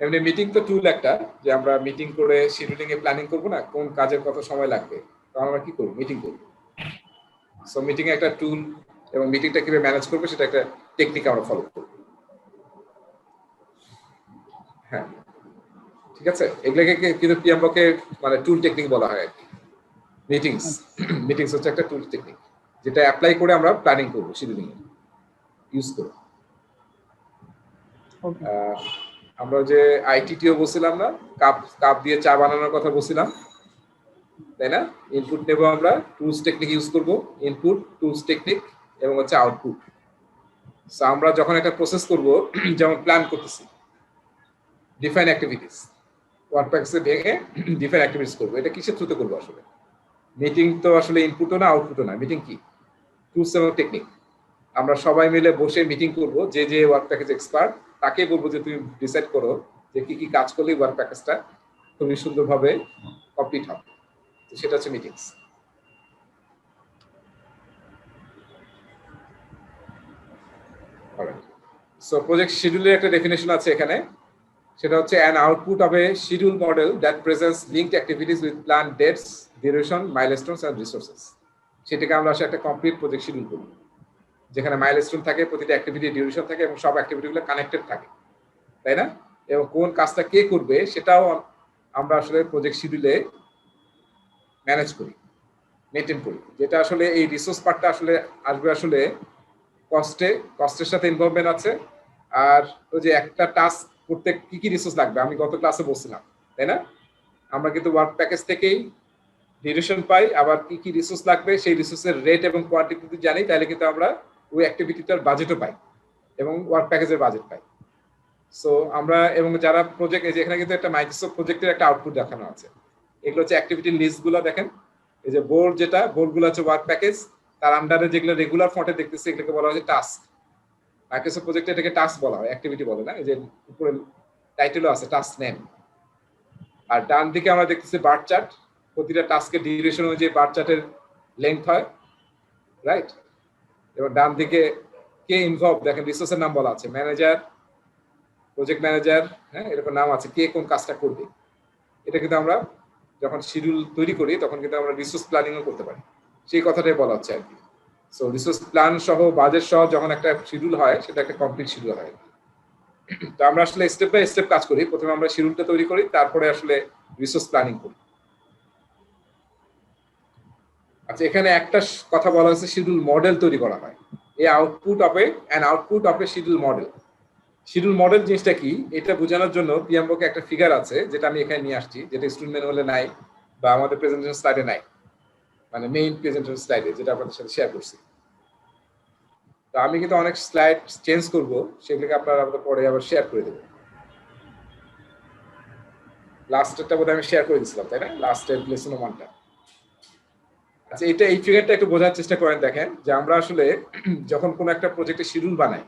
এমনি মিটিং তো টুল একটা, যে আমরা মিটিং করে শিডিউলিং এ প্ল্যানিং করবো না, কোন কাজের কত সময় লাগবে, তখন আমরা কি করবো, মিটিং করবো। সো মিটিং একটা টুল, এবং মিটিংটা কিভাবে ম্যানেজ করবো সেটা একটা টেকনিক আমরা ফলো করবো। হ্যাঁ, ঠিক আছে, এগুলোকে কিন্তু পিএমওকে মানে টুল টেকনিক বলা হয় আর কি। মিটিংস হচ্ছে একটা টুল টেকনিক, যেটা অ্যাপ্লাই করে আমরা প্ল্যানিং করবো, শিডিউলিং ইউজ করবো। আমরা যে আইটিটিও বলছিলাম না, কাপ দিয়ে চা বানানোর কথা বলছিলাম, তাই না? ইনপুট নেব আমরা, টুলস টেকনিক ইউজ করব, ইনপুট, টুলস টেকনিক এবং হচ্ছে আউটপুট। সো আমরা যখন একটা প্রসেস করব, যেমন প্ল্যান করতেছি, ডিফাইন অ্যাক্টিভিটিস, ওয়ার্ক প্যাকেজে ভেঙে ডিফাইন অ্যাক্টিভিটিস করবো। এটা কিসের থ্রুতে করবো আসলে? মিটিং তো আসলে ইনপুটও না আউটপুটও না, মিটিং কি? টুলস এবং টেকনিক। আমরা সবাই মিলে বসে মিটিং করব, যে যে ওয়ার্ক প্যাকেজ এক্সপার্ট তাকে বলবো যে তুমি ডিসাইড করো যে কি কি কাজ করলে ওয়ার্ক প্যাকেজটা খুবই সুন্দরভাবে কমপ্লিট হবে। তো সেটা হচ্ছে মিটিংস। সো প্রজেক্ট শিডিউলের একটা ডেফিনেশন আছে এখানে, সেটা হচ্ছে an output of a schedule model that presents linked activities with planned dates, duration, milestones and resources। সেটাকে আমরা আসলে একটা কমপ্লিট প্রজেক্ট শিডিউল করি, যেখানে মাইলস্টোন থাকে, প্রতিটা অ্যাক্টিভিটি ডিউরেশন থাকে এবং সব অ্যাক্টিভিটিগুলো কানেক্টেড থাকে, তাই না? এবং কোন কাজটা কে করবে সেটাও আমরা আসলে প্রজেক্ট শিডিউলে ম্যানেজ করি, মেনটেন করি। যেটা আসলে এই রিসোর্স পার্টটা আসলে আসবে আসলে কস্টের সাথে ইনভলভমেন্ট আছে। আর ওই যে একটা টাস্ক করতে কি কি রিসোর্স লাগবে, আমি গত ক্লাসে বলছিলাম, তাই না? আমরা কিন্তু ওয়ার্ক প্যাকেজ থেকেই ডিউরেশন পাই, আবার কি কি রিসোর্স লাগবে সেই রিসোর্সের রেট এবং কোয়ান্টিটি যদি জানি, তাহলে কিন্তু আমরা ওই অ্যাক্টিভিটিটার বাজেটও পাই এবং ওয়ার্ক প্যাকেজের বাজেট পাই। সো আমরা, এবং যারা প্রজেক্ট, এই যে এখানে কিন্তু একটা মাইক্রোসফট প্রজেক্টের একটা আউটপুট দেখানো আছে। এগুলো হচ্ছে অ্যাক্টিভিটি লিস্টগুলো, দেখেন এই যে বোর্ড, যেটা বোর্ডগুলো হচ্ছে ওয়ার্ক প্যাকেজ, তার আন্ডারে যেগুলো রেগুলার ফন্টে দেখতেছি এগুলোকে বলা হচ্ছে টাস্ক। মাইক্রোসফট প্রজেক্টে এটাকে টাস্ক বলা হয়, অ্যাক্টিভিটি বলে না। এই যে উপরে টাইটেলও আছে টাস্ক নেম। আর ডান দিকে আমরা দেখতেছি বার চার্ট, প্রতিটা টাস্কের ডিউরেশন অনুযায়ী বার চার্টের লেন্থ হয়, রাইট? এবং ডান দিকে কে ইনভলভ, দেখেন রিসোর্সের নাম বলা আছে, ম্যানেজার, প্রজেক্ট ম্যানেজার, হ্যাঁ, এরকম নাম আছে, কে কোন কাজটা করবে। এটা কিন্তু আমরা যখন শিডিউল তৈরি করি তখন কিন্তু আমরা রিসোর্স প্ল্যানিংও করতে পারি, সেই কথাটাই বলা হচ্ছে আর কি। সো রিসোর্স প্ল্যান সহ বাজেট সহ যখন একটা শিডিউল হয়, সেটা একটা কমপ্লিট শিডিউল হয়। তো আমরা আসলে স্টেপ বাই স্টেপ কাজ করি। প্রথমে আমরা শিডিউলটা তৈরি করি, তারপরে আসলে রিসোর্স প্ল্যানিং করি। আচ্ছা, এখানে একটা কথা বলা হয়েছে, শিডিউল মডেল তৈরি করা হয়। এই output of an output of A schedule model. Schedule model জিনিসটা কি, এটা বোঝানোর জন্য পিএমওকে একটা ফিগার আছে, যেটা আমি এখানে নিয়ে আসছি, যেটা স্টুডেন্ট ম্যানুয়ালে নাই বা আমাদের প্রেজেন্টেশন স্লাইডে নাই, মানে মেইন প্রেজেন্টেশন স্লাইডে, যেটা আপনাদের সাথে শেয়ার করছি। তো আমি কিন্তু অনেক স্লাইড চেঞ্জ করব, সেগুলোকে আপনারা পরে আবার শেয়ার করে দেবো। লাস্টেরটা বোধহয় আমি শেয়ার করে দিয়েছিলাম, তাই না? লাস্টের লেসন 1টা। আচ্ছা, এই ফিগারটা একটু বোঝার চেষ্টা করেন। দেখেন যে আমরা আসলে যখন কোনো একটা প্রজেক্টের শিডিউল বানাই,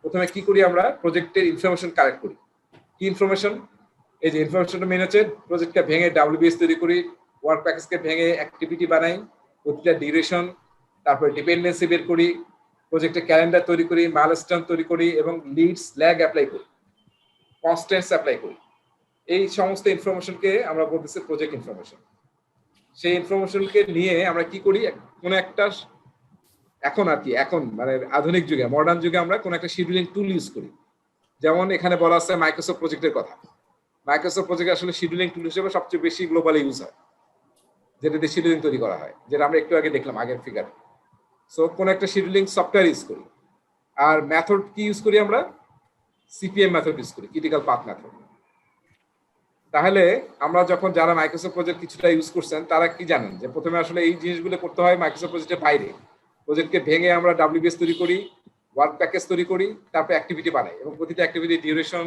প্রথমে কি করি, আমরা প্রজেক্টের ইনফরমেশন কালেক্ট করি। কি ইনফরমেশন? এই যে ইনফরমেশনটা মেন হচ্ছে প্রজেক্টকে ভেঙে ডাব্লিউবিএস তৈরি করি, ওয়ার্ক প্যাকেজকে ভেঙে অ্যাক্টিভিটি বানাই, প্রতিটা ডিউরেশন, তারপরে ডিপেন্ডেন্সি বের করি, প্রজেক্টের ক্যালেন্ডার তৈরি করি, মাইলস্টোন তৈরি করি এবং লিডস ল্যাগ অ্যাপ্লাই করি, কনস্ট্যান্টস অ্যাপ্লাই করি। এই সমস্ত ইনফরমেশনকে আমরা বলতেছি প্রজেক্ট ইনফরমেশন। সেই ইনফরমেশনকে নিয়ে আমরা কি করি, কোন একটা, এখন আর কি, এখন মানে আধুনিক যুগে, মডার্ন যুগে আমরা কোন একটা শিডিউলিং টুল ইউজ করি। যেমন এখানে বলা আছে মাইক্রোসফট প্রজেক্টের কথা। মাইক্রোসফট প্রজেক্ট আসলে শিডিউলিং টুল হিসেবে সবচেয়ে বেশি গ্লোবালি ইউজ হয়, যেটাতে শিডিউলিং তৈরি করা হয়, যেটা আমরা একটু আগে দেখলাম আগের ফিগার। সো কোন একটা শিডিউলিং সফটওয়্যার ইউজ করি। আর মেথড কি ইউজ করি আমরা? সিপিএম মেথড ইউজ করি, ক্রিটিক্যাল পাথ মেথড। তাহলে আমরা যখন যারা মাইক্রোসফট প্রজেক্ট কিছুটা ইউজ করছেন তারা কি জানেন যে প্রথমে আসলে এই জিনিসগুলো করতে হয় মাইক্রোসফট প্রজেক্টের বাইরে। প্রজেক্টকে ভেঙে আমরা ডাব্লিউবিএস তৈরি করি, ওয়ার্ক প্যাকেজ তৈরি করি, তারপর অ্যাক্টিভিটি বানাই এবং প্রতিটা অ্যাক্টিভিটি ডিউরেশন,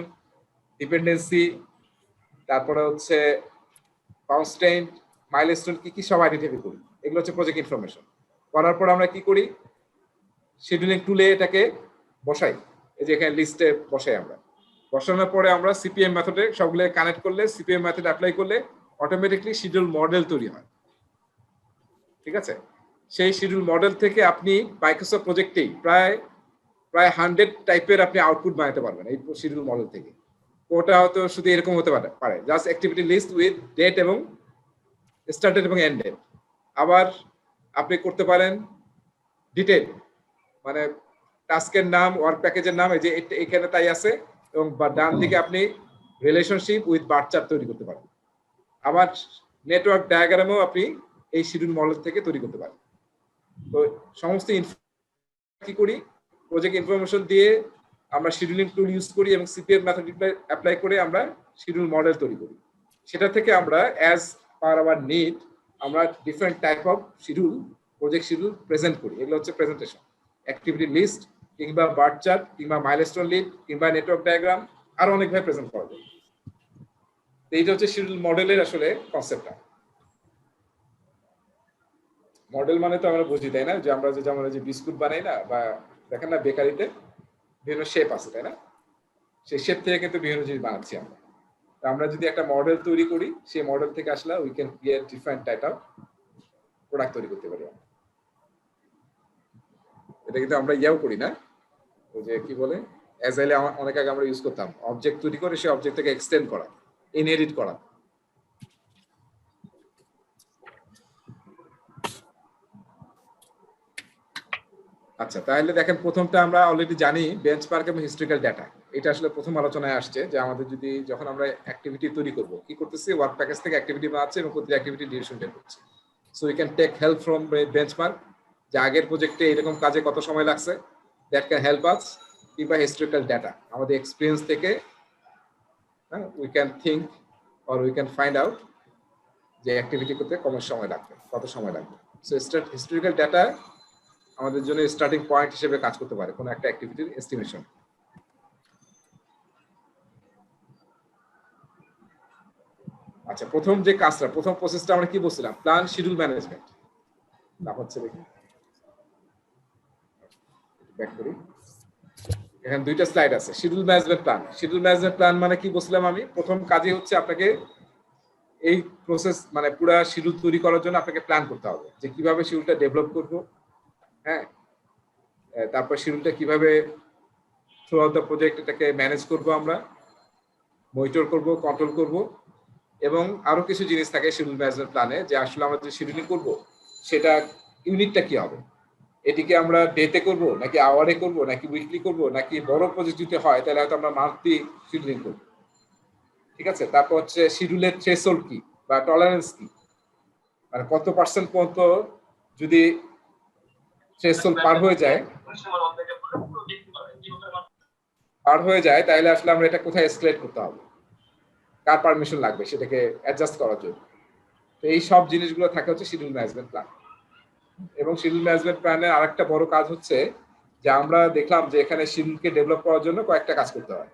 ডিপেন্ডেন্সি, তারপরে হচ্ছে কনস্ট্রেন্ট, মাইলস্টোন কি কি সব আইডেন্টিফাই করি। এগুলো হচ্ছে প্রজেক্ট ইনফরমেশন। করার পর আমরা কি করি, শিডিউলিং টুলে এটাকে বসাই, এই যে এখানে লিস্টে বসাই আমরা। বসানোর পরে আমরা সিপিএম মেথডে সবগুলো কানেক্ট করলে, সিপিএম মেথড অ্যাপ্লাই করলে অটোমেটিকলি শিডিউল মডেল তৈরি হয়। ঠিক আছে, সেই শিডিউল মডেল থেকে আপনি মাইক্রোসফট প্রজেক্টেই প্রায় 100 টাইপের আপনি আউটপুট বানাতে পারবেন এই শিডিউল মডেল থেকে। ওটা হয়তো শুধু এরকম হতে পারে, just activity list with date এবং স্টার্ট ডেট এবং এন্ড ডেট। আবার আপনি করতে পারেন ডিটেল, মানে টাস্কের নাম, ওয়ার্ক প্যাকেজের নাম, এই যে এখানে তাই আছে, এবং ডান দিকে আপনি রিলেশনশিপ উইথ বার চার্ট তৈরি করতে পারেন। আবার নেটওয়ার্ক ডায়াগ্রামও আপনি এই শিডিউল মডেল থেকে তৈরি করতে পারেন। তো সমস্ত কি করি, প্রজেক্ট ইনফরমেশন দিয়ে আমরা শিডিউলিং টুল ইউজ করি এবং সিপিএম মেথড অ্যাপ্লাই করে আমরা শিডিউল মডেল তৈরি করি। সেটা থেকে আমরা অ্যাজ পার আওয়ার নিড আমরা different type of schedule, project schedule present করি। এগুলো হচ্ছে প্রেজেন্টেশন, অ্যাক্টিভিটি লিস্ট কিংবা বার চার্ট কিংবা মাইলস্টোন লিড কিংবা নেটওয়ার্ক ডায়াগ্রাম, আরো অনেকভাবে প্রেজেন্ট করা যায়। এইটা হচ্ছে শিডিউল মডেলের আসলে কনসেপ্টটা। মডেল মানে তো আমরা বুঝি, তাই না, যে আমরা যেমন যে বিস্কুট বানাই না, বা দেখেন না বেকারিতে বিভিন্ন শেপ আছে, তাই না, সেই শেপ থেকে কিন্তু বিভিন্ন জিনিস বানাচ্ছি আমরা। আমরা যদি একটা মডেল তৈরি করি, সেই মডেল থেকে আসলে we can create different type of product তৈরি করতে পারি। এটা কিন্তু আমরা ইয়াও করি না, ওই যে কি বলে অ্যাজাইলে অনেক আগে আমরা ইউজ করতাম, অবজেক্ট তৈরি করে সেই অবজেক্ট থেকে এক্সটেন্ড করা, ইনহেরিট করা। আচ্ছা, তাহলে দেখেন প্রথমটা আমরা অলরেডি জানি বেঞ্চমার্ক এবং হিস্টোরিক্যাল ডাটা। এটা আসলে প্রথম আলোচনায় আসছে যে আমাদের যদি যখন আমরা অ্যাক্টিভিটি তৈরি করব, কি করতেছি, ওয়ার্ক প্যাকেজ থেকে অ্যাক্টিভিটি বানাচ্ছে এবং প্রতিটা অ্যাক্টিভিটি ডিউরেশন বের করছে। So we can take help from benchmark, যে আগের প্রজেক্টে এরকম কাজে কত সময় লাগছে, দ্যাট ক্যান হেল্প আস, কিংবা হিস্টোরিক্যাল ডাটা আমাদের এক্সপিরিয়েন্স থেকে we can think or we can find out যে অ্যাক্টিভিটি করতে কত সময় লাগবে, সো হিস্টোরিক্যাল ডাটা আমাদের জন্য স্টার্টিং পয়েন্ট হিসেবে কাজ করতে পারে কোনো একটা অ্যাক্টিভিটির এস্টিমেশন। আচ্ছা, প্রথম যে কাজটা, প্রথম প্রসেসটা আমরা কি বলছিলাম, প্ল্যান শিডিউল ম্যানেজমেন্ট। না হচ্ছে দেখি ব্যাক করি, এখানে দুইটা স্লাইড আছে। Schedule management plan, schedule management plan মানে কি বলছিলাম আমি, প্রথম কাজই হচ্ছে আপনাকে এই প্রসেস মানে পুরো শিডিউল তৈরি করার জন্য আপনাকে প্ল্যান করতে হবে যে কিভাবে শিডিউলটা ডেভেলপ করব, হ্যাঁ, তারপর শিডিউলটা কিভাবে থ্রু আউট দ্য প্রজেক্ট এটাকে ম্যানেজ করব, আমরা মনিটর করব, কন্ট্রোল করব। এবং আরো কিছু জিনিস থাকে শিডিউল ম্যানেজমেন্ট প্ল্যানে, যে আসলে আমরা যে শিডিউলিং করব সেটা ইউনিটটা কি হবে, এটিকে আমরা ডেতে করব নাকি আওয়ারে করব নাকি উইকলি করব, নাকি বড় প্রজেক্ট যদি হয় তাহলে হয়তো আমরা মান্থলি শিডিউলিং করব। ঠিক আছে, তারপর হচ্ছে শিডিউলের থ্রেশহোল্ড কি বা টলারেন্স কি, মানে কত পার্সেন্ট পর্যন্ত যদি থ্রেশহোল্ড পার হয়ে যায় তাহলে আসলে আমরা এটা কোথায় এসকেলেট করতে হবে, কার পারমিশন লাগবে সেটাকে অ্যাডজাস্ট করার জন্য। তো এই সব জিনিসগুলো থাকে হচ্ছে শিডিউল ম্যানেজমেন্ট প্ল্যান। এবং শিডিউল ম্যানেজমেন্ট প্ল্যানের আরেকটা বড় কাজ হচ্ছে যে আমরা দেখলাম যে এখানে শিডিউলকে ডেভেলপ করার জন্য কয়েকটা কাজ করতে হয়।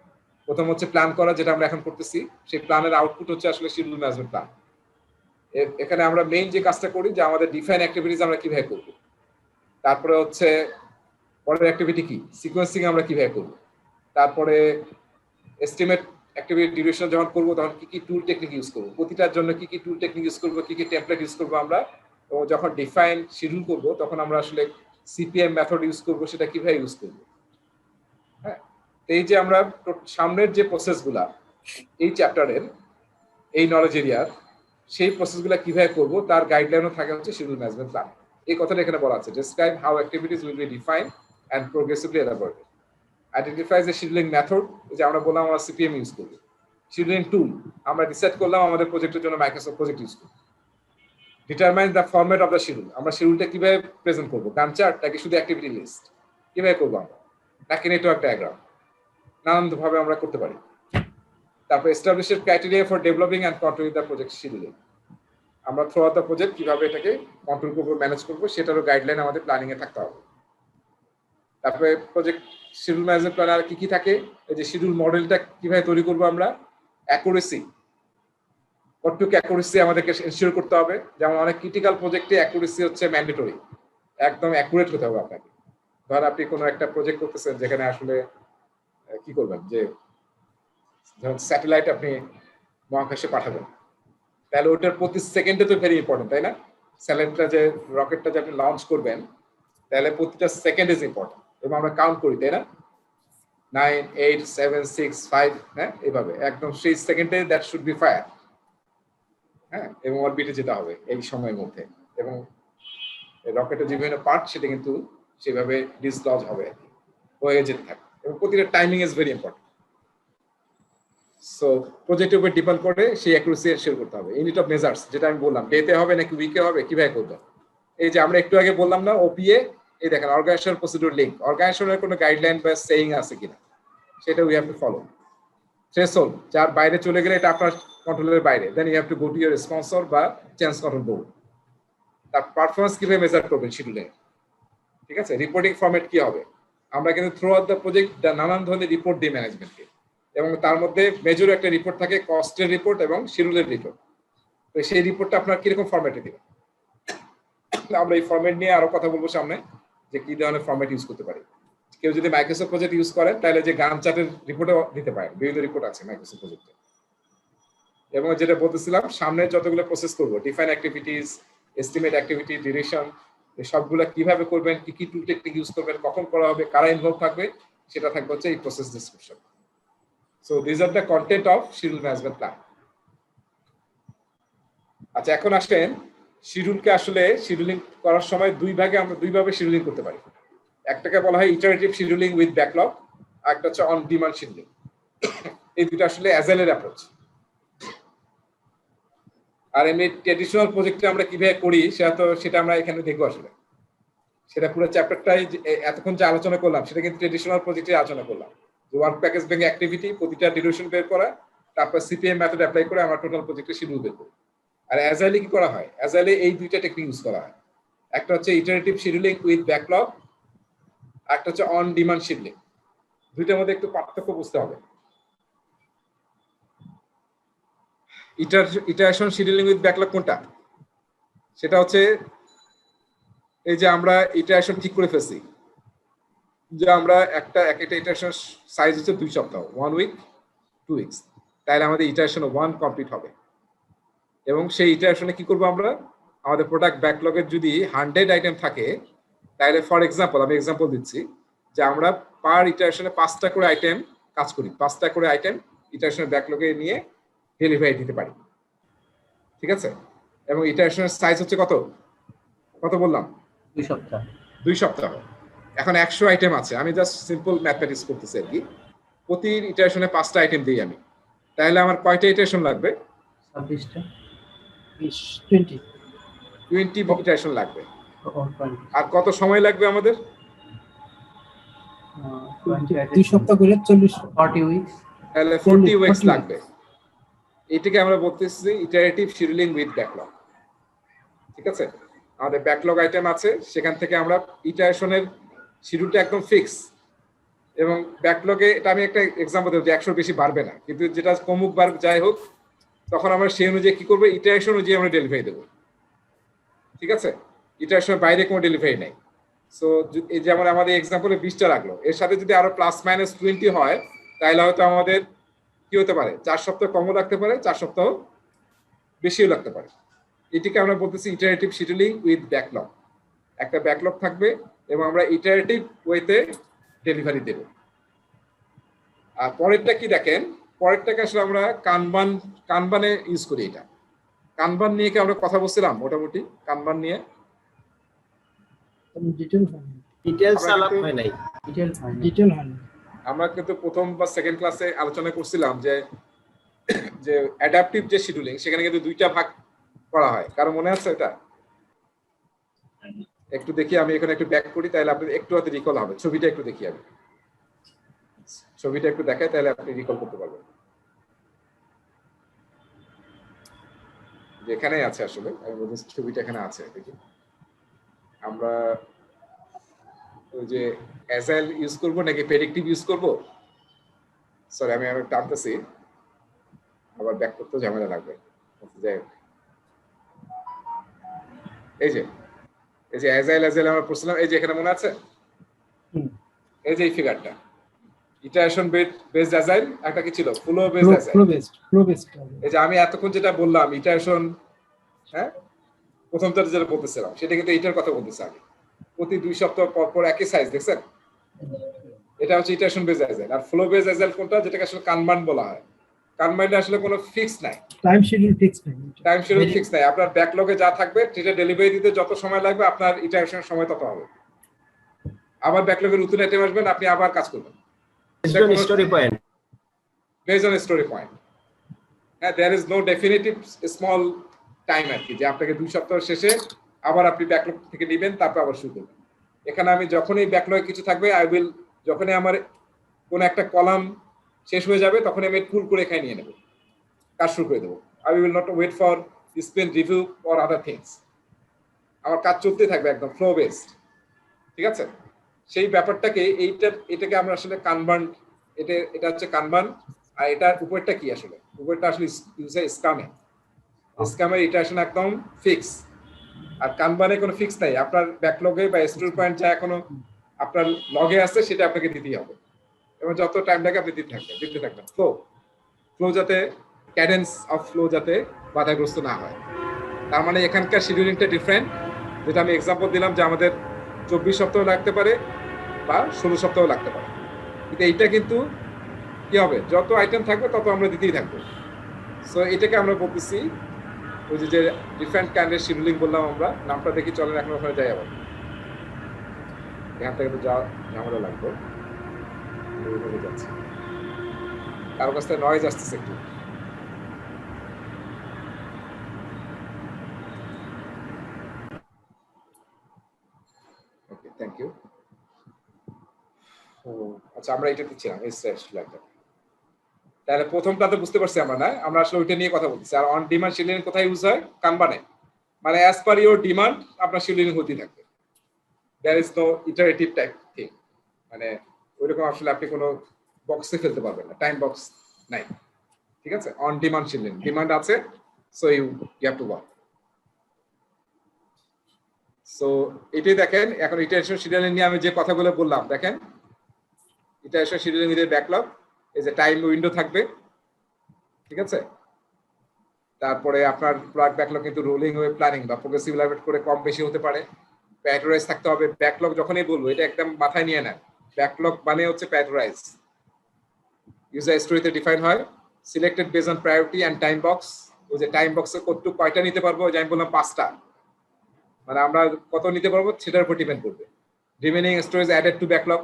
প্রথম হচ্ছে প্ল্যান করা, যেটা আমরা এখন করতেছি, সেই প্ল্যানের আউটপুট হচ্ছে আসলে শিডিউল ম্যানেজমেন্ট প্ল্যান। এখানে আমরা মেইন যে কাজটা করি যে আমাদের ডিফাইন অ্যাক্টিভিটিস আমরা কিভাবে করব, তারপরে হচ্ছে পরের অ্যাক্টিভিটি কি, সিকোয়েন্সিং আমরা কিভাবে করব, তারপরে এস্টিমেট অ্যাক্টিভিটি ডিউরেশন যখন করব তখন কি কি টুল টেকনিক ইউজ করব, প্রতিটার জন্য কি কি টুল টেকনিক ইউজ করব, কি কি টেমপ্লেট ইউজ করব আমরা, এবং যখন ডিফাইন শিডিউল করব তখন আমরা আসলে সিপিএম মেথড ইউজ করব, সেটা কিভাবে ইউজ করব। হ্যাঁ, এই যে আমরা সামনের যে প্রসেসগুলা এই চ্যাপ্টারের এই নলেজ এরিয়ার, সেই প্রসেসগুলা কিভাবে করব তার গাইডলাইনও থাকে হচ্ছে শিডিউল ম্যানেজমেন্ট প্ল্যান। এই কথাটা এখানে বলা আছে, describe how activities will be defined and progressively elaborated, identify the scheduling method, যে আমরা বললাম আমরা সিপিএম ইউজ করব, শিডিউলিং টুল আমরা ডিসাইড করলাম আমাদের প্রজেক্টের জন্য মাইক্রোসফট প্রজেক্ট ইউজ করব, determine the format of the schedule, আমরা শিডিউলটা কিভাবে প্রেজেন্ট করব, গান চার্ট নাকি শুধু অ্যাক্টিভিটি লিস্ট, কিভাবে করবো আমরা, নাকি নেটওয়ার্ক ডায়াগ্রাম, নানান ভাবে আমরা করতে পারি। তারপর এস্টাবলিশের criteria for developing and controlling the project scheduling, আমরা থ্রু আউট দ্য প্রজেক্ট কিভাবে এটাকে কন্ট্রোল করবো, ম্যানেজ করবো, সেটারও গাইডলাইন আমাদের প্ল্যানিং এ থাকতে হবে। তারপরে প্রজেক্ট শিডিউল ম্যানেজমেন্ট প্ল্যান আর কি কি থাকে, এই যে শিডিউল মডেলটা কিভাবে তৈরি করবো আমরা, অ্যাকুরেসি, কতটুকু অ্যাকুরেসি আমাদেরকে এনশিওর করতে হবে। যেমন অনেক ক্রিটিক্যাল প্রজেক্টে অ্যাকুরেসি হচ্ছে ম্যান্ডেটরি, একদম অ্যাকুরেট হতে হবে আপনাকে। ধর আপনি কোনো একটা প্রজেক্ট করতেছেন যেখানে আসলে কি করবেন, যে ধরুন স্যাটেলাইট আপনি মহাকাশে পাঠাবেন, তাহলে ওটার প্রতি সেকেন্ডে তো ভেরি ইম্পর্টেন্ট, তাই না? স্যাটেলাইটটা যে রকেটটা যে আপনি লঞ্চ করবেন, তাহলে প্রতিটা সেকেন্ড ইজ ইম্পর্টেন্ট, এবং আমরা কাউন্ট করি, তাই না? 9, 8, 7, 6, 5, হ্যাঁ, এইভাবে একদম সেই সেকেন্ডে দ্যাট শুড বি ফায়ার, হ্যাঁ, এবং অরবিটে যেতে হবে এই সময়ের মধ্যে, এবং রকেটের যে বিভিন্ন পার্ট সেটা কিন্তু সেভাবে ডিসলজ হবে, হয়ে যেতে থাকে, এবং প্রতিটা timing is very important. So প্রজেক্টের উপর ডিপেন্ড করে সেই অ্যাকুরেসি শেয়ার করতে হবে। ইউনিট অফ মেজার্স যেটা আমি বললাম, ডেতে হবে নাকি উইকে হবে, কিভাবে করবে, এই যে আমরা একটু আগে বললাম না ওপিএ, এই দেখেন অর্গানাইজেশন প্রসিডিউর লিঙ্ক, অর্গানাইজেশনের কোনো গাইডলাইন বা সেইং আছে কিনা সেটা we have to follow. Threshold, যার বাইরে চলে গেলে এটা আপনার কন্ট্রোলের বাইরে, then you have to go to your sponsor বা চেঞ্জ কন্ট্রোল বোর্ড। তার পারফরমেন্স কিভাবে মেজার করবেন শিডিউলে, ঠিক আছে? রিপোর্টিং ফরম্যাট কি হবে, আমরা কিন্তু থ্রু আউট দ্য প্রজেক্ট নানান ধরনের রিপোর্ট দিই ম্যানেজমেন্টকে, এবং তার মধ্যে মেজর একটা রিপোর্ট থাকে কস্টের রিপোর্ট এবং শিডিউলের রিপোর্ট। তো সেই রিপোর্টটা আপনার কিরকম ফরম্যাটে দিবেন, আমরা এই ফরম্যাট নিয়ে আরো কথা বলবো সামনে, যে কি ধরনের ফরম্যাট ইউজ করতে পারি। কেউ যদি মাইক্রোসফট প্রজেক্ট ইউজ করেন তাহলে যে গান চার্টের রিপোর্টও দিতে পারেন, বিভিন্ন রিপোর্ট আছে মাইক্রোসফট প্রজেক্টে। এবং যেটা বলতেছিলাম, সামনে যতগুলো প্রসেস করবো, define activities, estimate activity, duration, সবগুলো কিভাবে করবেন, কি কি টুল টেকনিক ইউজ করবেন, কখন করা হবে, কারা ইনভলভ থাকবে, সেটা থাকবে হচ্ছে এই process description. So this are the content of schedule management plan. আচ্ছা, এখন আসেন শিডিউলকে আসলে শিডিউলিং করার সময় আমরা দুইভাবে শিডিউলিং করতে পারি। একটাকে বলা হয় ইটারেটিভ শিডিউলিং উইথ ব্যাকলগ, আর একটা হচ্ছে অন ডিমান্ড শিডিউলিং। এই দুটো আসলে অ্যাজাইলের অ্যাপ্রোচ। আর এমনি ট্র্যাডিশনাল প্রজেক্টে আমরা কিভাবে করি সেটা আমরা এখানে দেখবো। আসলে সেটা পুরো চ্যাপ্টারটাই এতক্ষণ যে আলোচনা করলাম সেটা কিন্তু ট্র্যাডিশনাল প্রজেক্টে আলোচনা করলাম, যে ওয়ার্ক প্যাকেজ ব্যাংক অ্যাক্টিভিটি, প্রতিটা ডিউরেশন বের করা, তারপর সিপিএম মেথড অ্যাপ্লাই করে আমরা টোটাল প্রজেক্টের শিডিউল বের করি। আর অ্যাজাইলে কি করা হয়, অ্যাজাইলে এই দুইটা টেকনিক ইউজ করা হয়। একটা হচ্ছে ইটারেটিভ শিডিউলিং উইথ ব্যাকলগ, একটা হচ্ছে অন ডিমান্ড শিডিউলিং। দুইটার মধ্যে একটু পার্থক্য বুঝতে হবে। ইটারেশন শিডিউলিং উইথ ব্যাকলগ কোনটা, সেটা হচ্ছে এই যে আমরা ইটারেশন ঠিক করে ফেলছি, যে আমরা একটা ইটারেশন সাইজ হচ্ছে 2 সপ্তাহ, 1 উইক, 2 উইকস, তাহলে আমাদের ইটারেশন 1 কমপ্লিট হবে। এবং সেই ইটারেশনে কি করবো আমরা, আমাদের প্রোডাক্ট ব্যাকলগের যদি 100 আইটেম থাকে, তাহলে ফর এক্সাম্পল আমি এক্সাম্পল দিচ্ছি, যে আমরা পার ইটারেশনে 5টা করে আইটেম কাজ করি, 5টা করে আইটেম ইটারেশনের ব্যাকলগে নিয়ে ডেলিভারি দিতে পারি, ঠিক আছে? এবং ইটারেশনের সাইজ হচ্ছে কত বললাম, 2 সপ্তাহ। 2 সপ্তাহ। এখন 100 আইটেম আছে, আমি জাস্ট সিম্পল ম্যাথমেটিক্স করতেছি আর কি। প্রতি ইটারেশনে 5টা আইটেম দিই আমি, তাহলে আমার কয়টা ইটারেশন লাগবে? 26টা, 20 ইটারেশন লাগবে। আর কত সময় লাগবে আমাদের? 2 সপ্তাহ করে 40 উইকস, তাহলে 40 উইকস লাগবে। এটাকে আমরা বলতেছি ইটারেটিভ শিডিউলিং উইথ ব্যাকলগ, ঠিক আছে? আমাদের ব্যাকলগ আইটেম আছে, সেখান থেকে আমরা ইটারেশনের শিডিউলটা একদম ফিক্স, এবং ব্যাকলগে এটা আমি একটা এক্সাম্পল দেব যে 100 বেশি বাড়বে না, কিন্তু যেটা কমুক বার যাই হোক, তখন আমরা সেই অনুযায়ী কি করবো, ইটারেশন অনুযায়ী আমরা ডেলিভারি দেবো, ঠিক আছে? ইটারেশনের বাইরে কোনো ডেলিভারি নেই। সো যেমন আমাদের এক্সাম্পলে 20টা লাগলো, এর সাথে যদি আরো +-20 হয়, তাহলে হয়তো আমাদের কি হতে পারে, 4 সপ্তাহ কমও লাগতে পারে, 4 সপ্তাহ বেশিও লাগতে পারে। এটিকে আমরা বলতেছি ইটারেটিভ শিডিউলিং উইথ ব্যাকলগ। একটা ব্যাকলগ থাকবে এবং আমরা ইটারেটিভ ওয়েতে ডেলিভারি দেব। আর পরেরটা কি দেখেন, পরেরটাকে আসলে আমরা কানবানে ইউজ করি। এটা কানবান নিয়ে কি আমরা কথা বলছিলাম মোটামুটি, কানবান নিয়ে ডিটেইলস আলাপ হয় নাই, ডিটেইল হয় না। আমরা কিন্তু প্রথম বা সেকেন্ড ক্লাসে আলোচনা করছিলাম যে অ্যাডাপটিভ যে শিডিউলিং, সেখানে কিন্তু 2টা ভাগ করা হয়। কারো মনে আছে এটা? একটু দেখি, আমি এখানে একটু ব্যাক করি, তাহলে আপনাদের একটু হাতে রিকল হবে। ছবিটা একটু দেখি আমি। ছবিটা একটু দেখাই, তাহলে আপনি রিকল করতে পারবেন। যেখানে আছে আসলে আমি বলছি ছবিটা এখানে আছে, দেখি আমরা ওই যে অ্যাজাইল ইউজ করব নাকি প্রেডিক্টিভ ইউজ করব। সরি আমি টানতেছি, আবার ব্যাক করতে ঝামেলা লাগবে। যাই হোক, এই যে অ্যাজাইল আমরা পড়ছিলাম, এই যে এখানে মনে আছে, এই যে এই ফিগারটা ইটারেশন বেসড অ্যাজাইল, একটা কি ছিল ফ্লো বেসড অ্যাজাইল। এই যে আমি এতক্ষণ যেটা বললাম ইটারেশন, হ্যাঁ প্রথমটা যেটা বলতেছিলাম সেটা কিন্তু এটার কথা বলতেছি আমি। প্রতি 2 সপ্তাহ পর পর একই সাইজ, দেখছেন? এটা হচ্ছে ইটারেশন বেসড অ্যাজাইল। আর ফ্লো বেসড অ্যাজাইল কোনটা, যেটাকে আসলে কানবান বলা হয়। কানবানে আসলে কোনো ফিক্স নাই, টাইম শিডিউল ফিক্স নাই। আপনার ব্যাকলগে যা থাকবে সেটা ডেলিভারি দিতে যত সময় লাগবে আপনার ইটারেশনের সময় তত হবে। আবার ব্যাকলগের নতুন আইটেম আসবেন, আপনি আবার কাজ করবেন story point, based on story point. হ্যাঁ, there is no definitive small time আর কি, যে আপনাকে 2 সপ্তাহ শেষে আবার আপনি ব্যাকলগ থেকে নেবেন, তারপর আবার শুরু করবেন। এখানে আমি যখনই ব্যাকলগে কিছু থাকবে যখনই আমার কোন একটা কলাম শেষ হয়ে যাবে তখনই আমি পুল করে এখানে নিয়ে নেব, কাজ শুরু করে দেবো। I will not wait for spend review or other things. আমার কাজ চলতে থাকবে একদম ফ্লো বেসড, ঠিক আছে? সেই ব্যাপারটাকে এটাকে আমরা আসলে কানবান, এটা হচ্ছে কানবান। আর এটার উপরটা কি আসলে, উপরটা আসলে ইউজার স্ক্যামের ইটারেশন একদম ফিক্স। আর কানবানে কোনো ফিক্স নাই, আপনার ব্যাকলগে বা স্টোরি পয়েন্ট যা এখনো আপনার লগে আছে সেটা আপনাকে দিতেই হবে, এবং যত টাইম লাগে আপনি দিতে থাকবেন। ফ্লো যাতে ক্যাডেন্স অফ ফ্লো যাতে বাধাগ্রস্ত না হয়। তার মানে এখানকার শিডিউলিংটা ডিফারেন্ট, যেটা আমি এক্সাম্পল দিলাম যে আমাদের 24 সপ্তাহ লাগতে পারে বা 16 সপ্তাহ লাগতে পারে, কিন্তু এইটা কিন্তু কি হবে, যত আইটেম থাকবে তত আমরা দিতেই থাকবো। সো এটাকে আমরা বলতেছি ওই যে ডিফারেন্ট কাইন্ডের শিডিউলিং বললাম আমরা। নামটা দেখি, চলেন এখন ওখানে যাই। আবার এখান থেকে তো যাওয়া ঝামেলা লাগবে, যাচ্ছি। কারো কাছ থেকে নয়েজ আসতেছে একটু। ওকে, থ্যাংক ইউ। আচ্ছা, আমরা এটা দিচ্ছিলাম এই স্লাইডটা। তাহলে প্রথমটা তো বুঝতে পারছি আমরা, না আমরা আসলে ওইটা নিয়ে কথা বলতেছি। আর অন ডিমান্ড শিডিউলিং কোথায় ইউজ হয়? কানবানে। মানে অ্যাজ পার ইওর ডিমান্ড আপনার শিডিউলিং হতেই থাকবে। There is no iterative type thing, মানে ওইরকম আসলে আপনি কোনো বক্সে ফেলতে পারবেন না, টাইম বক্স নাই, ঠিক আছে? অন ডিমান্ড শিডিউলিং, ডিমান্ড আছে, so you have to work. So এটাই দেখেন, এখন ইটারেশন শিডিউলিং নিয়ে আমি যে কথাগুলো বললাম, দেখেন ইটারেশন শিডিউলিং এর ব্যাকলগ, এই যে টাইম উইন্ডো থাকবে, ঠিক আছে? তারপরে আপনার প্রোডাক্ট ব্যাকলগ কিন্তু রোলিং ওয়ে প্ল্যানিং বা প্রোগ্রেসিভ ইলাবরেট করে কম বেশি হতে পারে। প্যারাটাইজ থাকতে হবে। ব্যাকলগ যখনই বলবো এটা একদম মাথায় নিয়ে নেন, ব্যাকলগ মানে হচ্ছে প্যারাটাইজ। ইউজার স্টোরিতে ডিফাইন হয় selected based on priority and time box. ওই যে টাইম বক্সে কয়টা নিতে পারবো, যে আমি বললাম 5টা, মানে আমরা কত নিতে পারবো সেটার উপর ডিপেন্ড করবে। Remaining storage added to backlog,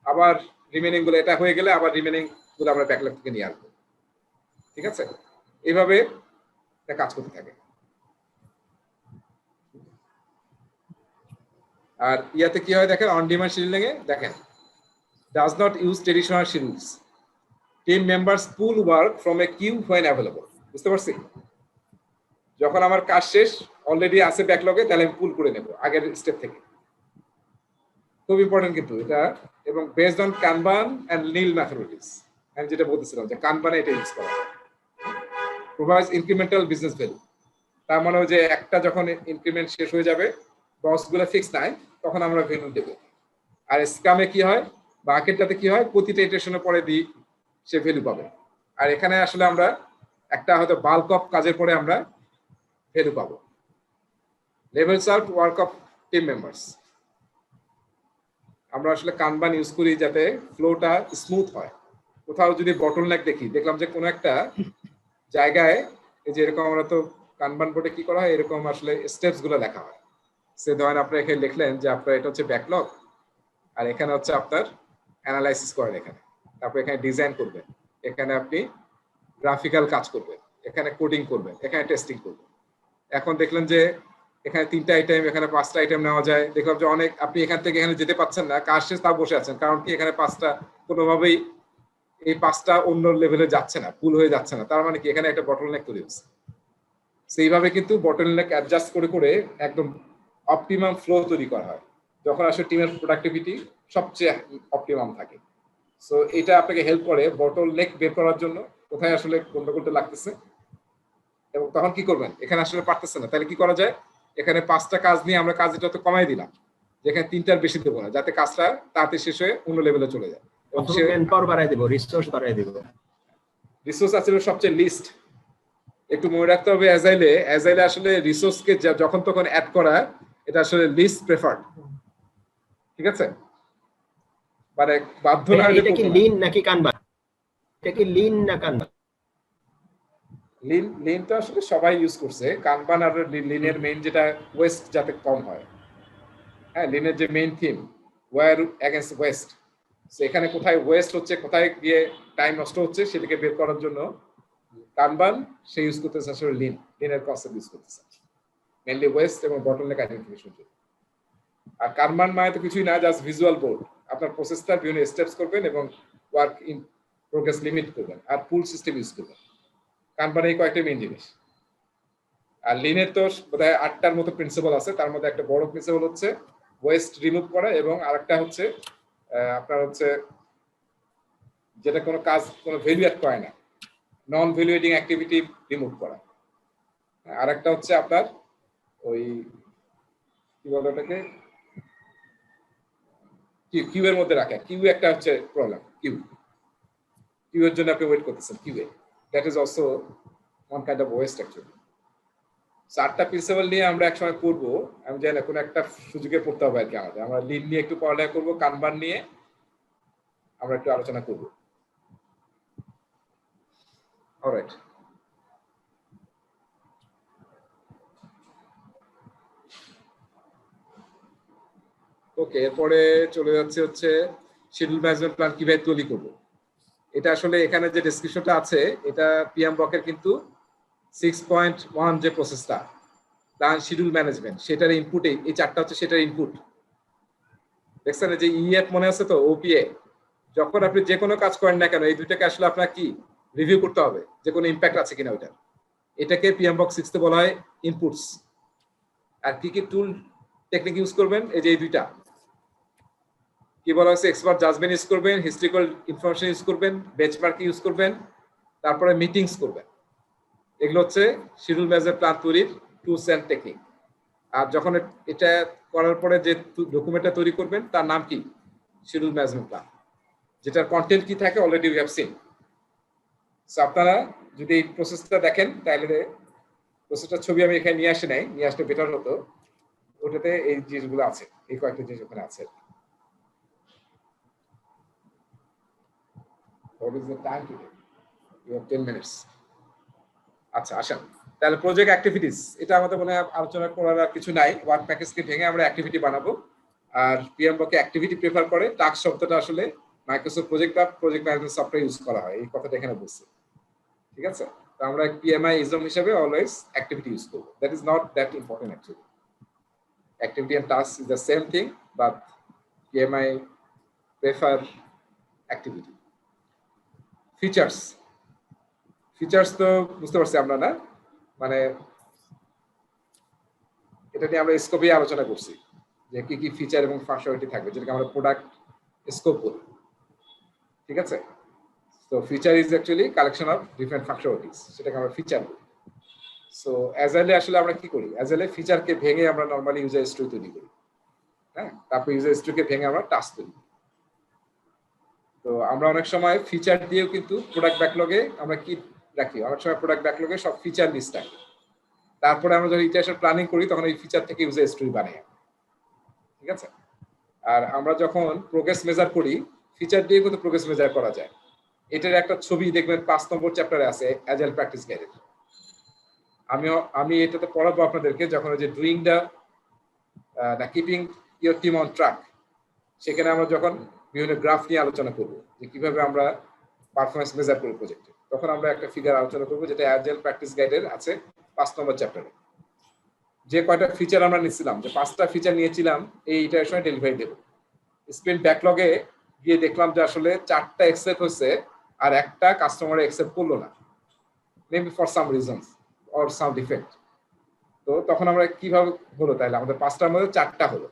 আবার রিমেনিং গুলো এটা হয়ে গেলে আবার রিমেনিং গুলো আমরা ব্যাকলগ থেকে নিয়ে আসবো, ঠিক আছে? এইভাবে এটা কাজ করতে থাকে। আর ইয়াতে কি হয় দেখেন, অন ডিমান্ড শিডিউলিং এ দেখেন, does not use traditional schedules. Team members pull work from a queue when available. বুঝতে পারছি? যখন আমার কাজ শেষ অলরেডি আছে ব্যাকলগে, তাহলে আমি পুল করে নেব আগের স্টেপ থেকে। খুব ইম্পর্টেন্ট কিন্তু এটা, এবং বেসড অন কানবান এন্ড নীল ম্যাথোডলজিস। আমি যেটা বলতেছিলাম যে কানবানে এটা ইউজ করা হয়। Provides incremental business value. তার মানে যে একটা যখন ইনক্রিমেন্ট শেষ হয়ে যাবে, বক্সগুলো ফিক্স নাই, তখন আমরা ভ্যালু দেব। আর স্ক্যামে কি হয়, বাকেটটাতে কি হয়, প্রতিটা ইটারেশনের পরে দিই সে ভ্যালু পাবে। আর এখানে আসলে আমরা একটা হয়তো বাল্ক অফ কাজের পরে আমরা ভ্যালু পাবো। Levels out work of team members. আমরা আসলে কানবান ইউজ করি যাতে ফ্লোটা স্মুথ হয়। কোথাও যদি বটলনেক দেখলাম যে কোনো একটা জায়গায়, এই যে এরকম আমরা তো কানবান বোর্ডে কি করা হয়, এরকম আসলে স্টেপস গুলো লেখা হয়। সে ধরেন আপনি এখানে লিখলেন যে আপনার এটা হচ্ছে ব্যাকলগ, আর এখানে হচ্ছে আপনার অ্যানালাইসিস করেন, এখানে তারপর এখানে ডিজাইন করবেন, এখানে আপনি গ্রাফিক্যাল কাজ করবেন, এখানে কোডিং করবেন, এখানে টেস্টিং করবেন। এখন দেখলেন যে এখানে 3টা আইটেম, এখানে 5টা আইটেম নেওয়া যায়। দেখলাম যে অনেক আপনি এখান থেকে এখানে যেতে পারছেন না, কাজ শেষ তাও বসে আছেন, কারণ কি এখানে 5টা কোনোভাবেই এই 5টা অন্য লেভেলে যাচ্ছে না, পুল হয়ে যাচ্ছে না, তার মানে কি এখানে একটা বটলনেক তৈরি হচ্ছে। সেইভাবে কিন্তু বটলনেক অ্যাডজাস্ট করে করে একদম অপটিমাম ফ্লো তৈরি করা হয়, যখন আসলে টিমের প্রোডাক্টিভিটি সবচেয়ে অপটিমাম থাকে। সো এটা আপনাকে হেল্প করে বটলনেক বের করার জন্য, কোথায় আসলে গন্ডগোলটা লাগতেছে। এবং তখন কি করবেন, এখানে আসলে পারতেছে না, তাহলে কি করা যায়, এখানে 5টা কাজ নিয়ে আমরা কাজ যত কমাই দিলাম, যেখানে 3টার বেশি দেবো না, যাতে কাজটা তাড়াতাড়ি শেষ হয়ে অন্য লেভেলে চলে যায়। ম্যান পাওয়ার বাড়ায় দেব, রিসোর্স বাড়ায় দেব। রিসোর্স আসলে সবচেয়ে লিস্ট। একটু মনে রাখতে হবে, অ্যাজাইলে আসলে রিসোর্সকে যখন তখন অ্যাড করা, এটা আসলে লিস্ট প্রেফার্ড। ঠিক আছে, মানে বাধ্য না। এটা কি লিন নাকি কানবান? এটা কি লিন না কানবান? লিন তো আসলে সবাই ইউজ করছে। কানবান আর লিনের মেইন যেটা ওয়েস্ট যাতে কম হয়। হ্যাঁ, লিনের যে main theme war against waste, সেখানে কোথায় ওয়েস্ট হচ্ছে, কোথায় গিয়ে টাইম নষ্ট হচ্ছে, সেটাকে বের করার জন্য কানবান সে ইউজ করতেছে আসলে লিনের কনসেপ্ট ইউজ করতেছে মেইনলি ওয়েস্ট এবং বটলনেক আইডেন্টিফিকেশন জন্য। আর কানবান মানে তো কিছুই না, জাস্ট ভিজুয়াল বোর্ড। আপনার প্রসেসটা বিভিন্ন স্টেপস করবেন এবং ওয়ার্ক ইন প্রোগ্রেস লিমিট করবেন আর পুল সিস্টেম ইউজ করবেন। কানবান এই কয়েকটা মেইন জিনিস। আর লিনের তো বোধহয় 8টার মতো প্রিন্সিপাল আছে, তার মধ্যে একটা বড় প্রিন্সিপাল হচ্ছে ওয়েস্ট রিমুভ করা, এবং আরেকটা হচ্ছে আপনার হচ্ছে যেটা কোনো কাজ কোনো ভ্যালু অ্যাড করে না, নন ভ্যালুয়েটিং অ্যাক্টিভিটি রিমুভ করা। আর একটা হচ্ছে আপনার ওই কি বলে ওটাকে কিউ এর মধ্যে রাখা। কিউ একটা হচ্ছে প্রবলেম, কিউ এর জন্য আপনি ওয়েট করতেছেন, কিউ এ that is also one kind of waste actually. 4টা প্রিন্সিপাল নিয়ে আমরা একসময় পড়বো, আমি জানি না কোনো একটা সুযোগে পড়তে হবে আর কি আমাদের। আমরা লিন নিয়ে একটু পড়ালেখা করবো, কানবান নিয়ে আমরা একটু আলোচনা করবো। অলরাইট, ওকে, এরপরে চলে যাচ্ছে হচ্ছে শিডিউল ম্যানেজমেন্ট প্ল্যান কিভাবে তৈরি করবো। এটা আসলে এখানে যে ডেসক্রিপশনটা আছে, এটা পিএমবকের কিন্তু 6.1 যে প্রসেসটা প্ল্যান শিডিউল ম্যানেজমেন্ট, সেটার ইনপুট এই 4টা হচ্ছে সেটার ইনপুট। দেখছেন যে ইএফ মনে আছে তো, ওপিএ। যখন আপনি যে কোনো কাজ করেন না কেন, এই দুইটাকে আসলে আপনার কি রিভিউ করতে হবে যে কোনো ইম্প্যাক্ট আছে কিনা ওইটা। এটাকে পিএমবক 6 বলা হয় ইনপুটস। আর কি কি টুল টেকনিক ইউজ করবেন, এই যে এই দুইটা কি বলা হয়েছে, এক্সপার্ট জাজমেন্ট ইউজ করবেন, হিস্ট্রিক্যাল ইনফরমেশন ইউজ করবেন, বেঞ্চমার্ক ইউজ করবেন, তারপরে মিটিংস করবেন। এগুলো হচ্ছে শিডিউল ম্যানেজমেন্ট প্ল্যান তৈরির টুলস এন্ড টেকনিক। আর যখন এটা করার পরে যে ডকুমেন্টটা তৈরি করবেন তার নাম কি, শিডিউল ম্যানেজমেন্ট প্ল্যান, যেটার কন্টেন্ট কি থাকে already we have seen. So আপনারা যদি এই প্রসেসটা দেখেন, তাহলে প্রসেসটার ছবি আমি এখানে নিয়ে আসলে বেটার হতো। ওটাতে এই জিনিসগুলো আছে, এই কয়েকটা জিনিস ওখানে আছে। What is the time today? We have 10 minutes. আচ্ছা, আসেন তাহলে প্রজেক্ট অ্যাক্টিভিটিস। এটা আমাদের মনে হয় আলোচনা করার আর কিছু নাই। ওয়ার্ক প্যাকেজকে ভেঙে আমরা অ্যাক্টিভিটি বানাবো। আর পিএমবকে অ্যাক্টিভিটি প্রেফার করে। টাস্ক শব্দটা আসলে মাইক্রোসফট প্রজেক্ট বা প্রজেক্ট ম্যানেজমেন্ট সফটওয়্যার ইউজ করা হয়, এই কথাটা এখানে বলছে। ঠিক আছে, তো আমরা পিএমআই ইজম হিসেবে অলওয়েজ অ্যাক্টিভিটি ইউজ করব। That is not that important actually. Activity and task is the same thing, but PMI prefer activity. Features তো বুঝতে পারছি আমরা না, মানে এটা নিয়ে আমরা স্কোপে আলোচনা করছি যে কি কি ফিচার এবং ফাংশনালিটি থাকবে, যেটাকে আমরা প্রোডাক্ট স্কোপ বলি। ঠিক আছে, তো feature is actually collection of different functionalities, সেটাকে আমরা ফিচার বলি। সো অ্যাজাইলে আসলে আমরা কি করি, অ্যাজাইলে ফিচারকে ভেঙে আমরা নরমালি ইউজার স্টোরি তৈরি করি। হ্যাঁ, তারপর ইউজার স্টোরিকে ভেঙে আমরা টাস্ক তৈরি করি। তো আমরা অনেক সময় ফিচার দিয়েও কিন্তু প্রোডাক্ট ব্যাকলগে আমরা কি রাখি, অনেক সময় প্রোডাক্ট ব্যাকলগে সব ফিচার লিস্ট রাখি। তারপরে আমরা যখন ইটারেশন প্ল্যানিং করি তখন এই ফিচার থেকে ইউজার স্টোরি বানাই। ঠিক আছে, আর আমরা যখন প্রোগ্রেস মেজার করি, ফিচার দিয়ে কিন্তু প্রোগ্রেস মেজার করা যায়। এটার একটা ছবি দেখবেন 5 নম্বর চ্যাপ্টারে আছে, অ্যাজাইল প্র্যাকটিস গাইডের। আমি এটাতে পড়াবো আপনাদেরকে, যখন ওই যে doing the keeping your team on track, সেখানে আমরা যখন বিভিন্ন গ্রাফ নিয়ে আলোচনা করবো যে কিভাবে আমরা পারফরমেন্স মেজার করি প্রজেক্টে, তখন আমরা একটা ফিগার আলোচনা করবো যেটা অ্যাজাইল প্র্যাকটিস গাইডের আছে 5 নম্বর চ্যাপ্টারে। যে কয়টা ফিচার আমরা নিয়েছিলাম, যে 5টা ফিচার নিয়েছিলাম এই ইটারেশনে ডেলিভারি দেবো। স্প্রিন্ট ব্যাকলগে গিয়ে দেখলাম যে আসলে 4টা এক্সেপ্ট হয়েছে আর একটা কাস্টমার অ্যাকসেপ্ট করলো না, maybe for some reasons or some defect. তো তখন আমরা কিভাবে হলো, তাহলে আমাদের 5টার মধ্যে 4টা হলো,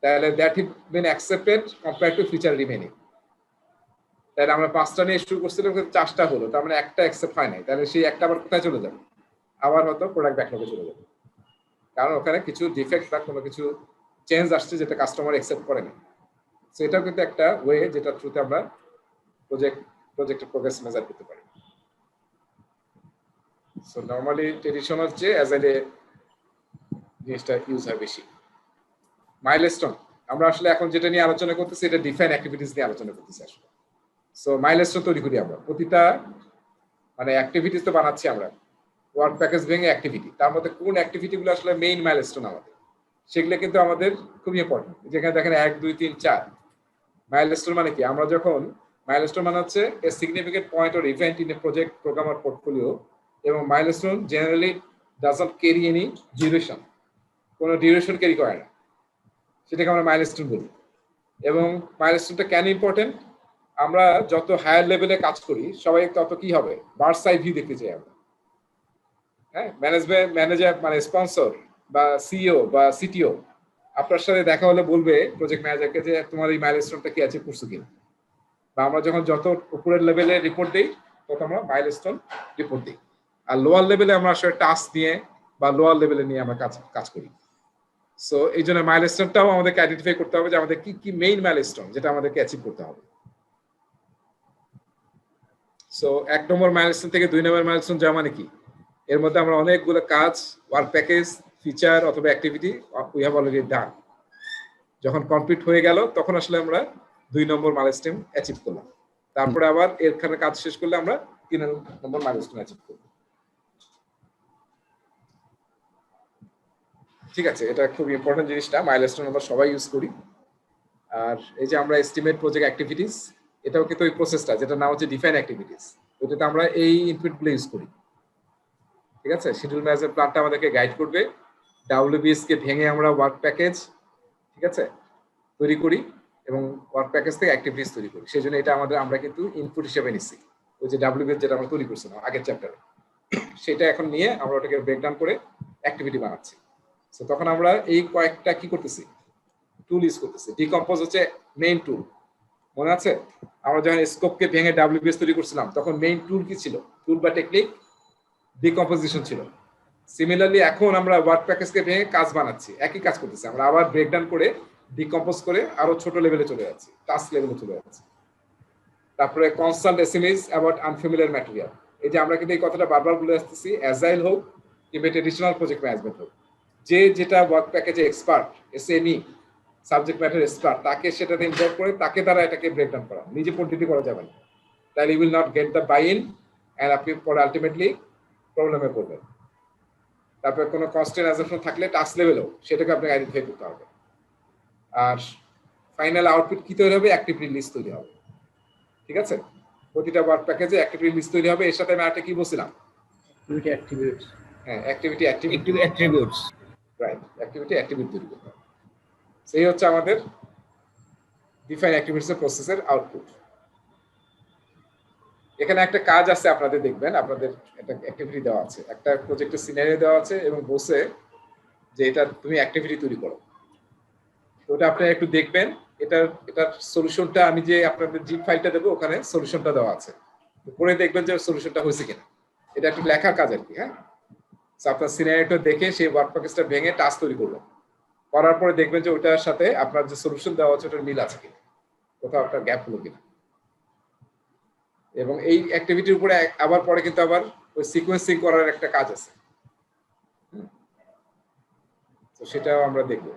তাহলে that is bin accepted compare to feature remaining. তাহলে আমরা 5টা নিয়ে শুরু করছিলাম, কিন্তু 4টা হলো, তার মানে একটা অ্যাকসেপ্ট হয় নাই, তাহলে সেই একটা আবার কোথায় চলে যাবে, আবার হয়তো প্রোডাক্ট ব্যাকলগে চলে যাবে, কারণ ওখানে কিছু ডিফেক্ট বা কোনো কিছু চেঞ্জ আসছে যেটা কাস্টমার অ্যাকসেপ্ট করে না। সো এটাও কিন্তু একটা ওয়ে যেটা থ্রুতে আমরা প্রজেক্টের প্রোগ্রেস মেজার করতে পারি। সো নরমালি ট্রেডিশনাল যে অ্যাজাইলে জিনিসটা ইউজ হয় বেশি। মাইলস্টোন, আমরা আসলে এখন যেটা নিয়ে আলোচনা করতেছি এটা ডিফাইন অ্যাক্টিভিটিস নিয়ে আলোচনা করতেছি আসলে। সো মাইলস্টোন তৈরি করি আমরা, প্রতিটা মানে অ্যাক্টিভিটিস তো বানাচ্ছি আমরা, ওয়ার্ক প্যাকেজ ভেঙে অ্যাক্টিভিটি, তার মধ্যে কোন অ্যাক্টিভিটিগুলো আসলে মেইন মাইলস্টোন আমাদের, সেগুলো কিন্তু আমাদের খুবই ইম্পর্টেন্ট। যেখানে দেখেন 1 2 3 4 মাইলস্টোন মানে কি, আমরা যখন মাইলস্টোন মানে হচ্ছে a significant point or event in a project program or portfolio, এবং milestone generally doesn't carry any duration, কোনো ডিউরেশন ক্যারি করে না, সেটাকে আমরা মাইলস্টোন বলি। এবং মাইলস্টোনটা কেন ইম্পর্টেন্ট, আমরা যত হায়ার লেভেলে কাজ করি সবাই তত কি হবে, বার্ডস আই ভিউ দেখতে চাই আমরা। হ্যাঁ, ম্যানেজার মানে স্পন্সর বা সিইও বা সিটিও আপনার সাথে দেখা হলে বলবে প্রজেক্ট ম্যানেজারকে যে তোমার এই মাইলস্টোনটা কি আছে, করছো কিনা। বা আমরা যখন যত উপরের লেভেলে রিপোর্ট দিই তত আমরা মাইলস্টোন রিপোর্ট দিই, আর লোয়ার লেভেলে আমরা আসলে টাস্ক নিয়ে বা লোয়ার লেভেলে নিয়ে আমরা কাজ করি। সো এই জন্য মাইলস্টোনটাও আমাদেরকে আইডেন্টিফাই করতে হবে যে আমাদের কি কি মেইন মাইলস্টোন যেটা আমাদেরকে অ্যাচিভ করতে হবে। সো 1 নম্বর মাইলস্টোন থেকে 2 নম্বর মাইলস্টোন যাওয়া মানে কি, এর মধ্যে আমরা অনেকগুলো কাজ, ওয়ার্ক প্যাকেজ, ফিচার অথবা activity we have already done, যখন কমপ্লিট হয়ে গেল তখন আসলে আমরা 2 নম্বর মাইলস্টোন অ্যাচিভ করলাম। তারপরে আবার এরখানে কাজ শেষ করলে আমরা 3 নম্বর মাইলস্টোন অ্যাচিভ করব। ঠিক আছে, এটা খুব ইম্পর্টেন্ট জিনিসটা, মাইলস্টোন আমরা সবাই ইউজ করি। আর এই যে আমরা এস্টিমেট প্রজেক্ট অ্যাক্টিভিটিস, এটাও কিন্তু ওই প্রসেসটা যেটা নাম হচ্ছে ডিফাইন অ্যাক্টিভিটিস, ওইটাতে আমরা এই ইনপুটগুলো ইউজ করি। ঠিক আছে, শিডিউল ম্যানেজমেন্ট প্ল্যানটা আমাদেরকে গাইড করবে, ডাব্লিউবিএস কে ভেঙে আমরা ওয়ার্ক প্যাকেজ, ঠিক আছে, তৈরি করি এবং ওয়ার্ক প্যাকেজ থেকে অ্যাক্টিভিটিস তৈরি করি। সেই জন্য এটা আমরা কিন্তু ইনপুট হিসেবে নিচ্ছি, ওই যে ডাব্লিউবিএস যেটা আমরা তৈরি করছিলাম আগের চ্যাপ্টারে, সেটা এখন নিয়ে আমরা ওটাকে ব্রেকডাউন করে অ্যাক্টিভিটি বানাচ্ছি। তো তখন আমরা এই কয়েকটা কি করতেছি, টুল ইউজ করতেছি। ডিকম্পোজ হচ্ছে মেইন টুল, মনে আছে আমরা যখন স্কোপকে ভেঙে ডাব্লিউবিএস তৈরি করছিলাম তখন মেইন টুল কি ছিল, টুল বা টেকনিক ডিকম্পোজিশন ছিল। সিমিলারলি এখন আমরা ওয়ার্ক প্যাকেজকে ভেঙে কাজ বানাচ্ছি, একই কাজ করতেছি, আমরা আবার ব্রেকডাউন করে ডিকম্পোজ করে আরো ছোট লেভেলে চলে যাচ্ছি, টাস্ক লেভেলে চলে যাচ্ছি। তারপরে consult SMS about unfamiliar material, এই যে আমরা কিন্তু এই কথাটা বারবার বলে আসতেছি, অ্যাজাইল হোক কিংবা ট্রেডিশনাল প্রজেক্ট ম্যানেজমেন্ট হোক, যে যেটা ওয়ার্ক প্যাকেজে expert, SME subject matter expert, তাকে সেটাতে ইনভলভ করে তাকে দ্বারা এটাকে ব্রেকডাউন করা, নিজে পদ্ধতি করা যাবে না, তাহলে you will not get the buy in and আপনি পরে আলটিমেটলি প্রবলেমে পড়বেন। তারপরে কোনো কনস্ট্যান্ট অ্যাজাম্পশন থাকলে টাস্ক লেভেলেও সেটাকে আপনাকে আইডেন্টিফাই করতে হবে। আর ফাইনাল আউটপুট কি তৈরি হবে, অ্যাক্টিভিটি লিস্ট তৈরি হবে। ঠিক আছে, প্রতিটা ওয়ার্ক প্যাকেজে অ্যাক্টিভিটি লিস্ট তৈরি হবে। এর সাথে আমি আরেকটা কি বলছিলাম, হ্যাঁ activity attributes, right, activity attribute তৈরি করতে হবে। সেই হচ্ছে আমাদের ডিফাইন অ্যাক্টিভিটিস এর প্রসেসের আউটপুট। এখানে একটা কাজ আছে, আপনাদের দেখবেন, আপনাদের একটা অ্যাক্টিভিটি দেওয়া আছে, একটা প্রজেক্টের সিনারিও দেওয়া আছে এবং বসে যে এটা তুমি অ্যাক্টিভিটি তৈরি করো, তো ওটা আপনারা একটু দেখবেন। এটার সলিউশনটা আমি যে আপনাদের জিপ ফাইলটা দেবো ওখানে সলিউশনটা দেওয়া আছে, পরে দেখবেন যে সলিউশনটা হয়েছে কিনা। এটা একটু লেখার কাজ আর কি। হ্যাঁ, আপনার সিনারিওটা দেখে সেই ওয়ার্ক প্যাকেজটা ভেঙে টাস্ক তৈরি করবেন, করার পরে দেখবেন যে ওটার সাথে আপনার যে সলিউশন দেওয়া আছে ওটার মিল আছে কিনা, কোথাও আপনার গ্যাপ হলো কিনা। এবং এই অ্যাক্টিভিটির উপরে আবার পরে কিন্তু আবার ওই সিকোয়েন্সিং করার একটা কাজ আছে, তো সেটাও আমরা দেখব।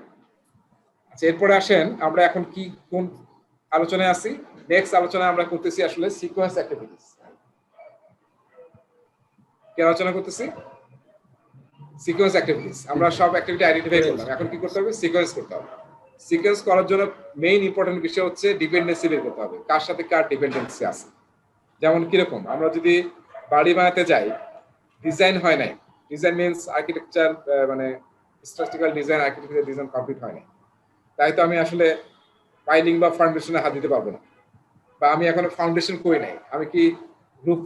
আচ্ছা, এরপরে আসেন আমরা এখন কি কোন আলোচনায় আছি। নেক্সট আলোচনায় আমরা করতেছি আসলে সিকোয়েন্স অ্যাক্টিভিটিস। কি আলোচনা করতেছি, সিকোয়েন্স অ্যাক্টিভিটিস। আমরা সব অ্যাক্টিভিটি আইডেন্টিফাই করলাম, এখন কি করতে হবে, সিকোয়েন্স করতে হবে। সিকোয়েন্স করার জন্য মেইন ইম্পর্টেন্ট বিষয় হচ্ছে ডিপেন্ডেন্সি বের করতে হবে, কার সাথে কার ডিপেন্ডেন্সি আছে। যেমন কিরকম, আমরা যদি বাড়ি বানাতে যাই, ডিজাইন হয় নাই, ডিজাইন মিনস আর্কিটেকচার, মানে structural design, architecture design complete হয় নাই, তাই তো আমি আসলে পাইলিং বা ফাউন্ডেশনে হাত দিতে পারবো না। বা আমি এখনো ফাউন্ডেশন করি নাই, আমি কি গ্রুপ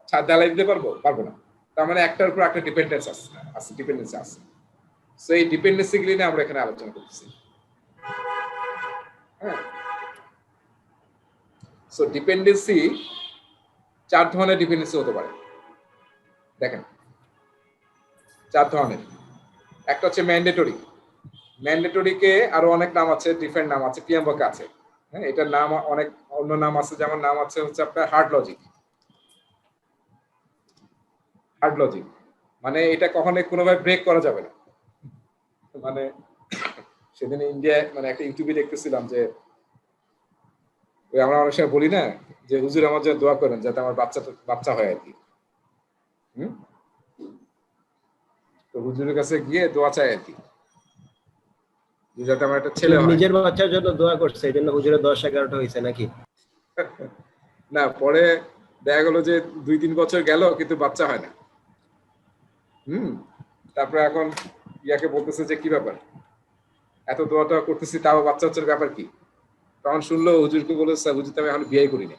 ছাদ ঢালাই দিতে পারবো না। তার মানে একটার উপর একটা ডিপেন্ডেন্সি আছে। সো এই ডিপেন্ডেন্সি গুলি নিয়ে আমরা এখানে আলোচনা করতেছি। হ্যাঁ, সো ডিপেন্ডেন্সি 4 ধরনের ডিপেন্ডেন্সি হতে পারে। দেখেন 4 ধরনের। একটা হচ্ছে ম্যান্ডেটরি। ম্যান্ডেটরিকে আরো অনেক নাম আছে, ডিফারেন্ট নাম আছে, পিএমওয়ার্ক আছে। হ্যাঁ, এটার নাম অনেক অন্য নাম আছে, যেমন নাম আছে হচ্ছে আপনার হার্ড লজিক। হার্ড লজিক মানে এটা কখনোই কোনোভাবে ব্রেক করা যাবে না। মানে সেদিন ইন্ডিয়ায় মানে একটা ইউটিউবে দেখতেছিলাম যে ওই আমরা অনেক সময় বলি না যে হুজুর আমার জন্য দোয়া করেন যাতে আমার বাচ্চা হয় আর কি। তো হুজুরের কাছে গিয়ে দোয়া চাই আর কি, যাতে আমার একটা ছেলে হয়। নিজের বাচ্চার জন্য দোয়া করছে, এই জন্য হুজুরের 10-11টা হয়েছে নাকি? না, পরে দেখা গেল যে 2-3 বছর গেল কিন্তু বাচ্চা হয় না। তারপরে এখন ইয়াকে বলতেছে যে কি ব্যাপার, এত দোয়াটা করতেছি তাও বাচ্চা হচ্ছে, ব্যাপার কি? তখন শুনলো হুজুরকে বলেছে হুজুর আমি এখন বিয়ে করিনি।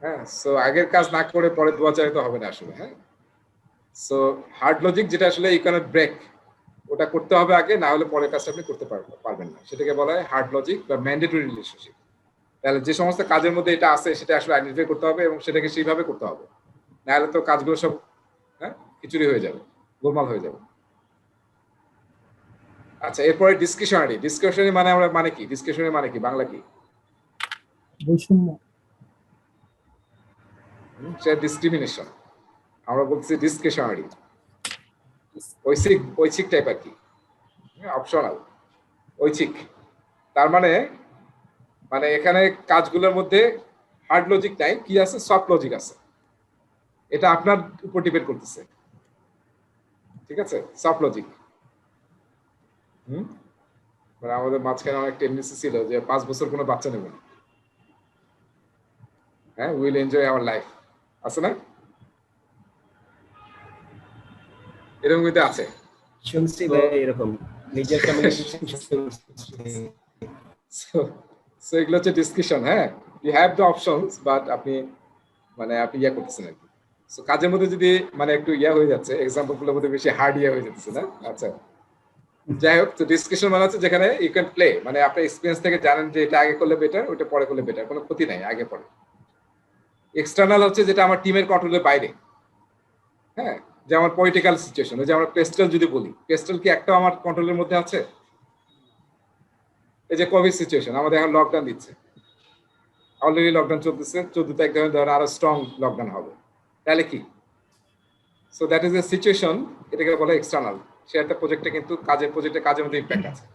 হ্যাঁ, সো আগের কাজ না করে পরে দোয়া চাইতে হবে না আসলে। হ্যাঁ, সো হার্ড লজিক যেটা আসলে ইউ ক্যানট ব্রেক, ওটা করতে হবে আগে, না হলে পরের কাজটা আপনি করতে পারবেন না। সেটাকে বলা হয় হার্ড লজিক বা ম্যান্ডেটরি রিলেশনশিপ। তাহলে যে সমস্ত কাজের মধ্যে এটা আছে সেটা আসলে আইডেন্টিফাই করতে হবে এবং সেটাকে সেইভাবে করতে হবে, না হলে তো কাজগুলো সব খিচুড়ি হয়ে যাবে, গোলমাল হয়ে যাবে। আচ্ছা, এরপরে ডিসকাশনারি মানে আমরা মানে কি, ডিসকাশনারি মানে কি, বাংলা কি? বৈষম্য। সেটা ডিসক্রিমিনেশন, আমরা বলছি ডিসকাশনারি। ঐচ্ছিক টাইপ আর কি, অপশনাল, ঐচ্ছিক। তার মানে এখানে কাজগুলোর মধ্যে হার্ড লজিক নাই, কি আছে, সফট লজিক আছে। এটা আপনার উপর ডিপেন্ড করতেছে, ঠিক আছে, সফট লজিক। মানে আমাদের মাঝখানে অনেক টেন্ডেন্সি ছিল যে 5 বছর কোনো বাচ্চা নেব না, হ্যাঁ, উইল এনজয় আওয়ার লাইফ, আছে না? এরকম কিন্তু আছে, শুনছি ভাই এরকম নিজের সো এগুলো হচ্ছে ডিসকাশন। হ্যাঁ, you have the options, but আপনি ইয়া করতেছেন আর কি। সো কাজের মধ্যে যদি একটু ইয়া হয়ে যাচ্ছে, এক্সাম্পল গুলোর মধ্যে বেশি হার্ড ইয়া হয়ে যাচ্ছে না। আচ্ছা, যাই হোক, তো ডিসকাশন মানে হচ্ছে যেখানে ইউ ক্যান প্লে, আপনার এক্সপিরিয়েন্স থেকে জানেন যে এটা আগে করলে বেটার, ওটা পরে করলে বেটার, কোনো ক্ষতি নাই আগে পরে। এক্সটার্নাল হচ্ছে যেটা আমার টিমের কন্ট্রোলের বাইরে। হ্যাঁ, যেমন পলিটিক্যাল সিচুয়েশন, ওই যে আমরা পেস্টেল যদি বলি, পেস্টেল কি একটা আমার কন্ট্রোলের মধ্যে আছে? এই যে কোভিড সিচুয়েশন, আমাদের এখন লকডাউন দিচ্ছে, অলরেডি লকডাউন চলতেছে, 14 তারিখ ধরে আরো স্ট্রং লকডাউন হবে, তাহলে কি? So that is a situation, এটাকে বলে এক্সটার্নাল। সে একটা প্রজেক্টে কিন্তু কাজের মধ্যে ইম্প্যাক্ট আছে।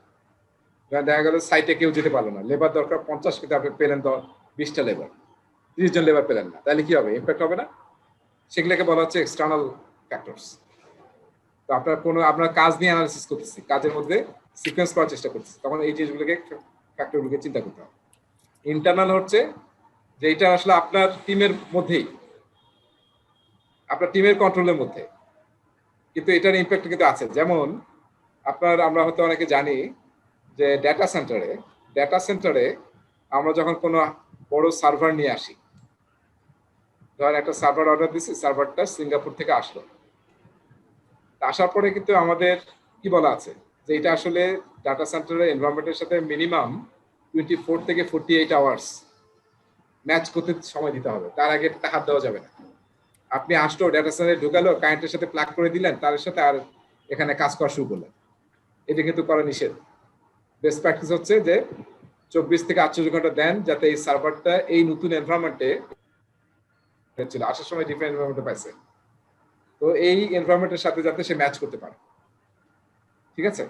দেখা গেল সাইটে কেউ যেতে পারলো না, লেবার দরকার 50, কিন্তু আপনি পেলেন 20টা লেবার, 30 জন লেবার পেলেন না, তাহলে কি হবে? ইম্প্যাক্ট হবে না? সেগুলোকে বলা হচ্ছে এক্সটার্নাল ফ্যাক্টরস। তো আপনার কাজ নিয়ে অ্যানালিসিস করতেছি, কাজের মধ্যে সিকোয়েন্স করার চেষ্টা করতেছি, তখন এই জিনিসগুলোকে, ফ্যাক্টরগুলোকে চিন্তা করতে হবে। ইন্টারনাল হচ্ছে যে এটা আসলে আপনার টিমের মধ্যেই, আপনার টিমের কন্ট্রোলের মধ্যে, কিন্তু এটার ইম্প্যাক্ট কিন্তু আছে। যেমন আমরা হয়তো অনেকে জানি যে ডেটা সেন্টারে আমরা যখন কোনো বড় সার্ভার নিয়ে আসি, ধরেন একটা সার্ভার অর্ডার দিচ্ছি, সার্ভারটা সিঙ্গাপুর থেকে আসলো, আসার পরে কিন্তু আমাদের কি বলা আছে যে এটা আসলে ডাটা সেন্টারের এনভায়রনমেন্টের সাথে মিনিমাম 24 থেকে 48 আওয়ার্স ম্যাচ করতে সময় দিতে হবে, তার আগে হাত দেওয়া যাবে না। আপনি আসলো, ডাটা সেন্টারে ঢুকালো, কারেন্টের সাথে প্লাগ করে দিলেন, তার সাথে আর এখানে কাজ করা শুরু করলেন, এটা কিন্তু করা নিষেধ। বেস্ট প্র্যাকটিস হচ্ছে যে 24 থেকে 48 ঘন্টা দেন, যাতে এই সার্ভারটা এই নতুন এনভায়রনমেন্টে ছিল, আসার সময় ডিফারেন্ট এনভায়রনমেন্টে পাইছে, তো এই এনভায়রনমেন্টের সাথে যাতে সে ম্যাচ করতে পারে, ঠিক আছে?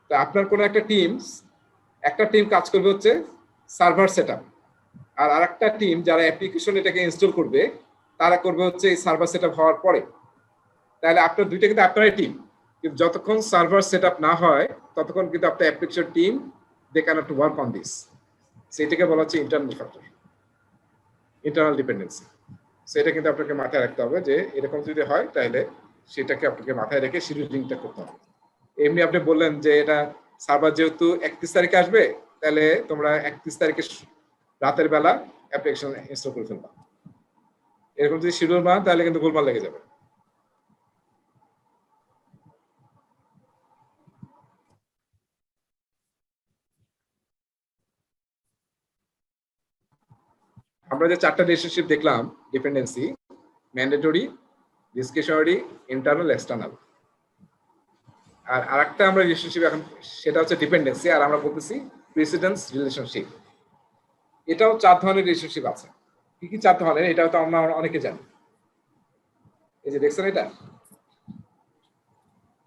তো আপনার কোনো একটা টিম কাজ করবে হচ্ছে সার্ভার সেটআপ, আর আরেকটা টিম যারা অ্যাপ্লিকেশন এটাকে ইনস্টল করবে তারা করবে হচ্ছে এই সার্ভার সেটআপ হওয়ার পরে। তাহলে আপনার দুইটা কিন্তু আপনারই টিম, কিন্তু যতক্ষণ সার্ভার সেটআপ না হয় ততক্ষণ কিন্তু আপনার application team they cannot work on this. সেটাকে বলা হচ্ছে ইন্টারনাল ফ্যাক্টর, ইন্টারনাল ডিপেন্ডেন্সি। সেটা কিন্তু আপনাকে মাথায় রাখতে হবে যে এরকম যদি হয় তাহলে সেটাকে আপনাকে মাথায় রেখে শিডিউলিংটা করতে হবে। এমনি আপনি বললেন যে এটা সার্ভার যেহেতু 31 তারিখে আসবে, তাহলে তোমরা 31 তারিখে রাতের বেলা অ্যাপ্লিকেশন ইনস্টল করে ফেলবা। এরকম যদি শিডিউল বানান তাহলে কিন্তু গোলমাল লেগে যাবে। আমরা যে 4টা রিলেশনশিপ দেখলাম, dependency, mandatory, discretionary, internal, external. আর আরেকটা আমরা রিলেশনশিপ এখন, সেটা হচ্ছে ডিপেন্ডেন্সি, আর আমরা বলতেছি প্রিসিডেন্স রিলেশনশিপ। এটাও 4 ধরনের রিলেশনশিপ আছে। কি কি 4 ধরনের এটাও তো আমরা অনেকে জানি। এই যে দেখছেন, এটা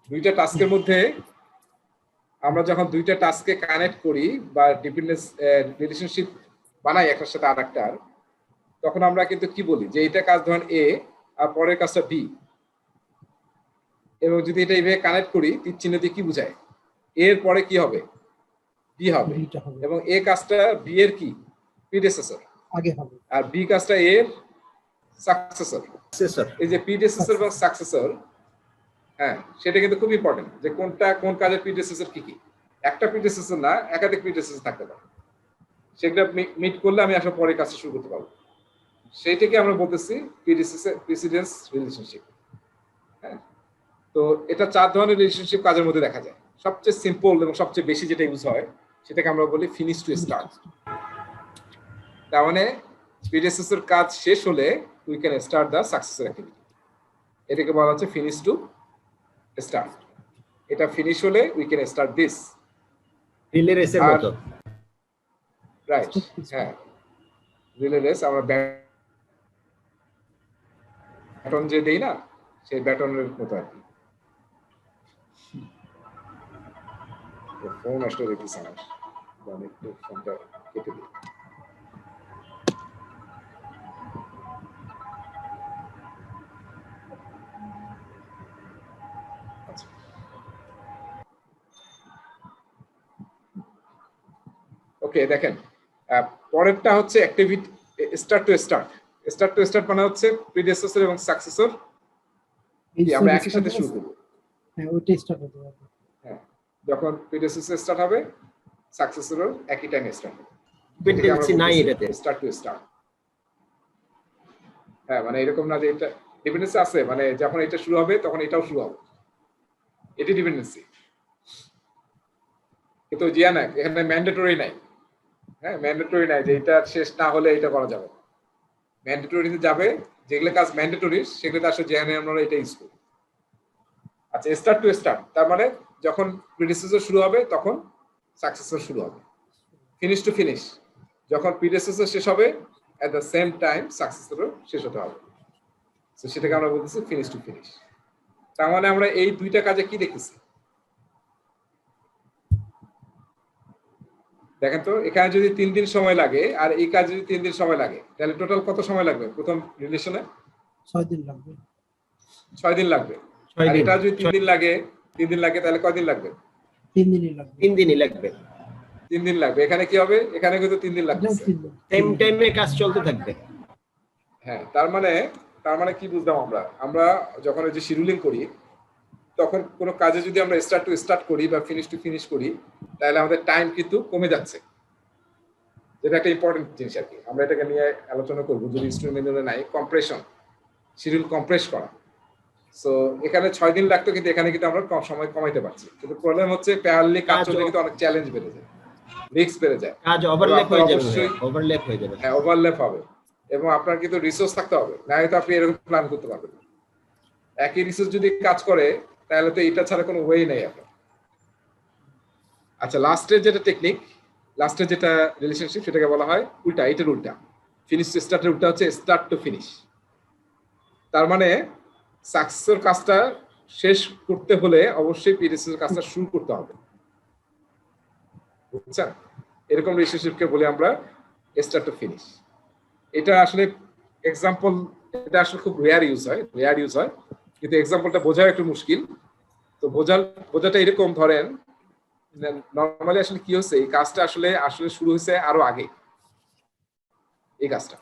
দুইটা টাস্কের মধ্যে আমরা যখন দুইটা টাস্ককে কানেক্ট করি বা ডিপেন্ডেন্স রিলেশনশিপ বানাই একটার সাথে আরেকটার, তখন আমরা কিন্তু কি বলি যে এটা কাজ ধরেন এ আর পরের কাজটা বি, এবং যদি এটা এইভাবে কানেক্ট করি তীর চিহ্ন দিয়ে কি বোঝায়, এর পরে কি হবে, বি হবে, এবং এ কাজটা বি এর কি প্রিডেসেসর আগে হবে, আর বি কাজটা এর সাকসেসর। এই যে প্রিডেসেসর বা সাকসেসর, হ্যাঁ সেটা কিন্তু খুব ইম্পর্টেন্ট, যে কোনটা কোন কাজের প্রিডেসেসর কি কি। একটা প্রিডেসেসর না, একাধিক প্রিডেসেসর থাকতে পারে। সেগুলো মিট করলে আমি আসলে পরে কাজটা শুরু করতে পারবো। সেইটাকে আমরা বলতেছি প্রিসিডেন্স রিলেশনশিপ। হ্যাঁ, তো এটা 4 ধরনের রিলেশনশিপ কাজের মধ্যে দেখা যায়। সবচেয়ে সিম্পল এবং সবচেয়ে বেশি যেটা ইউজ হয় সেটাকে আমরা বলি ফিনিশ টু স্টার্ট। তার মানে প্রিডেসেসর কাজ শেষ হলে we can start the successor activity. এটাকে বলা হচ্ছে ফিনিশ টু স্টার্ট। এটা ফিনিশ হলে we can start this. Relay রেসের মতো, রাইট? হ্যাঁ, রিলে রেস। আমরা ব্যাটন যে দেই না, সেই ব্যাটনের মতো আর কি। ফোন আসলে রেখেছি আমার, আমি একটু ফোনটা কেটে দিই। ওকে, দেখেন পরেরটা হচ্ছে activity start to start. Start to start মানে হচ্ছে প্রিডেসেসর এবং সাকসেসর আমরা একই সাথে শুরু করব। হ্যাঁ, ওইটা স্টার্ট হতে হবে। হ্যাঁ, যখন প্রিডেসেসর স্টার্ট হবে সাকসেসরও একই টাইমে স্টার্ট হবে। ডিপেন্ডেন্সি নাই এটাতে, স্টার্ট টু স্টার্ট। হ্যাঁ, মানে এরকম না যে এটা ডিপেন্ডেন্সি আছে, মানে যখন এটা শুরু হবে তখন এটাও শুরু হবে, এটি ডিপেন্ডেন্সি। কিন্তু জিয়া না, এখানে ম্যান্ডেটরি নাই। হ্যাঁ, ম্যান্ডেটরি নাই যে এটা শেষ না হলে এটা করা যাবে। ম্যান্ডেটরিতে যাবে, যেগুলো কাজ ম্যান্ডেটরি সেগুলো আসলে যেখানে আমরা এটা ইউজ করি। আচ্ছা, স্টার্ট টু স্টার্ট তার মানে যখন প্রিডেসেসর শুরু হবে তখন সাকসেসর শুরু হবে। ফিনিশ টু ফিনিশ, যখন প্রিডেসেসর শেষ হবে এট দ্য সেম টাইম সাকসেসরও শেষ হতে হবে। তো সেটাকে আমরা বলতেছি ফিনিশ টু ফিনিশ। তার মানে আমরা এই দুইটা কাজে কি দেখতেছি দেখেন তো, এখানে যদি 3 দিন সময় লাগে আর এই কাজে যদি 3 দিন সময় লাগে, তাহলে টোটাল কত সময় লাগবে প্রথম রিলেশনে? 6 দিন লাগবে। 6 দিন লাগবে। আর এটা যদি 3 দিন লাগে, 3 দিন লাগে, তাহলে কয় দিন লাগবে? 3 দিনই লাগবে। 3 দিনই লাগবে। 3 দিন লাগবে। এখানে কি হবে? এখানে কিন্তু 3 দিন লাগবে। সেম টাইমে কাজ চলতে থাকবে। হ্যাঁ, তার মানে কি বুঝলাম আমরা যখন এই যে শিডিউলিং করি তখন কোনো কাজে যদি আমরা স্টার্ট টু স্টার্ট করি বা ফিনিশ টু ফিনিশ করি, তাহলে আমাদের টাইম কিন্তু কমে যাচ্ছে, যেটা একটা ইম্পর্টেন্ট জিনিস আর কি। আমরা এটাকে নিয়ে আলোচনা করবো যদি স্টুডেন্ট ম্যানুয়ালে নাই, কম্প্রেশন, শিডিউল কম্প্রেস করা। সো এখানে 6 দিন লাগতো, কিন্তু এখানে কিন্তু আমরা কম সময় কমাইতে পারছি। কিন্তু প্রবলেম হচ্ছে প্যারালালি কাজ চলতে কিন্তু অনেক চ্যালেঞ্জ বেড়ে যায়, রিস্ক বেড়ে যায়, কাজ ওভারল্যাপ হয়ে যাবে। হ্যাঁ, ওভারল্যাপ হবে, এবং আপনার কিন্তু রিসোর্স থাকতে হবে, না হলে তো আপনি এরকম প্ল্যান করতে পারবেন না। একই রিসোর্স যদি কাজ করে তাহলে তো এটা ছাড়া কোনো ওয়ে নেই আপনার। আচ্ছা, লাস্টের যেটা টেকনিক, লাস্টের যেটা রিলেশনশিপ, সেটাকে বলা হয় উল্টা। এটার উল্টা, ফিনিশ টু স্টার্টের উল্টা হচ্ছে স্টার্ট টু ফিনিশ। তার মানে সাকসেসের কাজটা শেষ করতে হলে অবশ্যই প্রিডেসেসর কাজটা শুরু করতে হবে, বুঝছেন? এরকম রিলেশনশিপকে বলি আমরা স্টার্ট টু ফিনিশ। এটা আসলে এক্সাম্পল, এটা আসলে খুব রেয়ার ইউজ হয়, কিন্তু এক্সাম্পলটা বোঝা একটু মুশকিল। তো বোঝাটা এরকম, ধরেন নরমালি আসলে কি হচ্ছে, এই কাজটা আসলে শুরু হয়েছে আরো আগে। এই কাজটা,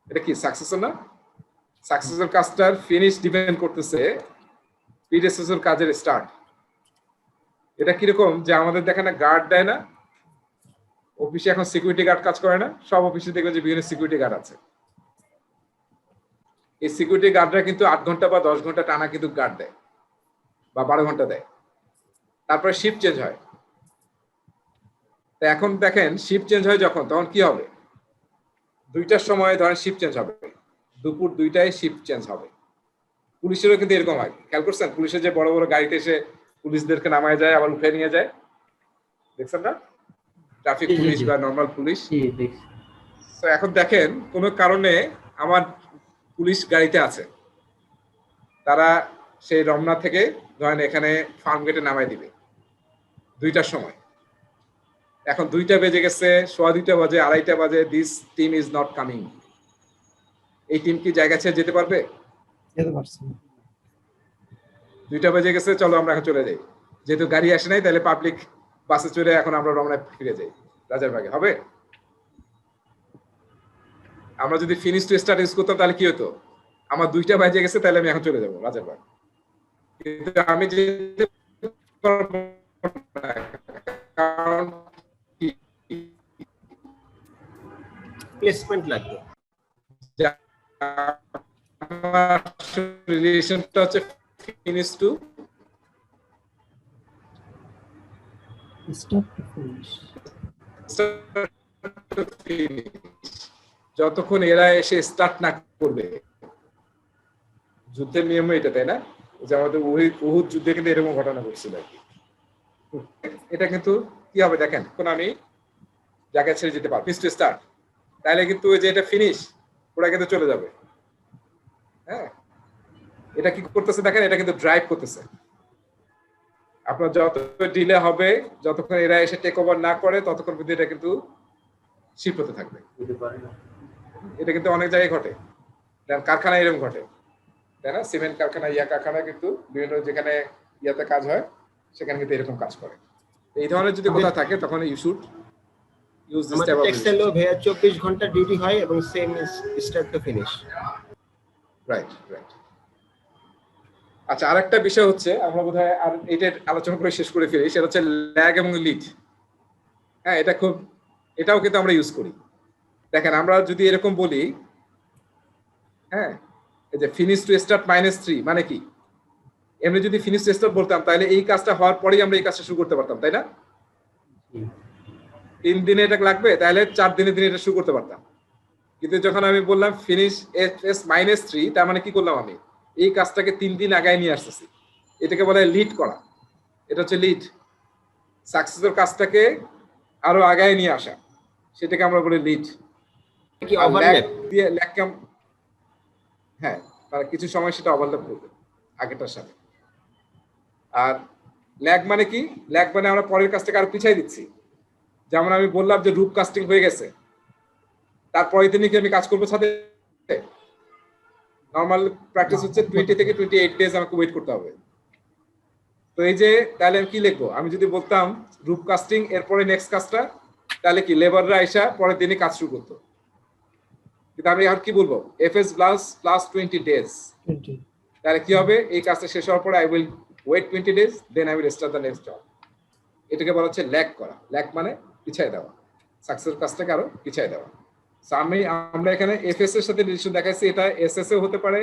এটা কি সাকসেসর না? সাকসেসর কাজটার ফিনিশ ডিপেন্ড করতেছে প্রিডেসেসর কাজের স্টার্ট। এটা কিরকম যে আমাদের দেখেন না, গার্ড দেয় না, অফিসে এখন সিকিউরিটি গার্ড কাজ করে না, সব অফিসে দেখবেন যে বিভিন্ন সিকিউরিটি গার্ড আছে। এই সিকিউরিটি গার্ডরা কিন্তু 8 ঘন্টা বা 10 ঘন্টা টানা কিন্তু গার্ড দেয় বা 12 ঘন্টা দেয়, তারপরে শিফট চেঞ্জ হয়। তো এখন দেখেন শিফট চেঞ্জ হয় যখন, তখন কি হবে, 2টার সময় ধরেন শিফট চেঞ্জ হবে, দুপুর 2টায় শিফট চেঞ্জ হবে। পুলিশেরও কিন্তু এরকম হয়, খেয়াল করছেন? পুলিশের যে বড় বড় গাড়িতে এসে পুলিশদেরকে নামায় যায় আবার উঠে নিয়ে যায়, দেখছেন না? ট্রাফিক পুলিশ বা নর্মাল পুলিশ। তো এখন দেখেন কোনো কারণে আমার পুলিশ গাড়িতে আছে, তারা সেই রমনা থেকে ধরেন এখানে ফার্ম গেটে নামাই দিবে 2টার সময়। এখন 2টা বেজে গেছে, 2:15 বাজে, 2:30 বাজে, this team is not coming. এই টিম কি জায়গা ছেড়ে যেতে পারবে? 2টা বেজে গেছে, চলো আমরা এখন চলে যাই, যেহেতু গাড়ি আসে নাই, তাহলে পাবলিক বাসে চড়ে এখন আমরা রমনায় ফিরে যাই, রাজারবাগে হবে? আমরা যদি ফিনিশ টু স্টার্ট ইউজ করতাম তাহলে কি হতো, আমার 2টা বাজে গেছে, তাহলে আমি এখন চলে যাবো রাজারবাগ, কিন্তু আমি যেতে পারবো না, কারণ প্লেসমেন্ট লাগবে। রিলেশনটা হচ্ছে ফিনিশ টু যতক্ষণ এরা এসে স্টার্ট না করবে। যুদ্ধের নিয়ম এটা, তাই না? যে আমাদের উহুদ যুদ্ধে কিন্তু এরকম ঘটনা ঘটছিল আর কি। এটা কিন্তু কি হবে দেখেন, কোন আমি জায়গা ছেড়ে যেতে পারবো, ফিনিশ টু স্টার্ট, তাহলে কিন্তু ওই যে এটা ফিনিশ, ওরা কিন্তু চলে যাবে। হ্যাঁ, এটা কি করতেছে দেখেন, এটা কিন্তু ড্রাইভ করতেছে। আপনার যত ডিলে হবে, যতক্ষণ এরা এসে টেক ওভার না করে, ততক্ষণ কিন্তু এটা কিন্তু শিফট হতে থাকবে। এটা কিন্তু অনেক জায়গায় ঘটে, কারখানায় এরকম ঘটে, তাই না? সিমেন্ট কারখানা, কারখানা কিন্তু বিভিন্ন যেখানে ইয়াতে কাজ হয়, সেখানে কিন্তু এরকম কাজ করে। এই ধরনের যদি কথা থাকে, তখন you should use this type of টেক্সটাইলও ভাইয়া 24 ঘন্টা ডিউটি হয় এবং same start to finish. Right. আচ্ছা, আরেকটা বিষয় হচ্ছে, আমরা বোধহয় আর এটা আলোচনা করে শেষ করে ফেলি, সেটা হচ্ছে ল্যাগ এবং লিড। হ্যাঁ, এটাও কিন্তু আমরা ইউজ করি। দেখেন, আমরা যদি এরকম বলি, হ্যাঁ, এই যে ফিনিশ টু স্টার্ট -3 মানে কি, এমনি যদি ফিনিশ টু স্টার্ট বলতাম, তাহলে এই কাজটা হওয়ার পরেই আমরা এই কাজটা শুরু করতে পারতাম, তাই না? 3 দিনে এটা লাগবে, তাহলে 4 দিনে এটা শুরু করতে পারতাম। কিন্তু যখন আমি বললাম ফিনিশ -3, তার মানে কি করলাম, আমি এই কাজটাকে 3 দিন আগায় নিয়ে আসতেছি। এটাকে বলে লিড করা। এটা হচ্ছে লিড, সাকসেসের কাজটাকে আরো আগায় নিয়ে আসা, সেটাকে আমরা বলি লিড। কি ওভারল্যাপ দিয়ে হ্যাঁ, তার কিছু সময় সেটা ওভারল্যাপ করবে আগেটার সাথে। আর ল্যাগ মানে কি, ল্যাগ মানে আমরা পরের কাজটাকে আরো পিছাই দিচ্ছি। যেমন আমি বললাম যে রুফ কাস্টিং হয়ে গেছে, তারপরের দিনই কি আমি কাজ করবো ছাদে? নরমাল প্র্যাকটিস হচ্ছে 20 থেকে 28 ডেজ আমাকে ওয়েট করতে হবে। তো এই যে, তাহলে আমি কি লিখবো, আমি যদি বলতাম রুফ কাস্টিং এরপরে নেক্সট কাজটা, তাহলে কি লেবাররা আইসা পরের দিনই কাজ শুরু করতো। কিন্তু আমি আর কি বলবো, এফএস প্লাস 20 ডেজ, তাহলে কি হবে, এই কাজটা শেষ হওয়ার পরে I will wait 20 days, then I will start the next job. এটাকে বলা হচ্ছে ল্যাগ করা। ল্যাগ মানে পিছায় দেওয়া, সাকসেসের কাজটাকে আরো পিছায় দেওয়া। আমরা এখানে এফএস এর সাথে রিলেশন দেখাইছি, এটা এসএস এ হতে পারে,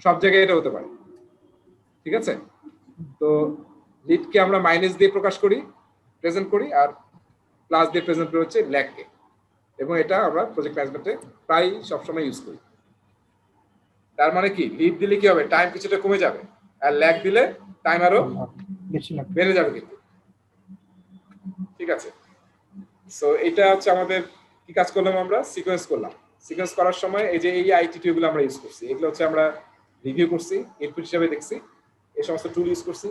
সব জায়গায় এটা হতে পারে, ঠিক আছে? তো লিডকে আমরা মাইনাস দিয়ে প্রকাশ করি, প্রেজেন্ট করি, আর প্লাস দিয়ে প্রেজেন্ট করি হচ্ছে ল্যাগকে, এবং এটা আমরা প্রজেক্ট ম্যানেজমেন্টে প্রায় সবসময় ইউজ করি। তার মানে কি, লিড দিলে কি হবে, টাইম কিছুটা কমে যাবে, আর ল্যাগ দিলে টাইম আরো বেড়ে যাবে কিন্তু, ঠিক আছে? সো এটা হচ্ছে আমাদের কি কাজ করলাম, আমরা সিকোয়েন্স করলাম। সিকোয়েন্স করার সময় এই যে এই আইটিটি গুলো আমরা ইউজ করছি, এগুলো হচ্ছে আমরা রিভিউ করছি, ইনপুট হিসেবে দেখছি, এই সমস্ত টুল ইউজ করছি।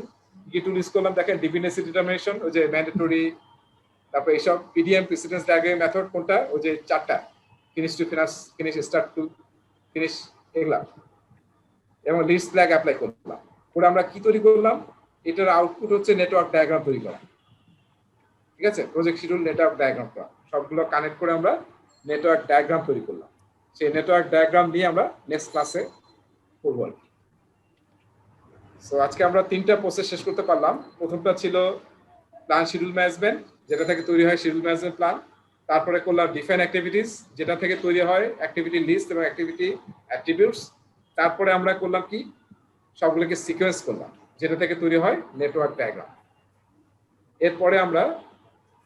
কি টুল ইউজ করলাম দেখেন, ডিপেন্ডেন্সি ডিটারমিনেশন, ওই যে ম্যান্ডেটরি, তারপর এইসব পিডিএম, প্রিসিডেন্স ডায়াগ্রাম মেথড, কোনটা, ওই যে 4টা, finish to finish, start to finish, এগুলা, এবং লিস্ট ফ্ল্যাগ অ্যাপ্লাই করলাম। পরে আমরা কি তৈরি করলাম, এটার আউটপুট হচ্ছে নেটওয়ার্ক ডায়াগ্রাম তৈরি করা, ঠিক আছে? প্রজেক্ট শিডিউল, নেটওয়ার্ক ডায়াগ্রাম করা, সবগুলো কানেক্ট করে আমরা নেটওয়ার্ক ডায়াগ্রাম তৈরি করলাম। সেই নেটওয়ার্ক ডায়াগ্রাম নিয়ে আমরা নেক্সট ক্লাসে করবো। সো আজকে আমরা 3টা প্রসেস শেষ করতে পারলাম। প্রথমটা ছিল প্ল্যান শিডিউল ম্যানেজমেন্ট, যেটা থেকে তৈরি হয় শিডিউল ম্যানেজমেন্ট প্ল্যান। তারপরে করলাম ডিফাইন অ্যাক্টিভিটিস, যেটা থেকে তৈরি হয় অ্যাক্টিভিটি লিস্ট এবং অ্যাক্টিভিটি অ্যাট্রিবিউটস। তারপরে আমরা করলাম কি, সবগুলোকে সিকোয়েন্স করলাম, যেটা থেকে তৈরি হয় নেটওয়ার্ক ডায়াগ্রাম। এরপরে আমরা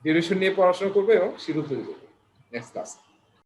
ডিউরেশন নিয়ে পড়াশোনা করবো এবং শিডিউল তৈরি করবো নেক্সট ক্লাস।